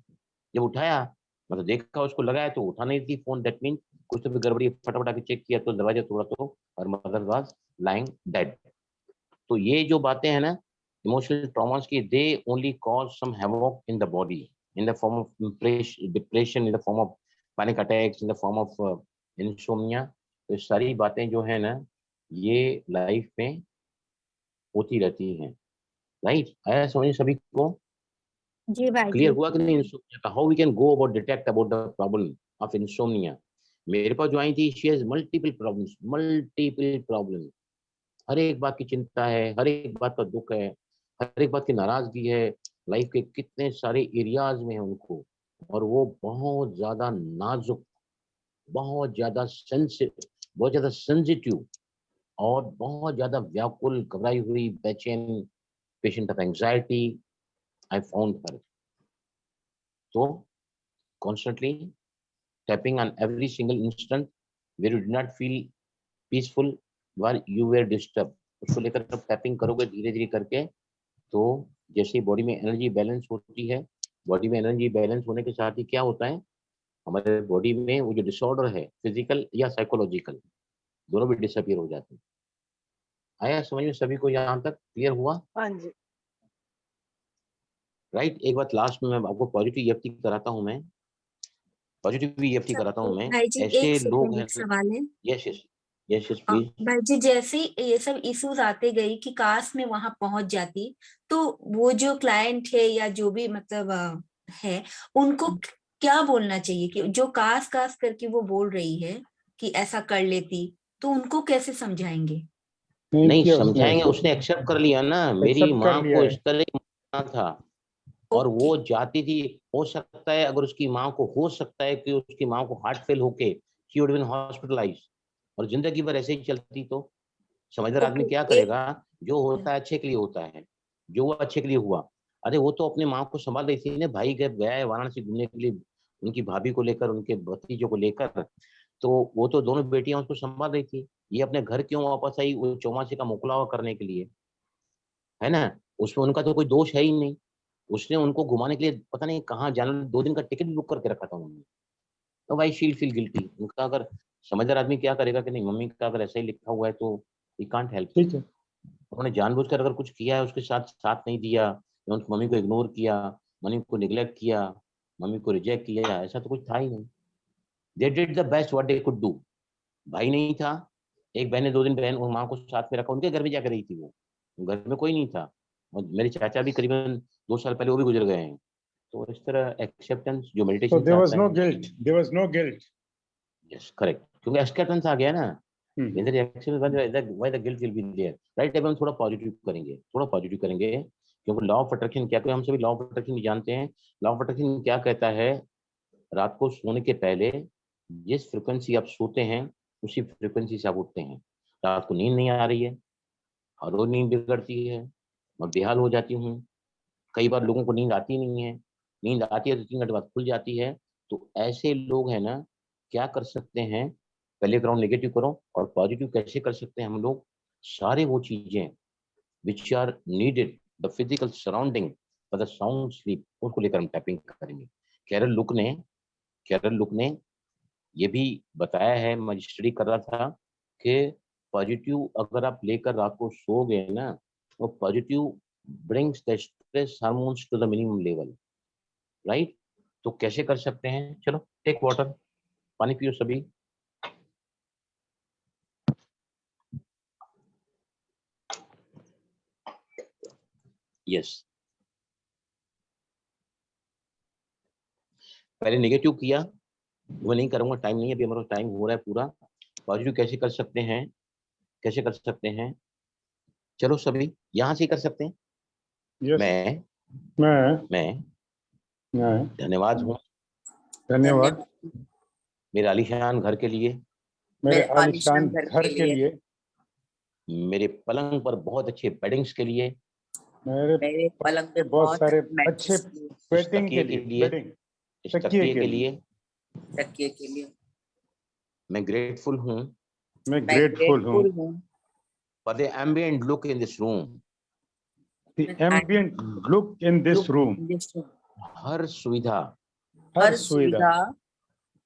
जब उठाया, मतलब देखा, उसको लगाया तो उठा नहीं थी फोन, दैट मीन कुछ तो भी गड़बड़ी। फटाफट आके चेक किया तो दरवाजा तोड़ा, तो और मदर वाज लाइंग डेड। तो ये जो बातें हैं ना, इमोशनल ट्रॉमास की, they only cause some havoc in the body, in the form of depression, in the form of panic attacks, in the form of insomnia. तो सारी बातें जो है ना, ये लाइफ में होती रहती हैं, राइट। आया समझ सभी को? जी भाई क्लियर जी। हुआ कि नहीं इंसोम्निया का? How we can go about detect about the problem of insomnia. मेरे पास जो आई थी, she has multiple problems, multiple problem, हर एक बात की चिंता है, हर एक बात का दुख है, हर एक बात की नाराजगी है, लाइफ के कितने सारे एरियाज में है उनको, और वो बहुत ज्यादा नाजुक, बहुत ज्यादा बहुत ज्यादा सेंसिटिव और बहुत ज्यादा व्याकुल, घबराई हुई, बेचैन, patient of anxiety, I found her. तो constantly tapping on every single instant where you do not feel peaceful while you were disturbed, उसको लेकर जब टैपिंग करोगे धीरे धीरे करके, तो जैसे बॉडी में एनर्जी बैलेंस होती है, बॉडी में एनर्जी बैलेंस होने के साथ ही क्या होता है, हमारे बॉडी में वो जो डिसऑर्डर है, फिजिकल या साइकोलॉजिकल, दोनों भी डिसअपियर हो जाते हैं। आया समझ में सभी को? यहाँ तक क्लियर हुआ? हाँ जी। राइट। एक बात लास्ट में मैं आपको पॉजिटिव ईएफटी कराता हूँ, मैं पॉजिटिव ईएफटी कराता हूँ मैं। भाई जी ऐसे एक लोग सेकंड, हैं। एक सवाल है। Yes yes yes yes please. भाई जी जैसे ये सब इश्यूज आते गई कि काश में वहां पहुंच जाती, तो वो जो क्लाइंट है या जो भी मतलब है, उनको क्या बोलना चाहिए कि जो काश काश करके वो बोल रही है कि ऐसा कर लेती, तो उनको कैसे समझाएंगे? नहीं किया समझाएंगे, उसने एक्सेप्ट कर लिया ना, मेरी एक्सेप्ट कर माँ लिया को है। इस तरह माना था और वो जाती थी। हो सकता है अगर उसकी माँ को, हो सकता है कि उसकी माँ को हार्ट फेल होके शी वुड बीन हॉस्पिटलाइज्ड और जिंदगी भर ऐसे ही चलती। तो समझदार आदमी क्या करेगा? जो होता है अच्छे के लिए होता है, जो हुआ अच्छे के लिए हुआ। अरे वो तो अपने माँ को संभाल रही थी ना, भाई गया है वाराणसी घूमने के लिए उनकी भाभी को लेकर, उनके भतीजों को लेकर, तो वो तो दोनों बेटियां उसको संभाल रही थी। ये अपने घर क्यों वापस आई? वो चौमासे का मुकलावा करने के लिए, है ना? उसमें उनका तो कोई दोष है ही नहीं। उसने उनको घुमाने के लिए पता नहीं कहाँ जाना, 2 दिन का टिकट भी बुक करके रखा था उन्होंने। तो भाई शील फील गिल्टी। उनका अगर समझदार आदमी क्या करेगा कि नहीं, मम्मी का अगर ऐसा ही लिखा हुआ है तो वी कांट हेल्प। ठीक है। उन्होंने जानबूझकर अगर कुछ किया है, उसके साथ साथ नहीं दिया या उन मम्मी को इग्नोर किया, मम्मी को निग्लेक्ट किया, मम्मी को रिजेक्ट किया, ऐसा तो कुछ था ही नहीं। They did the best what they could do. भाई नहीं था, एक बहन ने 2 दिन बहन और माँ को साथ में रखा, उनके घर में जाकर रही थी वो, घर में कोई नहीं था। और मेरे चाचा भी करीबन 2 साल पहले वो भी गुजर गए हैं। तो इस तरह एक्सेप्टेंस जो So मेडिटेशन there was चाहता no है, guilt. There was no guilt. Yes correct, क्योंकि एक्सेप्टेंस आ गया ना। हम्म। When the reaction why the guilt will be there, right? अब हम थोड़ा पॉजिटिव करेंगे, थोड़ा पॉजिटिव करेंगे, क्योंकि लॉ ऑफ अट्रैक्शन क्या, हम सभी लॉ ऑफ अट्रैक्शन जानते हैं। लॉ ऑफ अट्रैक्शन क्या कहता है? रात को सोने के पहले जिस फ्रिक्वेंसी आप सोते हैं उसी फ्रिक्वेंसी से आप उठते हैं। रात को नींद नहीं आ रही है, हर रोज नींद बिगड़ती है, मैं बेहाल हो जाती हूँ। कई बार लोगों को नींद आती नहीं है, नींद आती है तो 3 घंटे बाद खुल जाती है। तो ऐसे लोग हैं ना, क्या कर सकते हैं? पहले ग्राउंड नेगेटिव करो, और पॉजिटिव कैसे कर सकते हैं हम लोग? सारे वो चीजें which are needed, the physical surrounding for the sound sleep, उसको लेकर हम टैपिंग करेंगे। कैरल लुक ने ये भी बताया है, मैं स्टडी कर रहा था, कि पॉजिटिव अगर आप लेकर रात को सो गए ना, तो positive brings the stress hormones to the minimum level, right? तो कैसे कर सकते हैं? चलो टेक वाटर, पानी पियो सभी। यस, पहले नेगेटिव किया, वो नहीं करूंगा, टाइम नहीं है अभी, हमारा टाइम हो रहा है पूरा। पॉजिटिव कैसे कर सकते हैं? कैसे कर सकते हैं? चलो सभी यहाँ से ही कर सकते हैं। Yes. मैं धन्यवाद हूँ, धन्यवाद मेरे आलीशान घर के लिए, मेरे आलीशान घर के लिए, मेरे पलंग पर बहुत अच्छे बेडिंग्स के लिए, मेरे पलंग पे बहुत सारे अच्छे बेडिंग तकिए के लिए, तकिए के लिए तकिए के लिए मैं ग्रेटफुल हूँ। मैं ग्रेटफुल हूँ। For the ambient look in this room, The ambient look in this room, हर सुविधा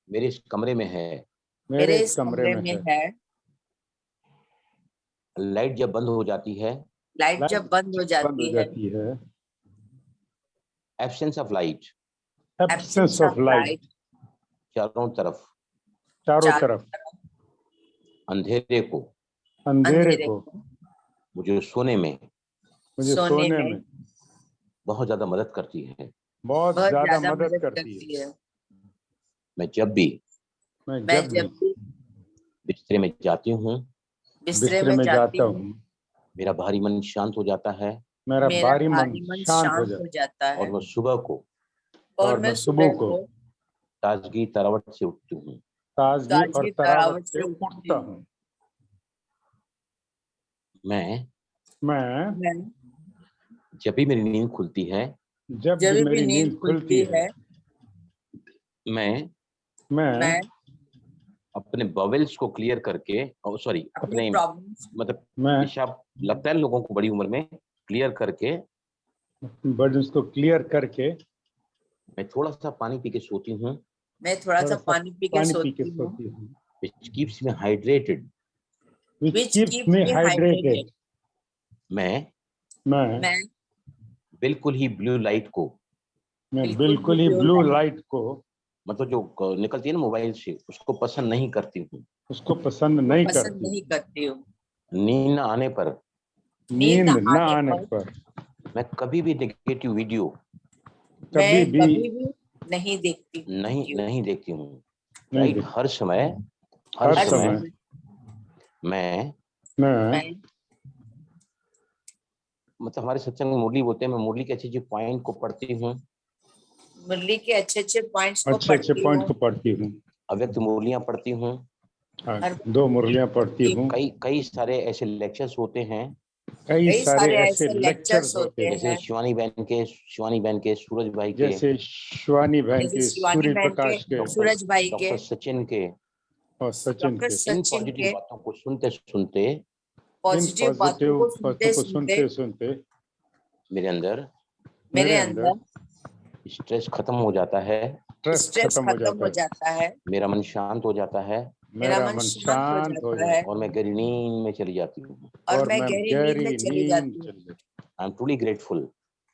मेरे इस कमरे में है, मेरे इस कमरे में है। लाइट जब बंद हो जाती है, लाइट जब बंद हो जाती है, एब्सेंस ऑफ लाइट, चारों तरफ अंधेरे को मुझे सोने में बहुत ज्यादा मदद करती है। बहुत ज्यादा मदद करती है। मैं जब भी बिस्तरे में जाती हूँ, मेरा भारी मन शांत हो जाता है, मेरा भारी मन शांत हो जाता है, और मैं सुबह को ताजगी तरावट से उठती हूँ। ताजगी और ताजगी तरावट तरावट से से उठती उठता हूँ। हूँ। मैं मैं जब भी मेरी नींद खुलती है, जब जब भी भी मेरी नींद नींद खुलती खुलती है, है, मैं मैं अपने बॉवेल्स को क्लियर करके, सॉरी, अपने अपने प्रॉब्लम्स मतलब मैं पेशाब लगता है लोगों को बड़ी उम्र में, क्लियर करके बर्डन्स को क्लियर करके मैं थोड़ा सा पानी पी के सोती हूँ, मैं थोड़ा थोड़ा सा सा पानी पी के पानी पी के सोती हूँ, सोती हूँ, which keeps me hydrated. which which keeps keeps me me hydrated. hydrated. मैं मैं मैं बिल्कुल ही ब्लू लाइट को, बिल्कुल ही ब्लू लाइट को मतलब जो निकलती है ना मोबाइल से, उसको पसंद नहीं करती हूँ। उसको पसंद नहीं पसंद करती। नहीं करती हूँ। नींद न आने पर नींद न आने पर मैं कभी भी नेगेटिव वीडियो कभी मैं भी कभी भी नहीं देखती नहीं देखती हूँ। नहीं राइट, देखती। हर समय हर समय मैं मैं मतलब हमारे सत्संग में मुरली बोलते हैं, मैं मुरली के अच्छे पॉइंट को पढ़ती हूँ, मुरली के अच्छे पॉइंट्स को अच्छे पढ़ती पॉइंट हूँ, को पढ़ती हूँ, अव्यक्त मुरलियां पढ़ती हूँ, हाँ, हर 2 मुरलियां पढ़ती हूँ। कई सारे ऐसे लेक्चर्स होते हैं, कई सारे ऐसे ऐसे लेक्चर्स होते हैं, जैसे शिवानी बहन के, सूरज भाई के, जैसे शिवानी बहन जैसे के, शिवानी सूर्य बहन प्रकाश के सूरज भाई के, डॉक्टर सचिन के, और सचिन डॉक्टर के। इन सचिन पॉजिटिव के बातों को सुनते सुनते पॉजिटिव बातों को सुनते सुनते सुनते मेरे अंदर मेरे अंदर स्ट्रेस खत्म हो जाता है, स्ट्रेस खत्म हो जाता है, मेरा मन शांत हो जाता है, मेरा मन शांत हो जाता है और मैं गहरी नींद में चली जाती हूँ। और मैं गहरी नींद में चली जाती हूँ। I am truly grateful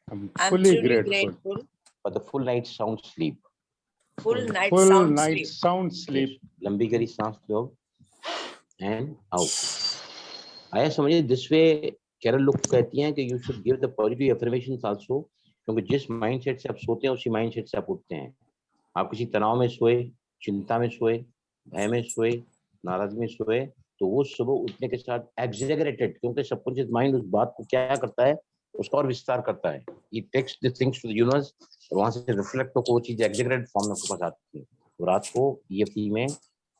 I am truly grateful for the full night sound sleep. Full night full sound night sleep. sound sleep. लंबी गहरी सांस लो एंड आउट। आया समझिए, दिस वे केरल लोग कहती हैं कि you should give the positive affirmations also, क्योंकि जिस माइंडसेट से आप सोते हैं उसी माइंडसेट से आप उठते हैं। आप किसी तनाव में सोए, चिंता में सोए, भय में सोए, नाराजगी में सोए, तो वो सुबह उठने के साथ एग्जैगरेटेड, क्योंकि सबकॉन्शियस माइंड उस बात को क्या करता है, उसका और विस्तार करता है। It takes the things to the universe, वहां से रिफ्लेक्ट होकर वो चीज एग्जैगरेटेड फॉर्म में आपके पास आती है। तो रात को EFT में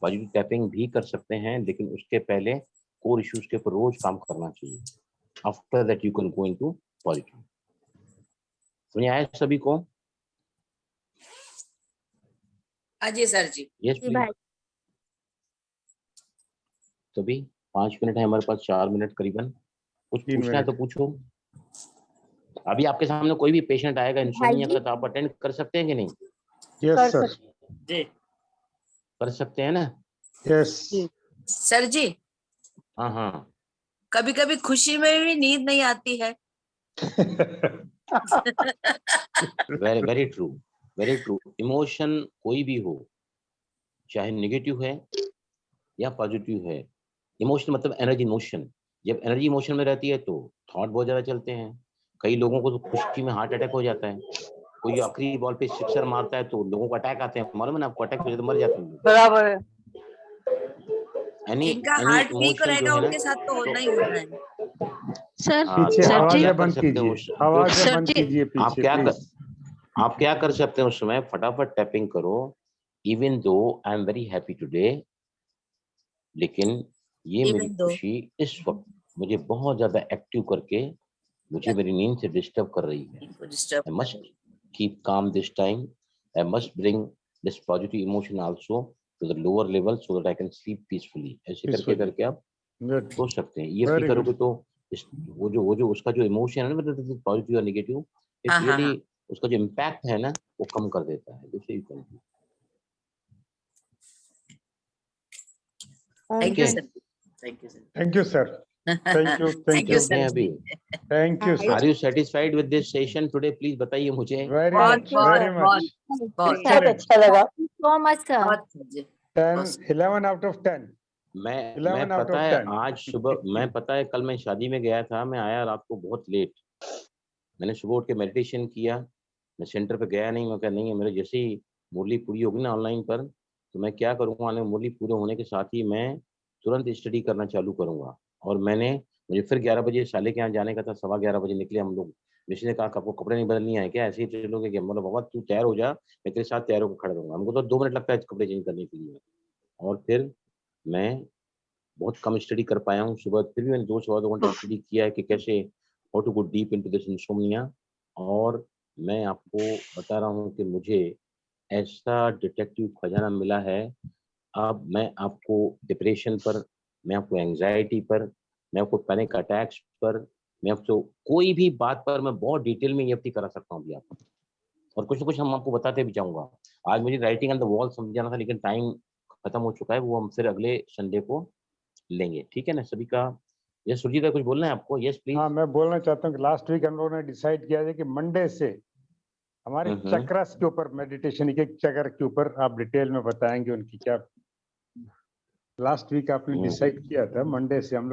पॉजिटिव टैपिंग भी कर सकते हैं, लेकिन उसके पहले कोर इश्यूज के ऊपर रोज काम करना चाहिए। After that you can go into positive. समझ आया सभी को? जी सर जी। Yes please. तो भी 5 मिनट है हमारे पास, 4 मिनट करीबन। कुछ 3 पूछना है तो मिनट। पूछो। अभी आपके सामने कोई भी पेशेंट आएगा इंसोम्निया का, तो आप अटेंड कर सकते हैं कि नहीं? Yes sir. जी कर सकते हैं ना? यस सर जी। हाँ हाँ, कभी कभी खुशी में भी नींद नहीं आती है। Very very true, very true. Emotion कोई भी हो, चाहे नेगेटिव है या पॉजिटिव है, इमोशन मतलब एनर्जी मोशन। जब एनर्जी मोशन में रहती है तो थॉट बहुत ज्यादा चलते हैं। कई लोगों को तो खुशी में हार्ट अटैक हो जाता है, कोई आखिरी बॉल पे सिक्सर मारता है तो लोगों को अटैक आते हैं। मालूम है ना आपको? अटैक हो जाए तो मर जाते हैं। बराबर है। जिनका हार्ट वीक इमोशन जो रहेगा है ना, उनके साथ तो होना ही होना है। सर पीछे तो आप आवाजें क्या कर बंद सकते हो कीजिए, आवाजें सर बंद जी। कीजिए पीछे प्लीज। आप क्या कर सकते हैं उस समय? फटाफट टैपिंग करो। Even though I am very happy today, लेकिन ये मेरी Even though खुशी इस वक्त मुझे बहुत ज्यादा एक्टिव करके मुझे मेरी नींद से डिस्टर्ब कर रही है। इनको disturb I must keep calm this time. I must bring this positive emotion also to the lower level so that I can sleep peacefully. ऐसे करके Peacefully. करके आप Good. सो सकते हैं। ये Very करोगे good. तो वो जो उसका जो इमोशन है ना, पॉजिटिव और नेगेटिव, इट हाँ हाँ रियली हाँ। उसका जो इम्पैक्ट है ना वो कम कर देता है। जैसे thank you Okay. Sir. Thank you sir. Thank you sir. Thank you. Thank thank you you. Sir अभी Thank you sir. Are you satisfied with this session today? प्लीज बताइए मुझे। Very बहुत much. बहुत Very much. बहुत बहुत बहुत अच्छा लगा। So much sir. बहुत जी। 10, 11 out of 10. मैं 11 out पता of है 10. आज सुबह मैं पता है कल मैं शादी में गया था, मैं आया रात को बहुत लेट। मैंने सुबह उठ के मेडिटेशन किया, मैं सेंटर पे गया नहीं। मैं कहा नहीं है, मेरे जैसे ही मुरली पूरी होगी ना ऑनलाइन पर, तो मैं क्या करूँगा, मुरली पूरे होने के साथ ही मैं तुरंत स्टडी करना चालू करूँगा। और मुझे फिर 11 बजे साले के यहाँ जाने का था, 11:15 बजे निकले हम लोग। ऋषि ने कहा आपको कपड़े नहीं बदलनी है क्या, ऐसे ही चलोगे क्या? मतलब बाबा तू तैयार हो जा, मैं तेरे साथ तैयार होकर खड़ा रहूंगा। हमको तो 2 मिनट लगता है कपड़े चेंज करने के लिए। और फिर मैं बहुत कम स्टडी कर पाया हूँ सुबह, फिर भी मैंने 2 घंटे स्टडी किया है कि कैसे how to go deep into this insomnia. और मैं आपको बता रहा हूँ कि मुझे ऐसा डिटेक्टिव खजाना मिला है। अब मैं आपको डिप्रेशन पर, मैं आपको एंजाइटी पर, मैं आपको पैनिक अटैक्स पर, मैं आपको कोई भी बात पर मैं बहुत डिटेल में EFT करा सकता हूँ अभी आपको, और कुछ ना कुछ हम आपको बताते भी जाऊंगा। आज मुझे राइटिंग ऑन द वॉल समझाना था, लेकिन टाइम खत्म हो चुका है, वो हम फिर अगले संडे को लेंगे, ठीक है ना सभी का। ये सुरजीत कुछ बोलना है आपको? Yes please. हाँ, मैं बोलना चाहता हूँ कि लास्ट वीक हम लोगों ने डिसाइड किया है कि मंडे से हमारे चक्रस के ऊपर मेडिटेशन, एक चक्र के ऊपर आप डिटेल में बताएंगे उनकी क्या। लास्ट वीक आपने डिसाइड किया था, मंडे से हम लोग